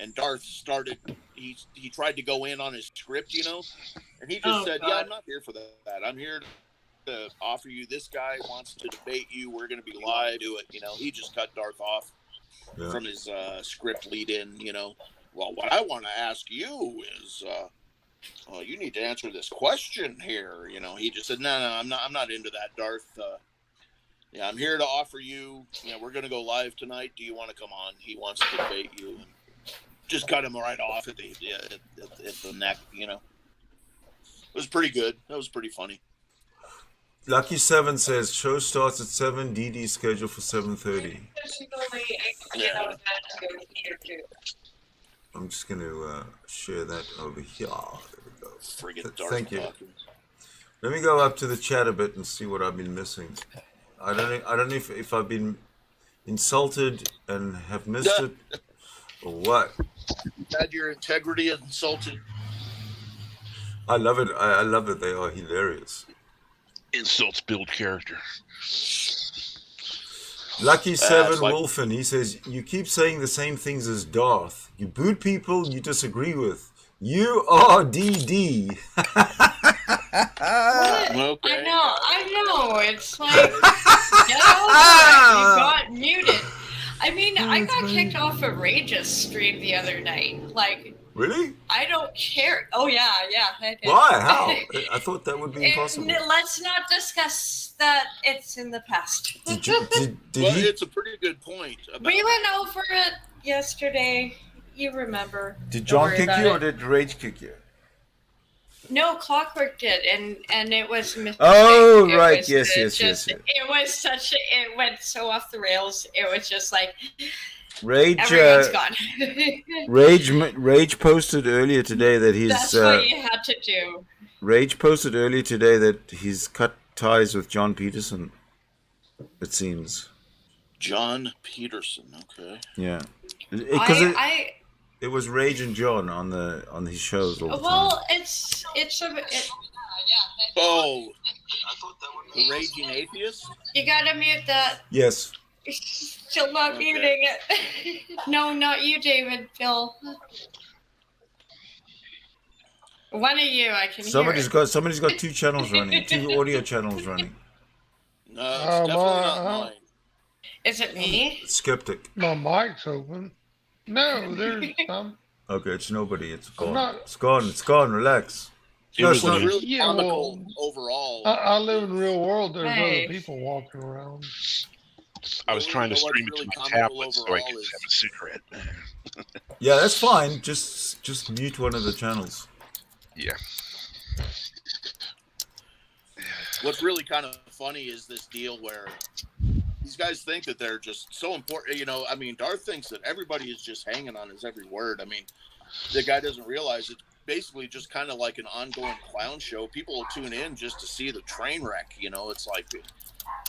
and Darth started. He tried to go in on his script, and he just said, God. "Yeah, I'm not here for that. I'm here to offer you. This guy wants to debate you. We're going to be live. Do it." He just cut Darth off from his script lead in. Well, what I want to ask you is, you need to answer this question here. He just said, no, I'm not into that, Darth. I'm here to offer you. We're going to go live tonight. Do you want to come on? He wants to debate you. And just cut him right off at the neck. It was pretty good. That was pretty funny. Lucky 7 says show starts at 7. DD scheduled for 7:30. Yeah. I'm just going to share that over here. There we go. Friggin' Darth Thank you. talking. Let me go up to the chat a bit and see what I've been missing. I don't know if I've been insulted and have missed it or what. Had your integrity insulted. I love it. I love it. They are hilarious. Insults build character. Lucky 7 it's like- Wolfen, he says, you keep saying the same things as Darth. You boot people you disagree with. You are DD. What? Okay. I know. It's like, get over it. You got muted. I mean, I got kicked off of Rage's stream the other night. Like, Really? I don't care. Oh, yeah, I did. Why? How? I thought that would be impossible. Let's not discuss that. It's in the past. Did Well, he? it's a pretty good point. We went over it yesterday. You remember. Did Don't John worry kick about you it. or did Rage kick you? No, Clockwork did, and it was a mistake. Oh, It right. was, Yes. It was such it went so off the rails. It was just like Rage. everyone's gone. Rage posted earlier today that he's. That's what you had to do. Rage posted earlier today that he's cut ties with John Peterson. It seems. John Peterson. Okay. Yeah. Because I it was Rage and John on his shows all the time. well, Oh, the Raging Atheist? you gotta mute that. Yes. Still not Okay. muting it. No, not you, David. Phil. One of you, I can Somebody's hear. got 2 channels running, 2 audio channels running. No, it's definitely not mine. Is it me? Skeptic. My mic's open. No, there's Okay, it's nobody. It's I'm gone. not- It's gone. It's gone. Relax. It No, was it's It was not. really Yeah, comical well, overall. I live in the real world. There's Hey. other people walking around. I was trying to You know what's stream it really to my comical tablet so I overall could is- have a cigarette. Yeah, that's fine. Just mute one of the channels. Yeah. What's really kind of funny is this deal where these guys think that they're just so important. I mean, Darth thinks that everybody is just hanging on his every word. I mean, the guy doesn't realize it's basically just kind of like an ongoing clown show. People will tune in just to see the train wreck. It's like,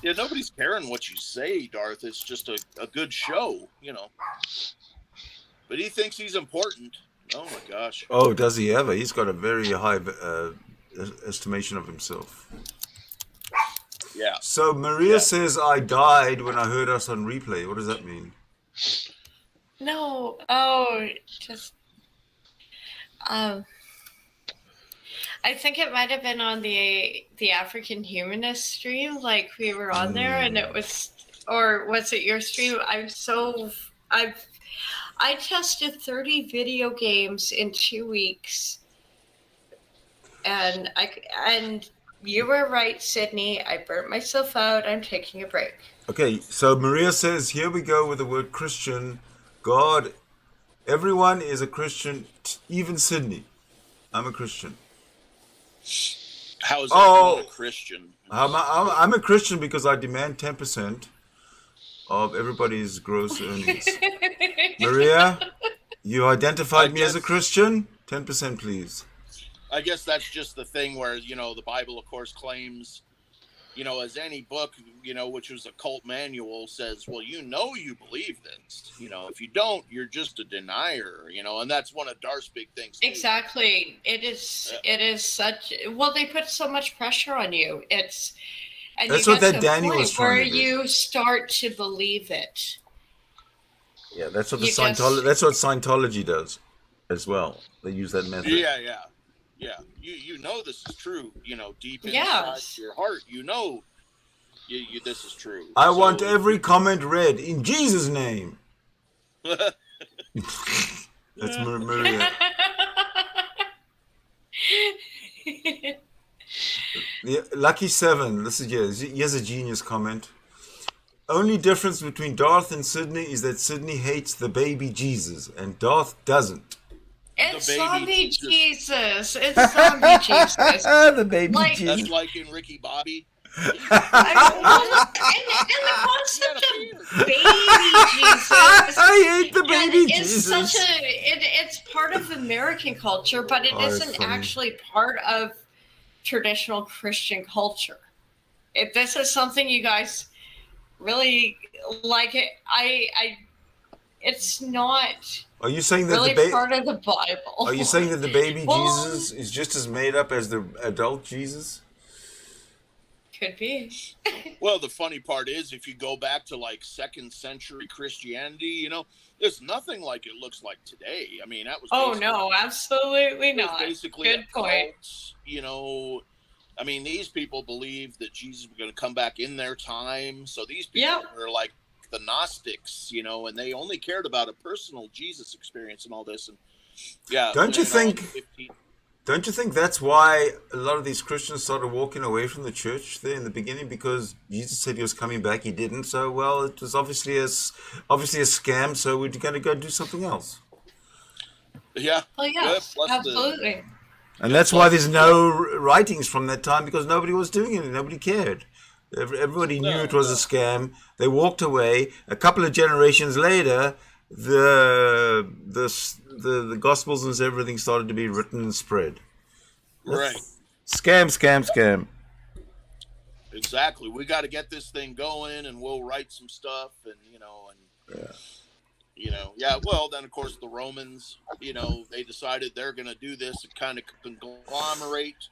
yeah, nobody's caring what you say, Darth. It's just a good show, But he thinks he's important. Oh my gosh. Oh, does he ever? He's got a very high estimation of himself. Yeah. So Maria says, I died when I heard us on replay. What does that mean? No. Oh, just. I think it might have been on the African Humanist stream. Like we were on there, and it was, or was it your stream? I tested 30 video games in 2 weeks, and you were right, Sydney. I burnt myself out. I'm taking a break. Okay, so Maria says, here we go with the word Christian. God, everyone is a Christian, even Sydney. I'm a Christian. How is everyone a Christian? I'm a Christian because I demand 10% of everybody's gross earnings. Maria, you identified me as a Christian? 10%, please. I guess that's just the thing where, the Bible, of course, claims, as any book, which was a cult manual, says, well, you believe this. If you don't, you're just a denier, and that's one of Darth's big things. Too. Exactly. It is such, well, they put so much pressure on you. That's what that Daniel was trying to do. Where you start to believe it. Yeah, that's what that's what Scientology does as well. They use that method. Yeah. You this is true. Deep inside your heart, this is true. I want every comment read in Jesus' name. That's Maria. Lucky 7. Here's a genius comment. Only difference between Darth and Sydney is that Sydney hates the baby Jesus and Darth doesn't. It's zombie Jesus. It's zombie Jesus. The baby Jesus. That's like in Ricky Bobby. And the concept of baby Jesus. I hate the baby Jesus. It's part of American culture, but it isn't actually part of traditional Christian culture. If this is something you guys really like, it's not. Are you saying that really part of the Bible? Are you saying that the baby Jesus is just as made up as the adult Jesus? Could be. Well, the funny part is, if you go back to like 2nd century Christianity, there's nothing like it looks like today. I mean, that was. Oh no, absolutely not. Basically, good point. I mean, these people believed that Jesus was going to come back in their time. So these people were like the Gnostics, and they only cared about a personal Jesus experience and all this. And don't you think that's why a lot of these Christians started walking away from the church there in the beginning? Because Jesus said he was coming back, he didn't. So, well, it was obviously a scam. So we're going to go do something else. Yeah. Oh yeah, absolutely. And that's why there's no writings from that time, because nobody was doing it. Nobody cared. Everybody knew it was a scam. They walked away. A couple of generations later, the Gospels and everything started to be written and spread. Right. Scam. Exactly. We got to get this thing going, and we'll write some stuff, and well, then of course the Romans, they decided they're going to do this and kind of conglomerate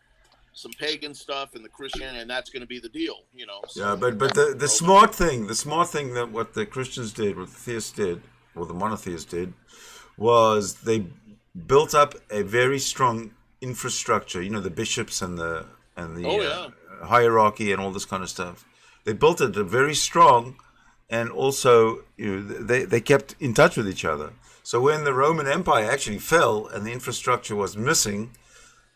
some pagan stuff and the Christianity, and that's going to be the deal, So, but the smart thing that what the Christians did, what the theists did, or the monotheists did, was they built up a very strong infrastructure. The bishops and the hierarchy and all this kind of stuff. They built it very strong. And also, they kept in touch with each other. So when the Roman Empire actually fell and the infrastructure was missing,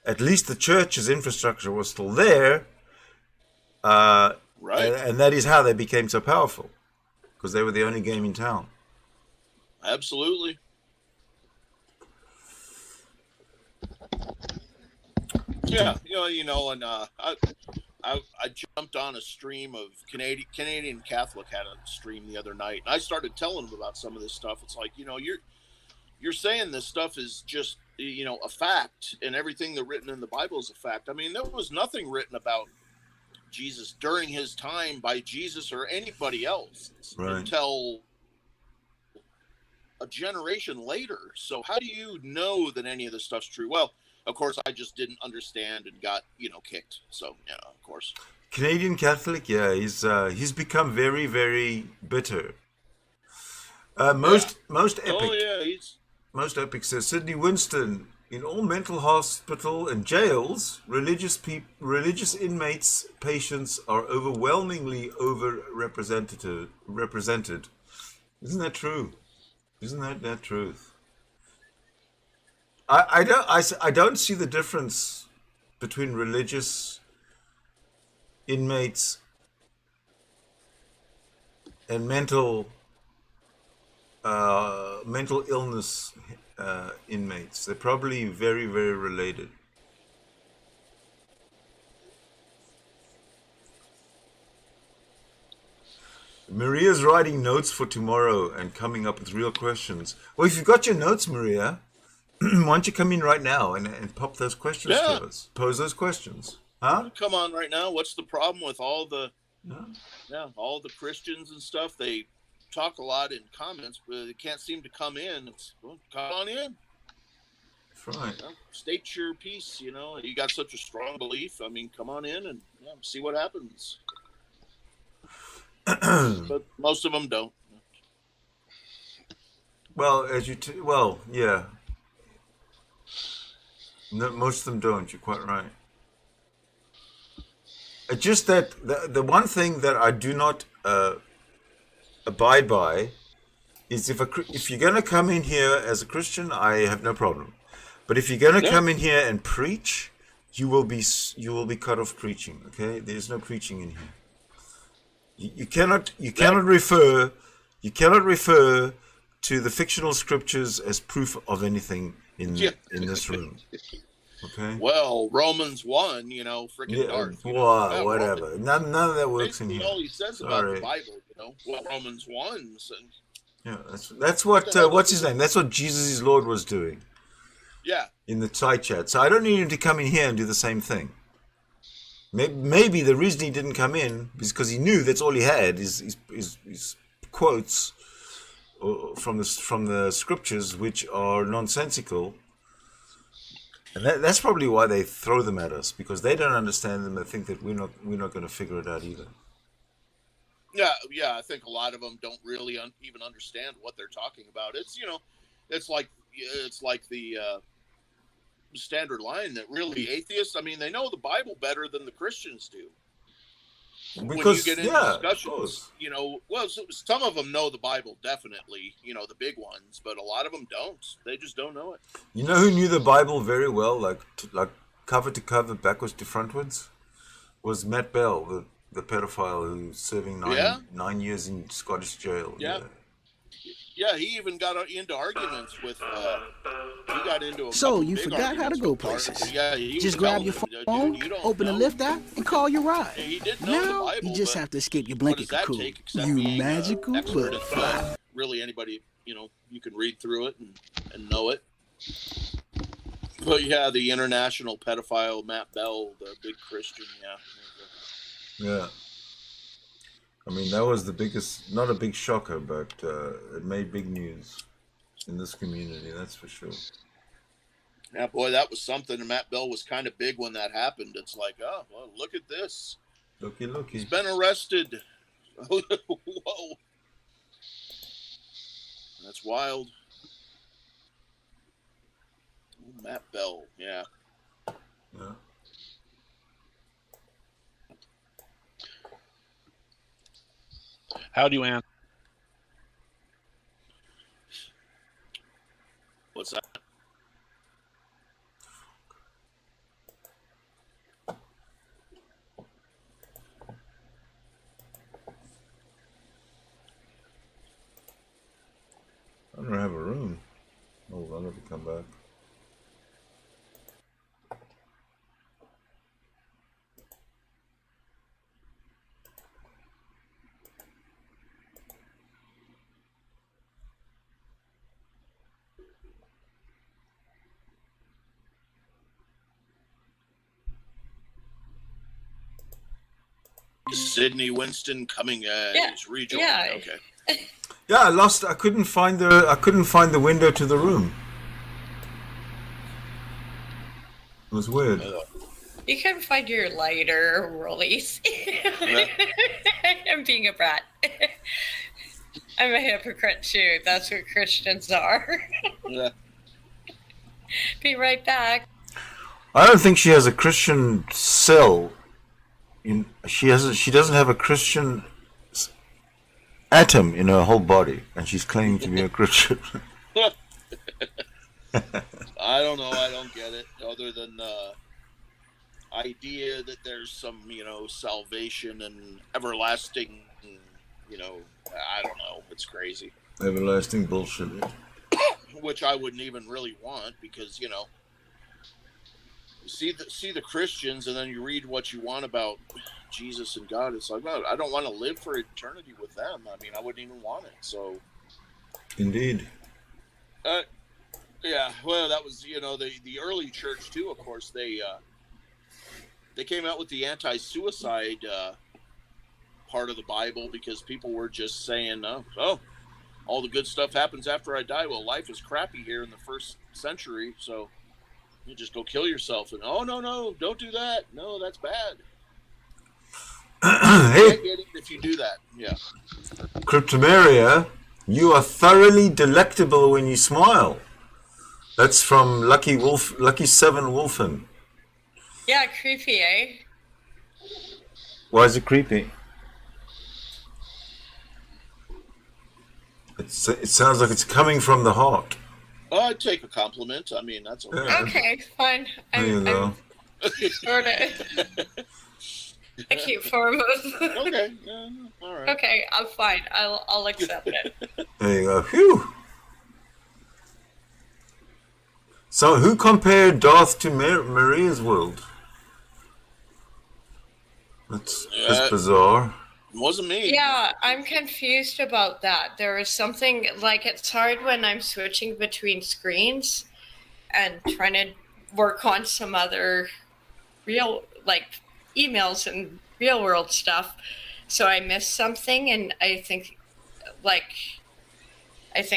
at least the church's infrastructure was still there. Right. And that is how they became so powerful, because they were the only game in town. Absolutely. Yeah, and I jumped on a stream of Canadian Catholic had a stream the other night, and I started telling them about some of this stuff. It's like, you're saying this stuff is just, a fact, and everything that's written in the Bible is a fact. I mean, there was nothing written about Jesus during his time by Jesus or anybody else until a generation later. So how do you know that any of this stuff's true? Well, of course, I just didn't understand and got, kicked. So, of course. Canadian Catholic, he's become very, very bitter. Most epic. Oh, yeah, Most epic says, Sydney Winston, in all mental hospital and jails, religious inmates, patients are overwhelmingly represented. Isn't that true? Isn't that truth? I don't see the difference between religious inmates and mental illness inmates. They're probably very, very related. Maria's writing notes for tomorrow and coming up with real questions. Well, if you've got your notes, Maria, why don't you come in right now and pop those questions to us? Pose those questions. Huh? Come on right now. What's the problem with all the all the Christians and stuff? They talk a lot in comments, but they can't seem to come in. Well, come on in. That's right. State your piece. You got such a strong belief. I mean, come on in and see what happens. But most of them don't. Well, yeah. No, most of them don't. You're quite right. It's just that the one thing that I do not abide by is if you're going to come in here as a Christian, I have no problem. But if you're going to come in here and preach, you will be cut off preaching. Okay, there's no preaching in here. You cannot refer to the fictional scriptures as proof of anything in this room. Okay. Well, Romans 1, freaking Darth. Whatever. None of that works in here. All he says about the Bible, Romans 1. Yeah, that's what what's his name? That's what Jesus is Lord was doing. Yeah. In the side chat. So I don't need him to come in here and do the same thing. Maybe the reason he didn't come in is because he knew that's all he had is quotes from the scriptures, which are nonsensical, and that's probably why they throw them at us, because they don't understand them. They think that we're not going to figure it out either. Yeah. I think a lot of them don't really even understand what they're talking about. It's it's like the standard line that really atheists, I mean, they know the Bible better than the Christians do. Because, when you get into discussions, some of them know the Bible definitely, the big ones, but a lot of them don't. They just don't know it. You know who knew the Bible very well, like cover to cover, backwards to frontwards? Was Matt Bell, the pedophile who's serving 9 years in Scottish jail. Yeah, he even got into arguments with. He got into. So you forgot how to go places. Yeah, just grab your phone, open the lift app, and call your ride. Yeah, he didn't know now the Bible, you just have to escape your blanket cocoon. You magical butterfly. Really, anybody you can read through it and know it. But yeah, the international pedophile Matt Bell, the big Christian. Yeah. I mean, that was the biggest, not a big shocker, but it made big news in this community, that's for sure. Yeah, boy, that was something. And Matt Bell was kind of big when that happened. It's like, oh, well, look at this. Looky. He's been arrested. Whoa. That's wild. Matt Bell, yeah. Yeah. How do you answer? What's that? I don't have a room. Hold on, let me come back. Sydney Winston coming is rejoined. Yeah. Okay. Yeah, I couldn't find the window to the room. It was weird. You can find your lighter, Rollies. I'm being a brat. I'm a hypocrite too. That's what Christians are. Yeah. Be right back. I don't think she has a Christian cell. She doesn't have a Christian atom in her whole body, and she's claiming to be a Christian. I don't know. I don't get it. Other than idea that there's some, salvation and everlasting, I don't know. It's crazy. Everlasting bullshit. Which I wouldn't even really want, because, you see the Christians, and then you read what you want about Jesus and God. It's like, well, I don't want to live for eternity with them. I mean, I wouldn't even want it. So, indeed. Yeah. Well, that was the early church too. Of course, they came out with the anti-suicide part of the Bible, because people were just saying, oh, all the good stuff happens after I die. Well, life is crappy here in the first century, so you just go kill yourself. And no, don't do that. No, that's bad. Hey, if you do that, yeah. Cryptomeria, you are thoroughly delectable when you smile. That's from Lucky 7 Wolfen. Yeah, creepy, eh? Why is it creepy? It sounds like it's coming from the heart. Well, I'd take a compliment. I mean, that's okay. Yeah. Okay, fine. There you go. Sort of. A cute form of. Okay, yeah, all right. Okay, I'm fine. I'll accept it. There you go. Phew. So, who compared Darth to Maria's world? That's bizarre. It wasn't me. Yeah, I'm confused about that. There is something, like, it's hard when I'm switching between screens and trying to work on some other real, like, emails and real world stuff. So I missed something, and I think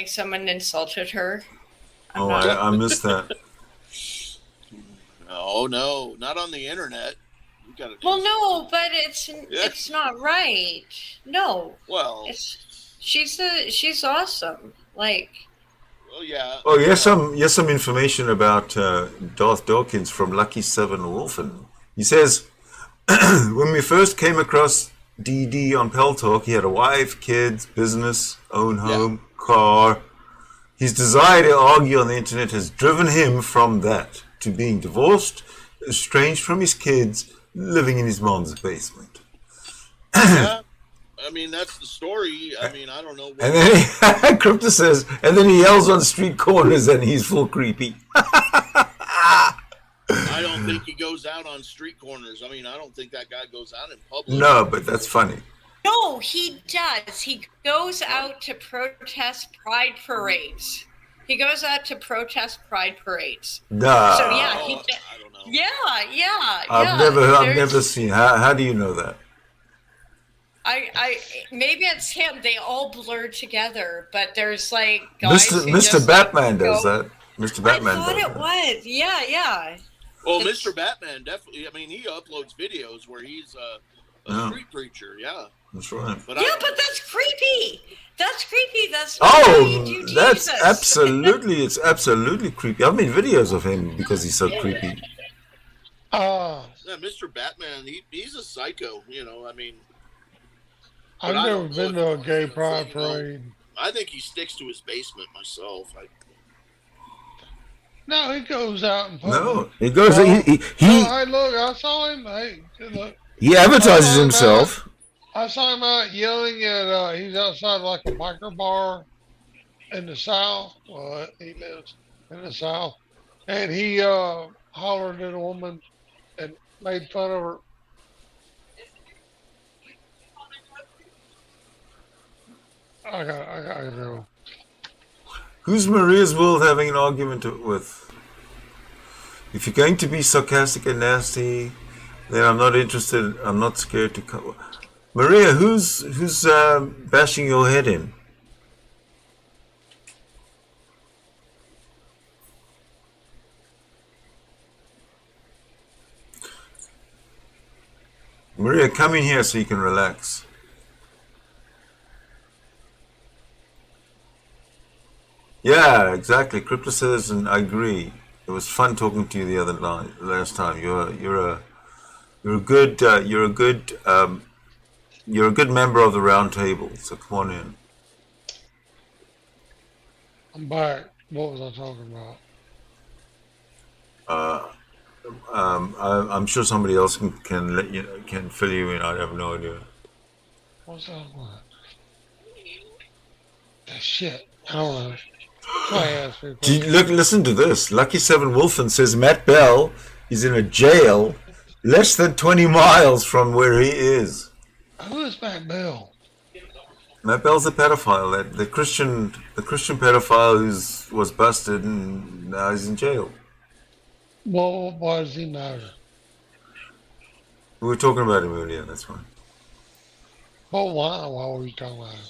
someone insulted her. I missed that. No, not on the internet. Well, no, but it's not right. No. Well, she's awesome. Like. Well, yeah. Oh, here's some information about Darth Dawkins from Lucky 7 Wolfen. He says, when we first came across DD on Pell Talk, he had a wife, kids, business, own home, car. His desire to argue on the internet has driven him from that to being divorced, estranged from his kids, living in his mom's basement. Yeah, I mean, that's the story. I mean, I don't know. And then Crypto says, and then he yells on street corners and he's full creepy. I don't think he goes out on street corners. I mean, I don't think that guy goes out in public. No, but that's funny. No, he does. He goes out to protest pride parades. No. So yeah, I don't know. Yeah. I've never seen. How do you know that? I maybe it's him. They all blur together, but there's like guys Mr. Batman does that. Mr. Batman. I thought it was. Yeah. Well, Mr. Batman definitely. I mean, he uploads videos where he's a street preacher. Yeah. That's right. But that's creepy. That's not that's absolutely. It's absolutely creepy. I've made videos of him because he's so creepy. Yeah, Mr. Batman. He's a psycho. I mean. I've never been to a gay pride parade. I think he sticks to his basement myself. No, he goes out and public. No, he goes. Hey, look, I saw him. Hey, look. He advertises himself. I saw him out yelling at. He's outside like a biker bar in the South. Well, he lives in the South, and he hollered at a woman and made fun of her. I gotta know. Who's Maria's World having an argument with? If you're going to be sarcastic and nasty, then I'm not interested. I'm not scared to come. Maria, who's bashing your head in? Maria, come in here so you can relax. Yeah, exactly. Crypto says, and I agree. It was fun talking to you last time. You're a good You're a good member of the round table, so come on in. I'm back. What was I talking about? I'm sure somebody else can fill you in. I have no idea. What's that one? Shit. I don't know. Somebody asked me a question. Listen to this. Lucky Seven Wolfen says Matt Bell is in a jail less than 20 miles from where he is. Who is Matt Bell? Matt Bell's a pedophile. The Christian pedophile who was busted and now he's in jail. Well, why does he matter? We were talking about him earlier, that's why. Well, why? Why were you talking about him?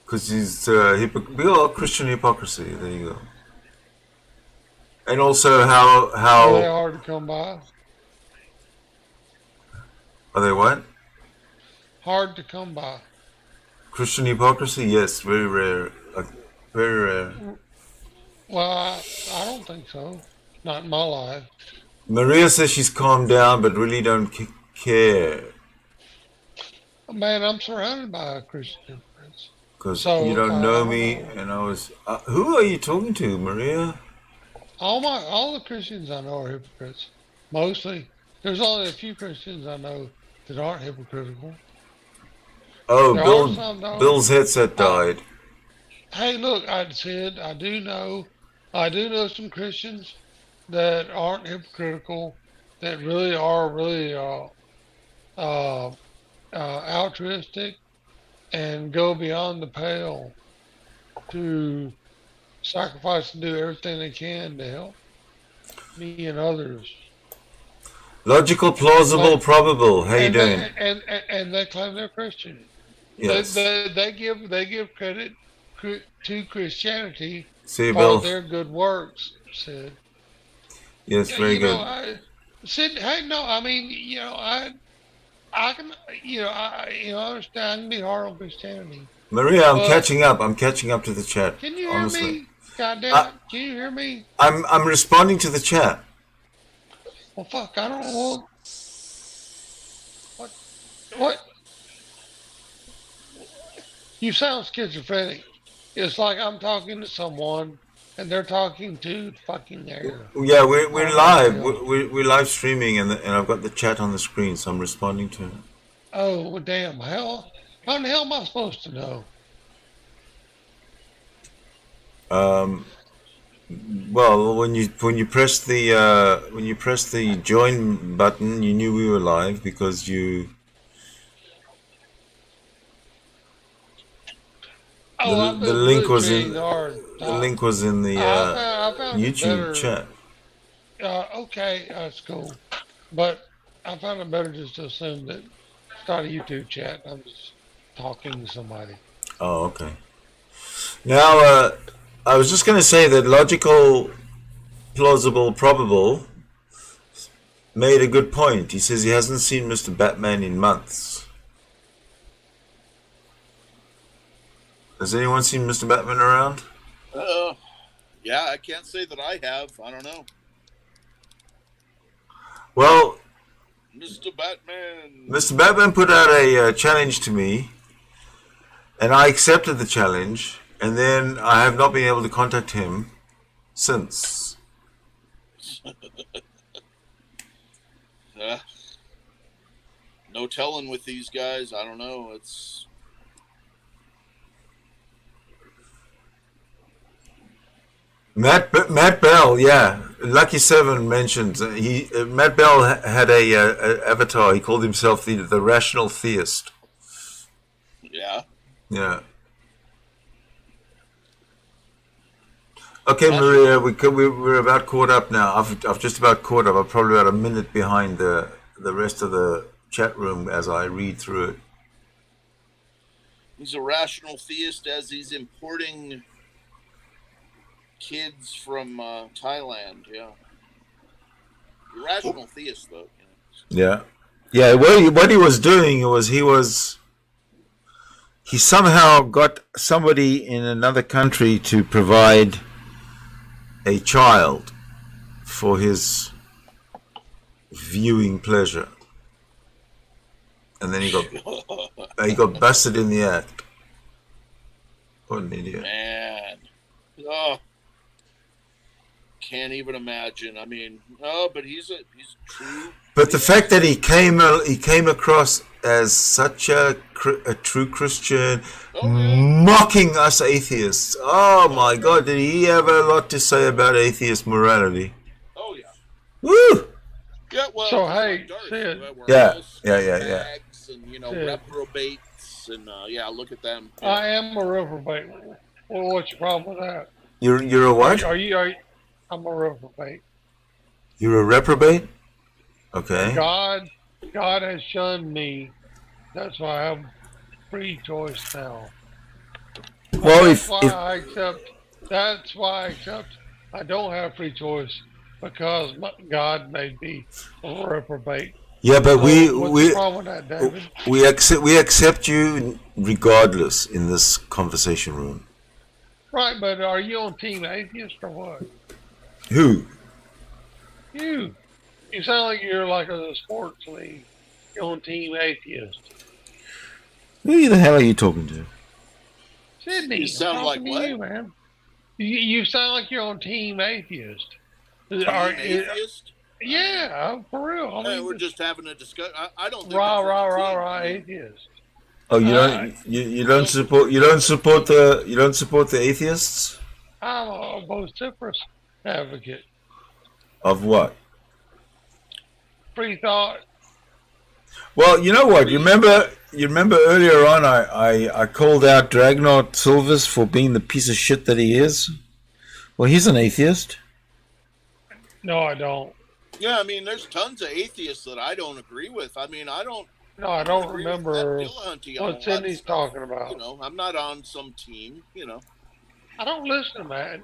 Because he's Christian hypocrisy. There you go. And also how Are they hard to come by? Are they what? Hard to come by. Christian hypocrisy? Yes, very rare. Very rare. Well, I don't think so. Not in my life. Maria says she's calmed down, but really don't care. Man, I'm surrounded by Christian friends. Because you don't know me, and I was... who are you talking to, Maria? All the Christians I know are hypocrites. Mostly. There's only a few Christians I know that aren't hypocritical. Oh, Bill's headset died. Hey, look, I said I do know some Christians that aren't hypocritical, that really are altruistic and go beyond the pale to sacrifice and do everything they can to help me and others. Logical, plausible, probable. How you doing? And they claim they're Christian. Yes. They give credit to Christianity See, for Bill. their good works, Sid. Yes, very good. Sid, hey, no, I mean, I can, I understand I can be hard on Christianity. Maria, I'm catching up. I'm catching up to the chat. Can you hear honestly. me? God damn it. Can you hear me? I'm responding to the chat. Well, fuck, I don't know. What? You sound schizophrenic. It's like I'm talking to someone and they're talking to fucking air. Yeah, we're live. We're live streaming, and I've got the chat on the screen, so I'm responding to it. Oh, well, damn. How in the hell am I supposed to know? Well, when you press the join button, you knew we were live because you. The link was in the YouTube chat. Okay, that's cool. But I found it better just to assume that it's not a YouTube chat. I'm just talking to somebody. Oh, okay. Now, I was just going to say that logical, plausible, probable made a good point. He says he hasn't seen Mr. Batman in months. Has anyone seen Mr. Batman around? Yeah, I can't say that I have. I don't know. Well, Mr. Batman. Mr. Batman put out a challenge to me, and I accepted the challenge, and then I have not been able to contact him since. No telling with these guys. I don't know. It's... Matt Bell, yeah. Lucky Seven mentioned Matt Bell had a avatar. He called himself the rational theist. Yeah. Yeah. Okay, Maria, we're about caught up now. I've just about caught up. I'm probably about a minute behind the rest of the chat room as I read through it. He's a rational theist as he's importing kids from Thailand. Yeah. Rational theist, though. Yeah. Yeah, what he was doing was he somehow got somebody in another country to provide a child for his viewing pleasure. and then he got busted in the act. What an idiot! Man, can't even imagine. I mean, but he's true. But the fact that he came across as such a true Christian, mocking us atheists. Oh my God, did he have a lot to say about atheist morality? Oh yeah. Woo! Yeah, well, so hey, Sid. Yeah. And reprobates, and look at them. Yeah. I am a reprobate. Well, what's your problem with that? You're a what? Are you? I'm a reprobate. You're a reprobate? Okay. God has shunned me. That's why I have free choice now. Well, that's why I accept. I don't have free choice because God made me a reprobate. Yeah, but what's the problem with that, David? we accept you regardless in this conversation room. Right, but are you on Team Atheist or what? Who? You. You sound like you're like a sports league. You're on Team Atheist. Who the hell are you talking to? Sydney. You sound like what? You, man. You sound like you're on Team Atheist. Atheist? Yeah, for real. I mean, we're just having a discussion. I don't think rah, atheist. Oh, you don't support the atheists? I'm a vociferous advocate. Of what? Free thought. Well, you know what? You remember earlier on I called out Dragnot Silvers for being the piece of shit that he is? Well, he's an atheist. No, I don't. Yeah, I mean, there's tons of atheists that I don't agree with. I mean, I don't remember what Sydney's talking about. You know, I'm not on some team, you know. I don't listen to Matt.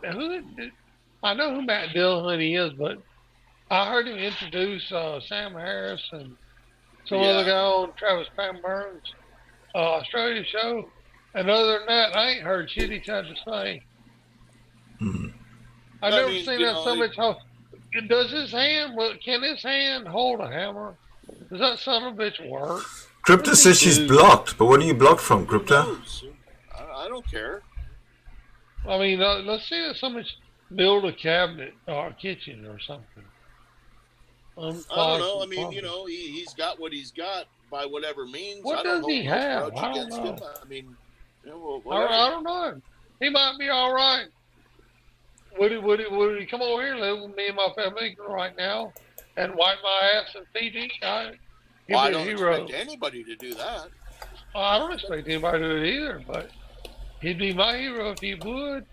I know who Matt Dillahunty is, but I heard him introduce Sam Harris and some other guy on Travis Pamburns Australia show. And other than that, I ain't heard shit he's had to say. I've never seen that so much. Does his hand? Can his hand hold a hammer? Does that son of a bitch work? Crypta says she's blocked, but what are you blocked from, Crypta? I don't care. I mean, let's see if somebody's build a cabinet or a kitchen or something. I don't know. I mean, you know, he's got what he's got by whatever means. What does he have? I don't know. I mean, you know, I don't know. He might be all right. Would he come over here and live with me and my family right now and wipe my ass and feed me? I don't expect anybody to do that. I don't expect anybody to do it either, but he'd be my hero if he would.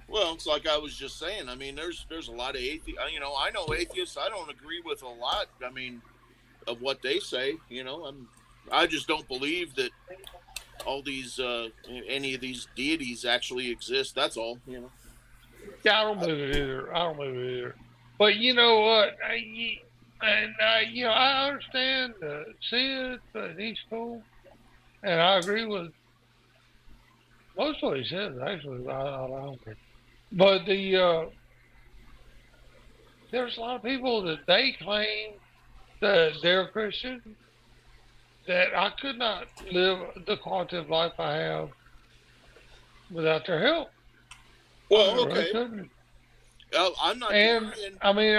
Well, it's like I was just saying. I mean, there's a lot of atheists. You know, I know atheists. I don't agree with a lot. I mean, of what they say. You know, I just don't believe that all these any of these deities actually exist. That's all. You know. Yeah, I don't believe it either. But you know what? I understand Sid, he's cool, and I agree with most of what he says. Actually, I don't care. But there's a lot of people that they claim that they're Christian, that I could not live the quality of life I have without their help. Well, okay. I'm not. And I mean,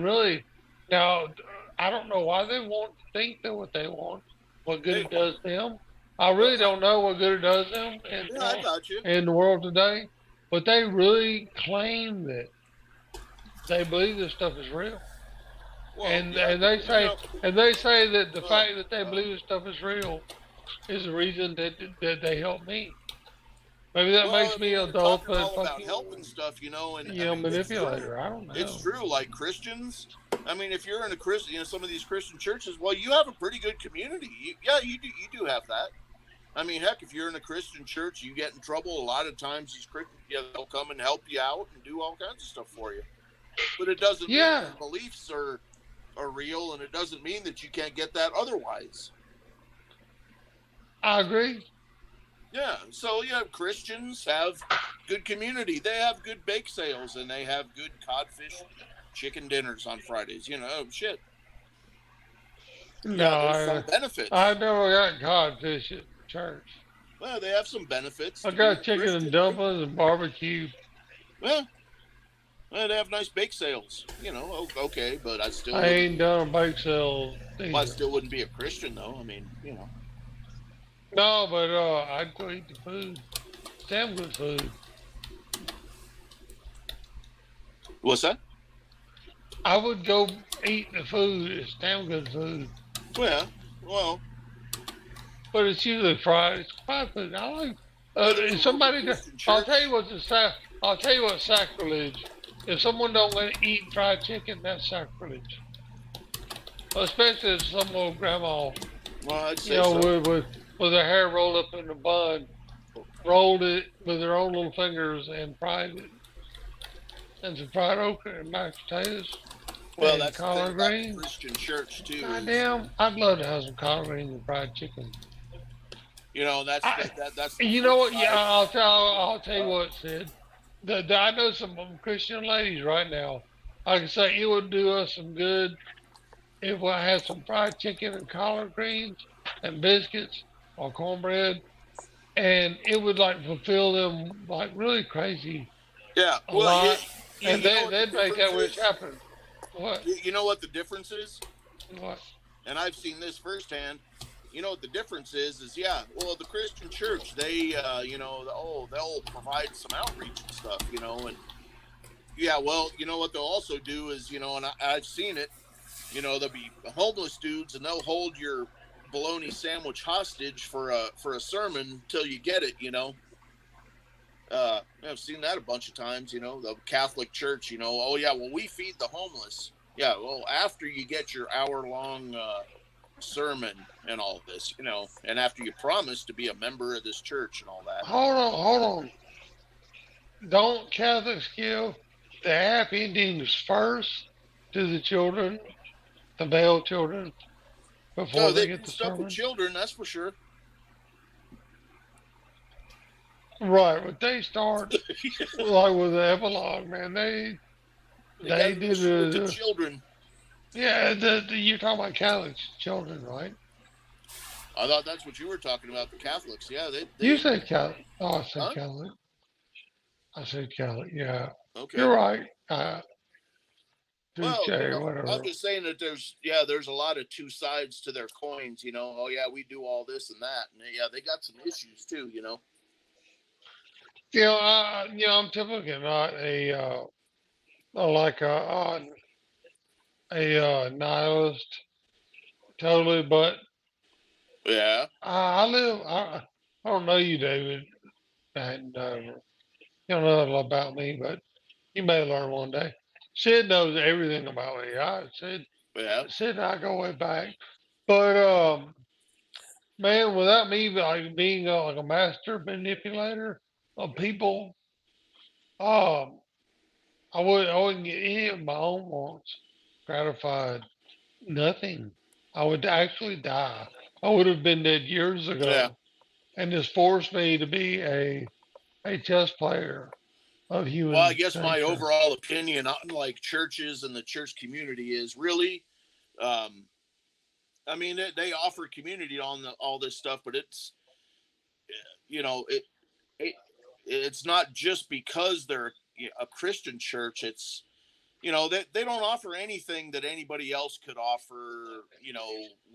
really. Now, I don't know why they want to think that what they want, what good it does them. I really don't know what good it does them in the world today. But they really claim that they believe this stuff is real. Well, and they say that the fact that they believe this stuff is real is the reason that they help me. Maybe that makes me a dope about helping stuff, you know, and manipulator. I don't know. It's true, like Christians. I mean, if you're in a Christian, you know, some of these Christian churches, well, you have a pretty good community. You do have that. I mean, heck, if you're in a Christian church, you get in trouble. A lot of times, these Christians, they'll come and help you out and do all kinds of stuff for you. But it doesn't mean your beliefs are real, and it doesn't mean that you can't get that otherwise. I agree. Yeah, so Christians have good community. They have good bake sales, and they have good codfish chicken dinners on Fridays. You know, shit. No, there's some benefits. I never got codfish at church. Well, they have some benefits. I got chicken and dumplings and barbecue. Well, they have nice bake sales. Okay, but I ain't done a bake sale either. Well, I still wouldn't be a Christian, though. I mean, No, but I'd go eat the food. Damn good food. What's that? I would go eat the food. It's damn good food. Well. But it's usually fried. It's fried food. I like. I'll tell you what's sacrilege. If someone don't let eat fried chicken, that's sacrilege. Especially if some old grandma, well, I'd say so. with her hair rolled up in a bun, rolled it with her own little fingers and fried it. And some fried okra and mashed potatoes. Well, that's collard greens. Christian church too. Goddamn, I'd love to have some collard greens and fried chicken. That's. You know what? Yeah, I'll tell you what, Sid. I know some Christian ladies right now. I can say it would do us some good if I had some fried chicken and collard greens and biscuits or cornbread, and it would fulfill them really crazy. Yeah, and they'd make that wish happen. What? You know what the difference is? What? And I've seen this firsthand. You know what the difference is the Christian church, they, they'll provide some outreach and stuff, and you know what they'll also do is, and I've seen it, there'll be homeless dudes and they'll hold your bologna sandwich hostage for a sermon till you get it, I've seen that a bunch of times, the Catholic Church, we feed the homeless. Yeah, well, after you get your hour-long sermon and all this, and after you promise to be a member of this church and all that. Hold on. Don't Catholics give the happy endings first to the children, the male children, before they get the stuff sermon? With children, that's for sure. Right, but they start with the epilogue, man. They did the children. Yeah, you're talking about Catholic children, right? I thought that's what you were talking about, the Catholics. Yeah, they You said Catholic. Oh, I said Catholic. I said Catholic, yeah. Okay. You're right. Whatever. I'm just saying that there's a lot of two sides to their coins, we do all this and that. And they got some issues too, I'm typically not a nihilist, totally, but yeah, I don't know you, David, and you don't know a lot about me, but you may learn one day. Sid knows everything about me. Sid and I go way back, but man, without me being a master manipulator of people, I wouldn't get any of my own wants gratified. Nothing. I would actually die. I would have been dead years ago, and this forced me to be a chess player of human. Well, I guess nature. my overall opinion on churches and the church community is really, they offer community on all this stuff, but it's, it's not just because they're a Christian church. It's, they don't offer anything that anybody else could offer,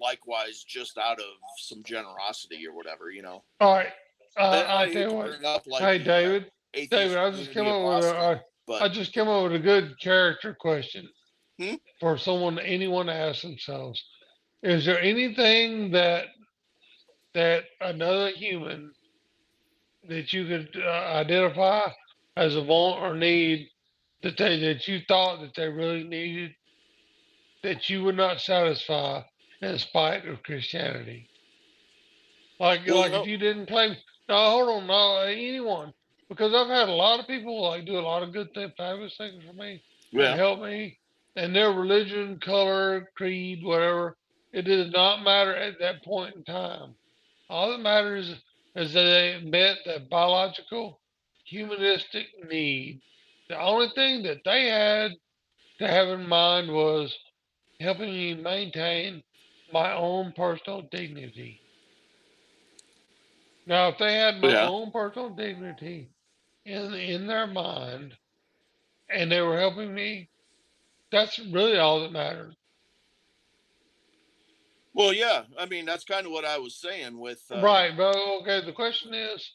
likewise, just out of some generosity or whatever, All right. I tell you what. Hey, David. David, I just came up with a good character question for anyone to ask themselves. Is there anything that another human that you could identify as a want or need that you thought that they really needed that you would not satisfy in spite of Christianity? If you didn't claim, no, hold on, no, anyone, because I've had a lot of people do a lot of good things, fabulous things for me, and help me, and their religion, color, creed, whatever, it does not matter at that point in time. All that matters is that they met that biological, humanistic need. The only thing that they had to have in mind was helping you maintain my own personal dignity. Now, if they had my Yeah. own personal dignity in their mind and they were helping me, that's really all that matters. Well, yeah. I mean, that's kind of what I was saying with Right, but okay, the question is,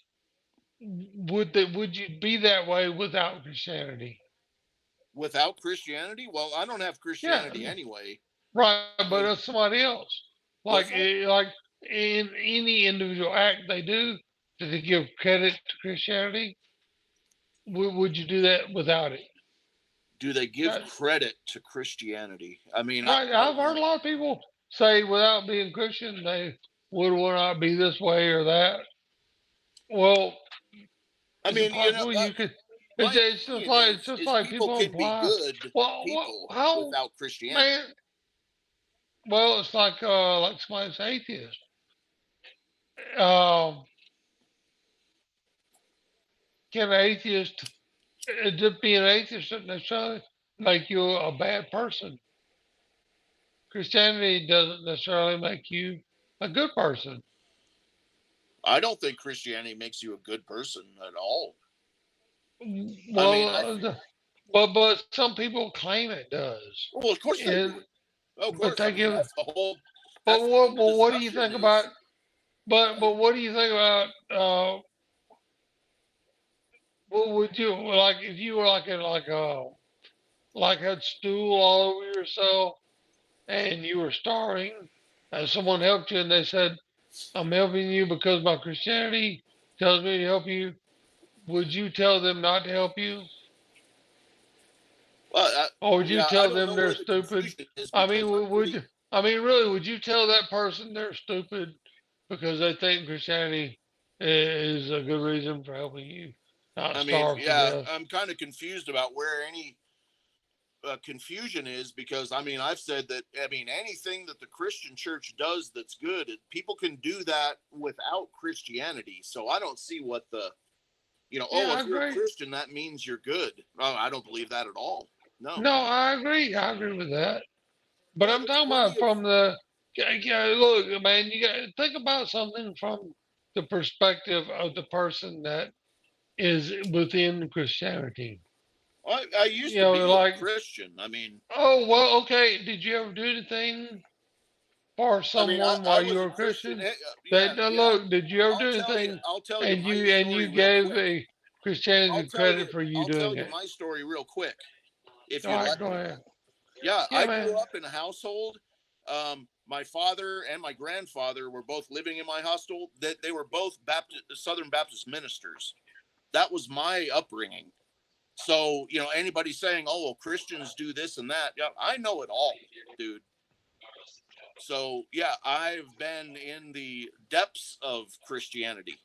would you be that way without Christianity? without Christianity. Well, I don't have Yeah, Christianity anyway. right, I but mean, it's somebody else. what's Like that? like in any individual act they do, do they give credit to Christianity? Would you do that without it? Do they give That, credit to Christianity? I mean, right, I I've don't heard a know. lot of people say without being Christian they would or not be this way or that. Well, I is it mean, possible you could? my opinion It's just is like people people can be imply. good Well, people how, without Christianity. man? Well, it's like somebody's atheist. Um, can an atheist just being an atheist doesn't necessarily make you a bad person? Christianity doesn't necessarily make you a good person. I don't think Christianity makes you a good person at all. I mean, Well, but some people claim it does, well, of course they do. and Of but course, I they mean give. that's the whole But what do you discussion think about? is. But what do you think about? What would you like if you were like had stool all over yourself and you were starving, and someone helped you and they said, "I'm helping you because my Christianity tells me to help you." Would you tell them not to help you? Well, Or would you yeah, I tell don't them know they're where the stupid? confusion is I because mean, I'm would pretty. you? I mean, really, would you tell that person they're stupid because they think Christianity is a good reason for helping you not I mean, starve to yeah, death? I'm kind of confused about where any confusion is because I mean, I've said that I mean anything that the Christian church does that's good, people can do that without Christianity. So I don't see what the Yeah, oh, I if you're a agree. Christian, that means you're good. Oh, I don't believe that at all. No. No, I agree. I agree with that. But Yeah, I'm there's talking plenty about of. from the. Yeah, look, man, you got to think about something from the perspective of the person that is within Christianity. I used You to know, be a like, Christian. I mean, oh, well, okay, did you ever do anything for I, someone I while you was were a a Christian. Christian? Yeah, yeah. Look, did you ever do anything I'll tell you and my you story real gave quick. a Christianity credit for you I'll doing tell you it? my story real quick, if All you right, let go me. ahead. Yeah, Yeah, I grew man. up in a household. My father and my grandfather were both living in my hostel. That they were both Southern Baptist ministers. That was my upbringing. So anybody saying, "Oh, well, Christians do this and that," yeah, I know it all, dude. So yeah, I've been in the depths of Christianity.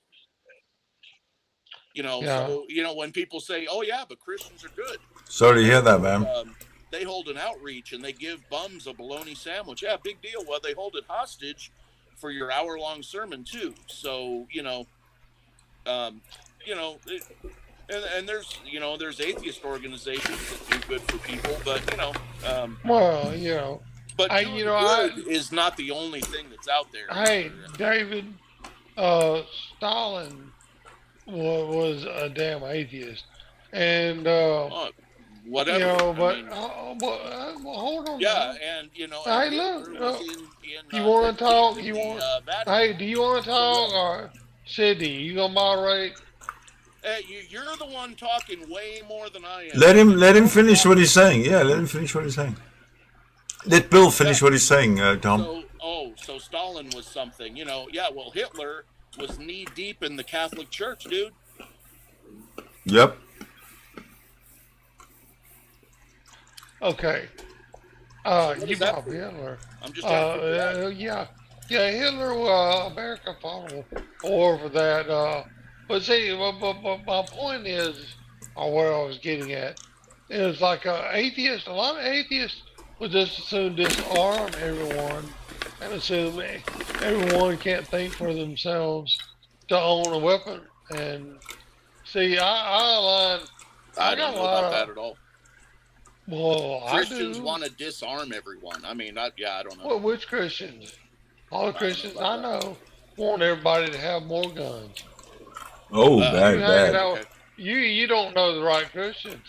Yeah. So when people say, "Oh yeah, but Christians are good," Sorry to hear that, man. they hold an outreach and they give bums a bologna sandwich. Yeah, big deal. Well, they hold it hostage for your hour-long sermon too. So um, you know, it, and there's atheist organizations that do good for people, but Well, but I, doing good is not the only thing that's out there. hey, David, Stalin was a damn atheist, and Whatever. but I mean, hold on. yeah, Now. and Hey, Hitler look, was in you want to talk? in You the want? Vatican. Hey, do you want to So talk, yeah. or Sydney? You gonna moderate? You're the one talking way more than I am. Let him finish what he's saying. Yeah, let him finish what he's saying. Let Bill finish what he's saying, Tom. So Stalin was something, Yeah, well, Hitler was knee deep in the Catholic Church, dude. Yep. Okay. So You brought Hitler. I'm just trying to figure out. Yeah. Hitler, America fought a war for that. But see, but my point is, or what I was getting at, is like atheists. A lot of atheists would just assume disarm everyone and assume everyone can't think for themselves to own a weapon. And see, I don't know about that at all. Well, Christians I do. want to disarm everyone. I mean, I don't know. Well, which Christians? All the I don't know Christians about I that. know want everybody to have more guns. Oh, You bad, hanging bad. out, Okay. you don't know the right Christians.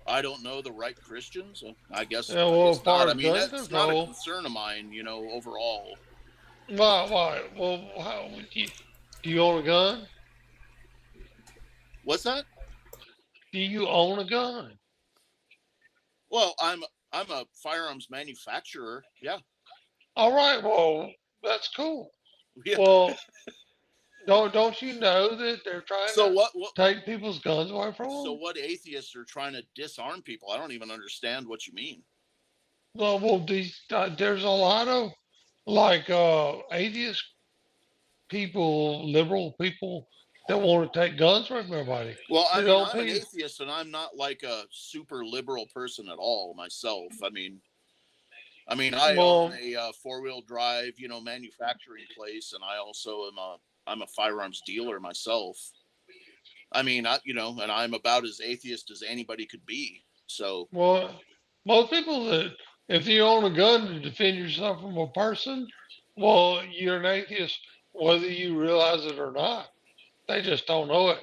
I don't know the right Christians. I guess, Yeah, well, as far not. I as mean, gun that's not a control, concern of mine, overall. why? Well, how would you? Do you own a gun? What's that? Do you own a gun? Well, I'm a firearms manufacturer. Yeah. All right. Well, that's cool. Yeah. Well, don't you know that they're trying So to what take people's guns away from so them? what atheists are trying to disarm people? I don't even understand what you mean. Well, there's a lot of like atheist people, liberal people that want to take guns from everybody. Well, I They mean, don't I'm an pay. atheist and I'm not like a super liberal person at all myself. I mean, I own Well, a four-wheel drive, manufacturing place, and I also I'm a firearms dealer myself. I mean, and I'm about as atheist as anybody could be. So, well, most people that if you own a gun to defend yourself from a person, well, you're an atheist whether you realize it or not. They just don't know it.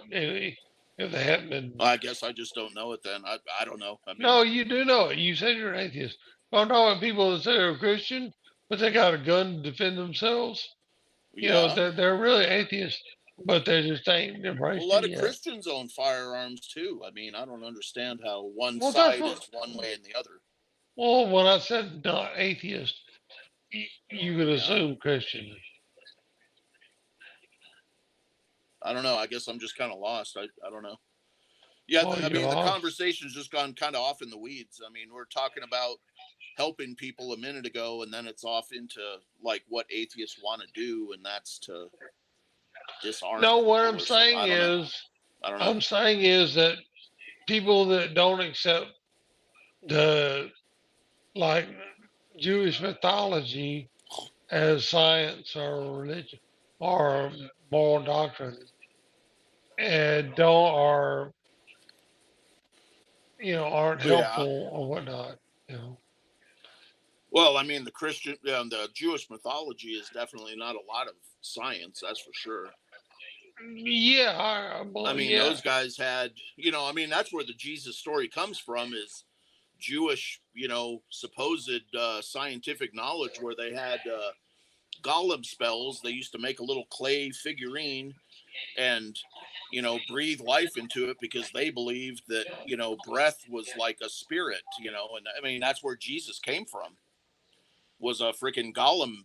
If they haven't been. I guess I just don't know it then. I don't know. I mean, No, you do know it. You said you're an atheist. I'm talking about people that say they're a Christian, but they got a gun to defend themselves. yeah. They're really atheists, but they just ain't Well, a embraced lot it of yet. Christians own firearms too. I mean, I don't understand how one Well, that's side what. is one way and the other. Well, when I said not atheist, you could Yeah. assume Christian. I don't know. I guess I'm just kind of lost. I don't know. Yeah, Well, I you're mean, the lost. conversation's just gone kind of off in the weeds. I mean, we're talking about helping people a minute ago, and then it's off into like what atheists want to do, and that's to disarm No, people what I'm or something. saying I don't know. is, I don't know. I'm saying is that people that don't accept the like Jewish mythology as science or religion or moral doctrine and don't are aren't Yeah. helpful or whatnot. You know. Well, I mean, the Jewish mythology is definitely not a lot of science. That's for sure. Yeah, I mean, yeah. those guys had, I mean, that's where the Jesus story comes from is Jewish, supposed scientific knowledge where they had golem spells. They used to make a little clay figurine and, breathe life into it because they believed that, breath was like a spirit, and I mean, that's where Jesus came from, was a freaking golem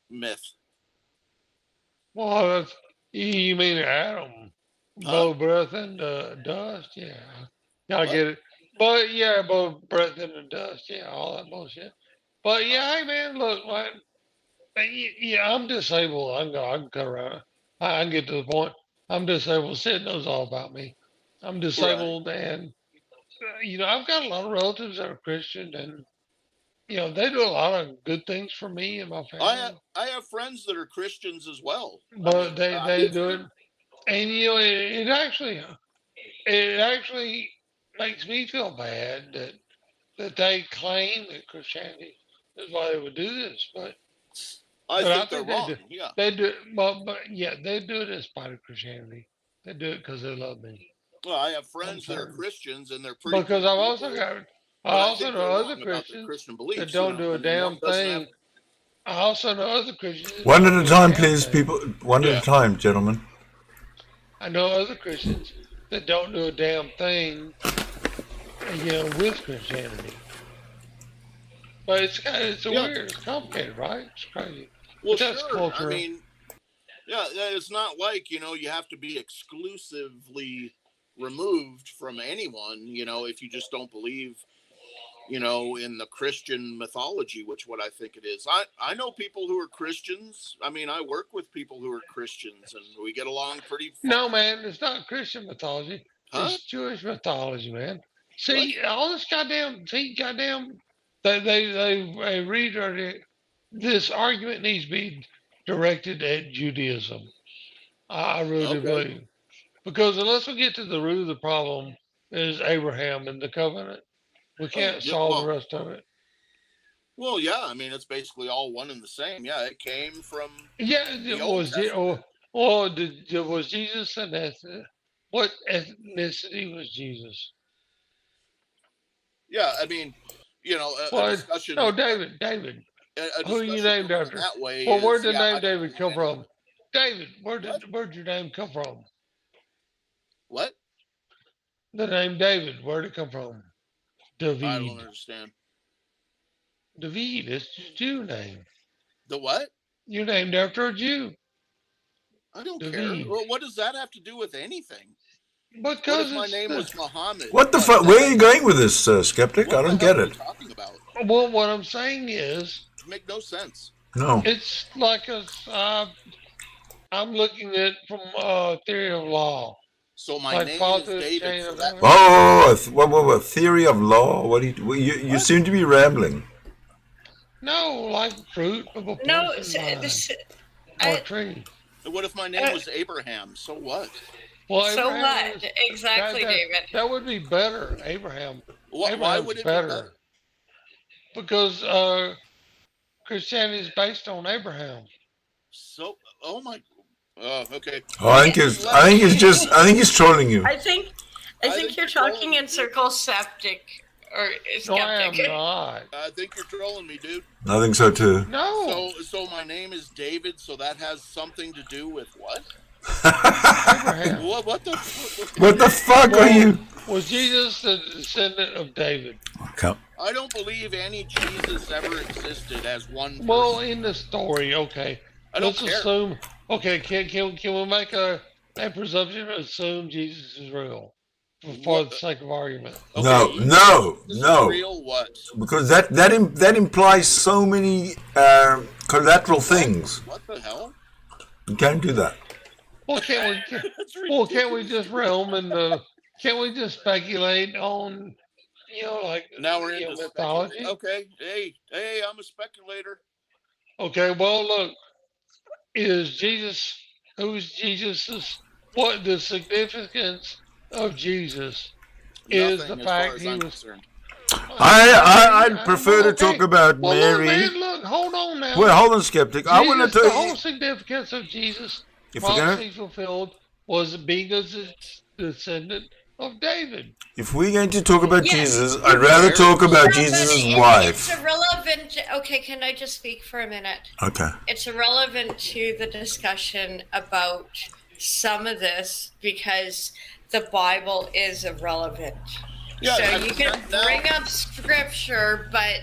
myth. Well, you mean Adam Huh? blow breath into dust? Yeah, I What? get it. But yeah, blow breath into dust. Yeah, all that bullshit. But yeah, hey man, look, man, yeah, I'm disabled. I can cut around. I can get to the point. I'm disabled. Sid knows all about me. I'm Right. disabled, and I've got a lot of relatives that are Christian, and they do a lot of good things for me and my family. I have friends that are Christians as well. I But mean, they I they do do it, too. and it actually makes me feel bad that they claim that Christianity is why they would do this, I but I think they're think wrong. Yeah. they do, but yeah, they do it in spite of Christianity. They do it because they love me. Well, I have I'm friends that are certain Christians and they're pretty because cool I've also people, got I but I also think know they're other wrong about their Christians Christian that beliefs. don't do I a mean, damn one doesn't have. thing. I also know other Christians that One don't at a do a time, damn please, thing. people. One at a Yeah. time, gentlemen. I know other Christians that don't do a damn thing, with Christianity. But it's Yeah. weird, it's complicated, right? It's crazy. Well, But that's sure. I culture. mean, yeah, it's not like, you have to be exclusively removed from anyone, if you just don't believe, in the Christian mythology, which what I think it is. I know people who are Christians. I mean, I work with people who are Christians and we get along pretty No, fine. man, it's not Christian mythology. Huh? It's Jewish mythology, man. What? See, all this goddamn, they read this argument needs to be directed at Judaism. I really do Okay. believe because unless we get to the root of the problem, is Abraham in the covenant. We can't solve the rest of it. Well, yeah, I mean, it's basically all one and the same. Yeah, it came from the Old Testament. Was Jesus an ethnic? What ethnicity was Jesus? Yeah, I mean, a discussion. No, David. Who you named after? That way. Well, where'd the name David come from? David, where'd your name come from? What? The name David, where'd it come from? David. I don't understand. David, it's a Jew name. The what? You're named after a Jew. I don't care. Well, what does that have to do with anything? Because my name was Muhammad. What the fuck? Where are you going with this, Skeptic? I don't get it. Talking about? Well, what I'm saying is, it makes no sense. No. It's like I'm looking at it from a theory of law. So my name is David. Oh, a theory of law? What do you seem to be rambling. No, like fruit of a tree. What if my name was Abraham? So what? Well, so what? Exactly, David. That would be better, Abraham. Why would it be better? Because Christianity is based on Abraham. So, oh my. Oh, okay. Oh, I think he's trolling you. I think you're talking in circles, Skeptic. No, I am not. I think you're trolling me, dude. I think so too. No. So my name is David. So that has something to do with what? Abraham. What the fuck are you? Was Jesus the descendant of David? Okay. I don't believe any Jesus ever existed as one person. Well, in the story, okay. Let's assume. Okay, can we make a presumption to assume Jesus is real for the sake of argument? Okay, no. Real what? Because that implies so many collateral things. What the hell? You can't do that. Well, can't we just realm and can't we just speculate on, now we're into mythology? Okay, hey, I'm a speculator. Okay, well, look, who's Jesus's? What the significance of Jesus is the fact he was. Concerned. I'd prefer to talk about Mary. Look, hold on now. Well, hold on, Skeptic. I want to tell you. The whole significance of Jesus, prophecy fulfilled, was being a descendant of David. If we're going to talk about Jesus, I'd rather talk about Jesus' wife. It's irrelevant. Okay, can I just speak for a minute? Okay. It's irrelevant to the discussion about some of this because the Bible is irrelevant. Yeah, so you can bring up scripture, but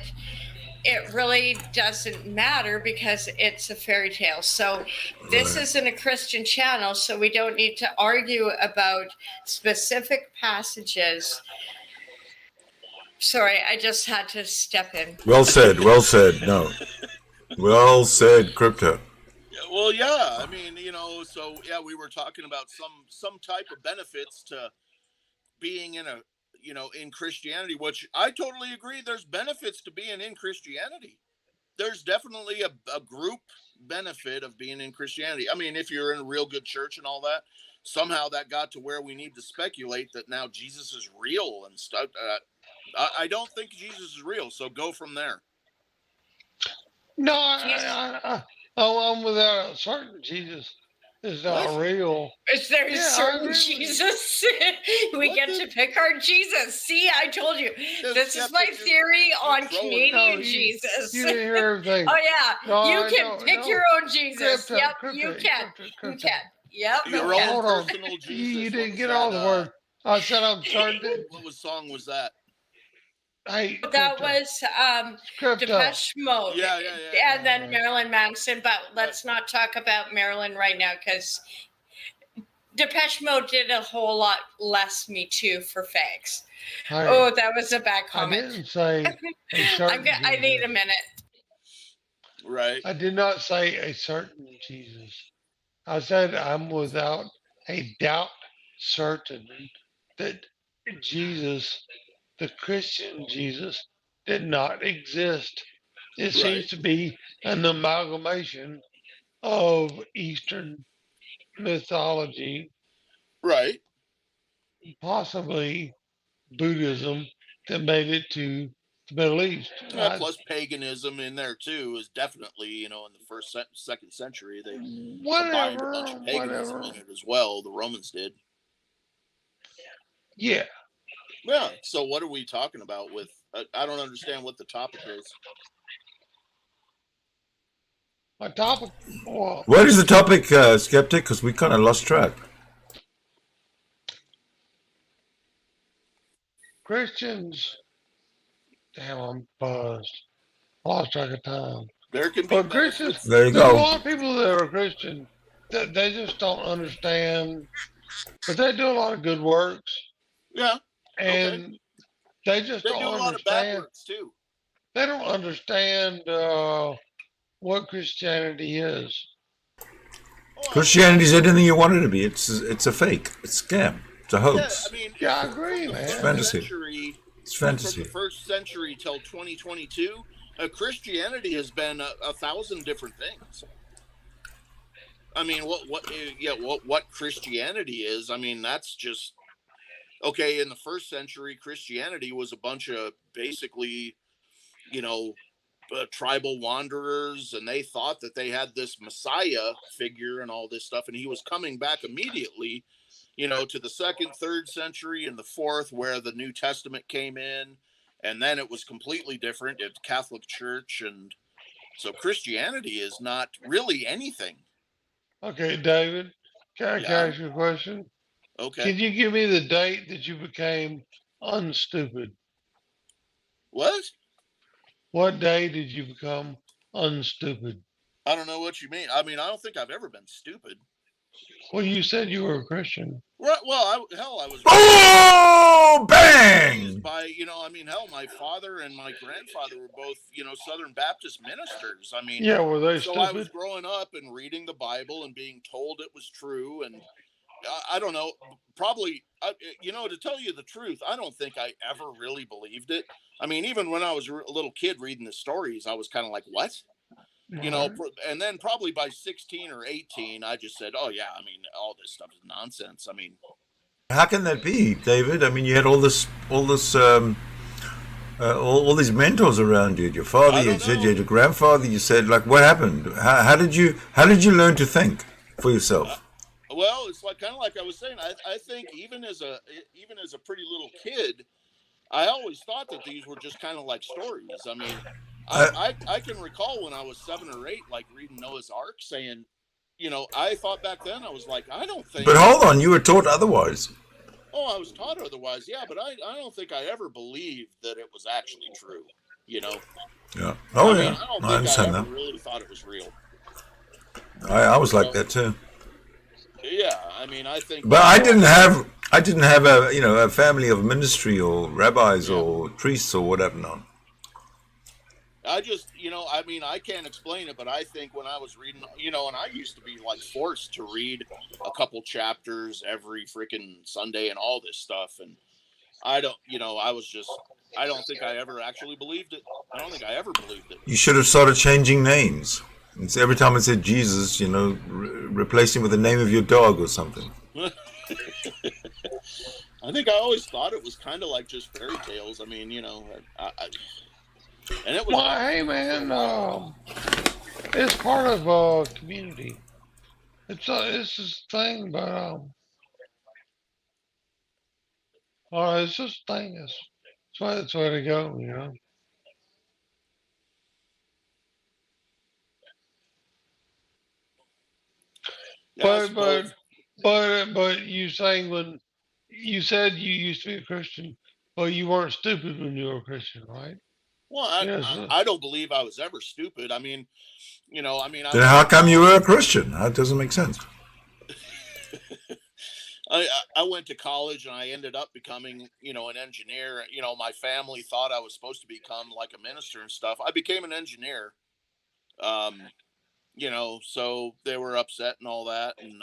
it really doesn't matter because it's a fairy tale. So this isn't a Christian channel, so we don't need to argue about specific passages. Sorry, I just had to step in. Well said. No. Well said, Crypto. Well, yeah. I mean, so yeah, we were talking about some type of benefits to being in Christianity, which I totally agree. There's benefits to being in Christianity. There's definitely a group benefit of being in Christianity. I mean, if you're in a real good church and all that, somehow that got to where we need to speculate that now Jesus is real and stuff. I don't think Jesus is real, so go from there. No, I'm without certain Jesus is not real. Is there certain Jesus? We get to pick our Jesus. See, I told you. This is my theory on Canadian Jesus. You didn't hear everything. Oh, yeah. You can pick your own Jesus. Yep, you can. You can. Yep. Your own personal Jesus. You didn't get all the word. I said I'm certain. What song was that? Hey, that was Depeche Mode. Yeah. And then Marilyn Manson, but let's not talk about Marilyn right now because Depeche Mode did a whole lot less Me Too for fags. Oh, that was a bad comment. I didn't say I need a minute. Right. I did not say a certain Jesus. I said I'm without a doubt certain that Jesus, the Christian Jesus, did not exist. It seems to be an amalgamation of Eastern mythology. Right. Possibly Buddhism that made it to the Middle East. Yeah, plus paganism in there too is definitely, in the first, second century, they combined a bunch of paganism in it as well. The Romans did. Yeah. Yeah. So what are we talking about with? I don't understand what the topic is. My topic. Well, what is the topic, Skeptic? Because we kind of lost track. Christians. Damn, I'm buzzed. Lost track of time. There can be Christians. There you There's go. a lot of people that are Christian that they just don't understand, but they do a lot of good works. Yeah. And they just they don't do a understand. lot of bad works too. They don't understand what Christianity is. Christianity is anything you want it to be. It's a fake. It's a scam. It's a hoax. Yeah, I agree, man. It's fantasy. It's fantasy. From the first century till 2022, Christianity has been 1,000 different things. I mean, what Christianity is? I mean, that's just okay. In the first century, Christianity was a bunch of basically, tribal wanderers, and they thought that they had this Messiah figure and all this stuff, and he was coming back immediately, to the second, third century, and the fourth, where the New Testament came in, and then it was completely different at Catholic Church, and so Christianity is not really anything. Okay, David, can I ask you a question? Okay. Can you give me the date that you became unstupid? What? What day did you become unstupid? I don't know what you mean. I mean, I don't think I've ever been stupid. Well, you said you were a Christian. Well, I was. Oh, bang! By my father and my grandfather were both, Southern Baptist ministers. I mean, yeah, were they so stupid? I was growing up and reading the Bible and being told it was true, and I don't know, probably, to tell you the truth, I don't think I ever really believed it. I mean, even when I was a little kid reading the stories, I was kind of like, what? And then probably by 16 or 18, I just said, oh, yeah, I mean, all this stuff is nonsense. I mean, how can that be, David? I mean, you had all these mentors around you. Your father, you said you had your grandfather. You said, like, what happened? How did you learn to think for yourself? Well, it's kind of like I was saying. I think even as a pretty little kid, I always thought that these were just kind of like stories. I mean, I can recall when I was 7 or 8, like reading Noah's Ark, saying, I thought back then, I was like, I don't think. But hold on, you were taught otherwise. Oh, I was taught otherwise, yeah, but I don't think I ever believed that it was actually true. Yeah. Oh, I understand that. Really thought it was real. I was like that too. Yeah, I mean, I think. But I didn't have a family of ministry or rabbis or priests or whatever. No. I just, I mean, I can't explain it, but I think when I was reading, and I used to be like forced to read a couple chapters every freaking Sunday and all this stuff. And I don't think I ever actually believed it. I don't think I ever believed it. You should have started changing names. And so every time it said Jesus, replace him with the name of your dog or something. I think I always thought it was kind of like just fairy tales. I mean, and it was. Well, hey, man, it's part of a community. It's this thing, but it's this thing. It's the way to go, Yeah, but you saying when you said you used to be a Christian, but you weren't stupid when you were a Christian, right? Well, I don't believe I was ever stupid. I mean, then how come you were a Christian? That doesn't make sense. I went to college and I ended up becoming, an engineer. My family thought I was supposed to become like a minister and stuff. I became an engineer. So they were upset and all that. And,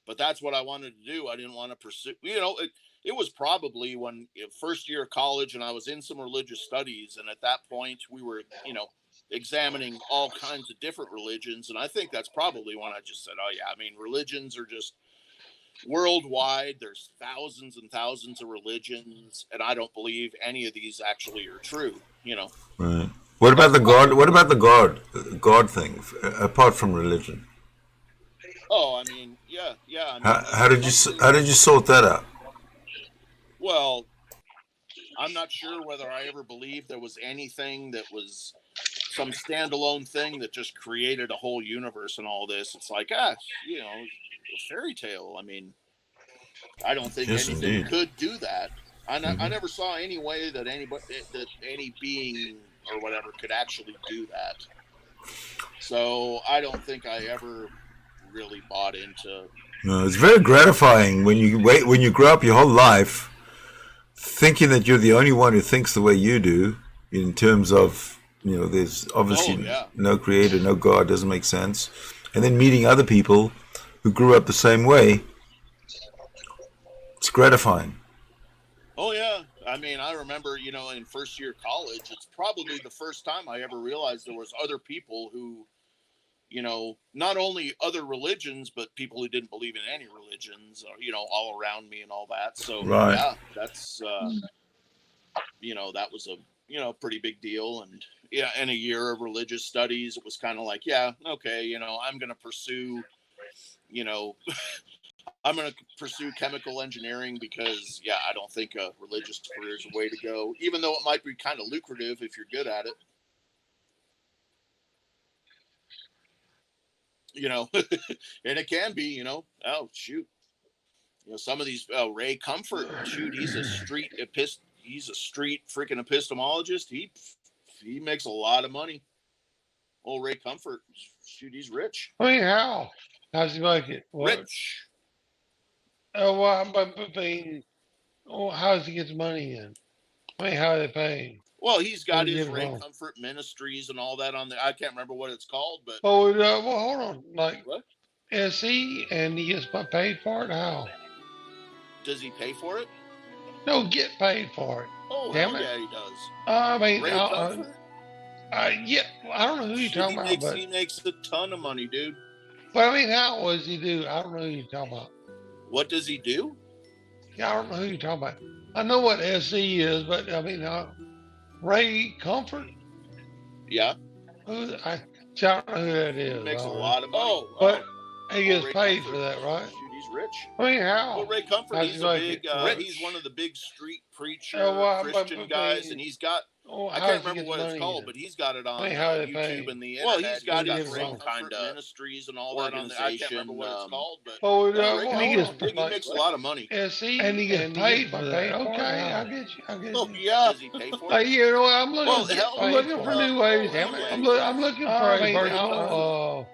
but that's what I wanted to do. I didn't want to pursue, it was probably when first year of college and I was in some religious studies. And at that point we were, examining all kinds of different religions. And I think that's probably when I just said, oh yeah, I mean, religions are just, worldwide, there's thousands and thousands of religions, and I don't believe any of these actually are true. Right. What about the God? What about the God thing, apart from religion? Oh, I mean, yeah. I mean, how did you sort that out? Well, I'm not sure whether I ever believed there was anything that was some standalone thing that just created a whole universe and all this. It's like, a fairy tale. I mean, I don't think anything could do that. I never saw any way that any being or whatever could actually do that. So I don't think I ever really bought into. No, it's very gratifying when you grow up your whole life thinking that you're the only one who thinks the way you do, in terms of, there's obviously no creator, no God, doesn't make sense. And then meeting other people who grew up the same way, it's gratifying. Oh, yeah. I mean, I remember, in first year college, it's probably the first time I ever realized there was other people who, not only other religions, but people who didn't believe in any religions, all around me and all that. So, yeah, that's, that was a, pretty big deal. And, in a year of religious studies, it was kind of like, yeah, okay, I'm going to pursue, I'm going to pursue chemical engineering because, I don't think a religious career is a way to go, even though it might be kind of lucrative if you're good at it. And it can be, oh, shoot. Some of these, Ray Comfort, shoot, he's a street freaking epistemologist. He makes a lot of money. Old Ray Comfort, shoot, he's rich. I mean, how? How's he make it? What? Rich. Oh, well, how does he get the money in? I mean, how are they paying? Well, he's got his Ray Comfort Ministries and all that on there. I can't remember what it's called, but. Oh, well, hold on. Like, what? Is he and he gets paid for it? How? Does he pay for it? No, get paid for it. Oh, damn it. Yeah, he does. I mean, Ray Comfort? Yeah, I don't know who you're talking about, but he makes a ton of money, dude. But I mean, how does he do? I don't know who you're talking about. What does he do? Yeah, I don't know who you're talking about. I know what SE is, but I mean, Ray Comfort. Yeah. I don't know who that is. He makes a lot of money. But he gets paid for that, right? Shoot, he's rich. I mean, how? Well, Ray Comfort, he's he's one of the big street preacher Christian guys, and he's got. I can't remember what it's called, but he's got it on YouTube and the internet. Well, he's got his own kind of ministries and all that on there. I can't remember what it's called, but he makes a lot of money. And he gets paid for that. Okay, I get you. Oh, yeah. Does he pay for it? I'm looking for new ways. I'm looking for a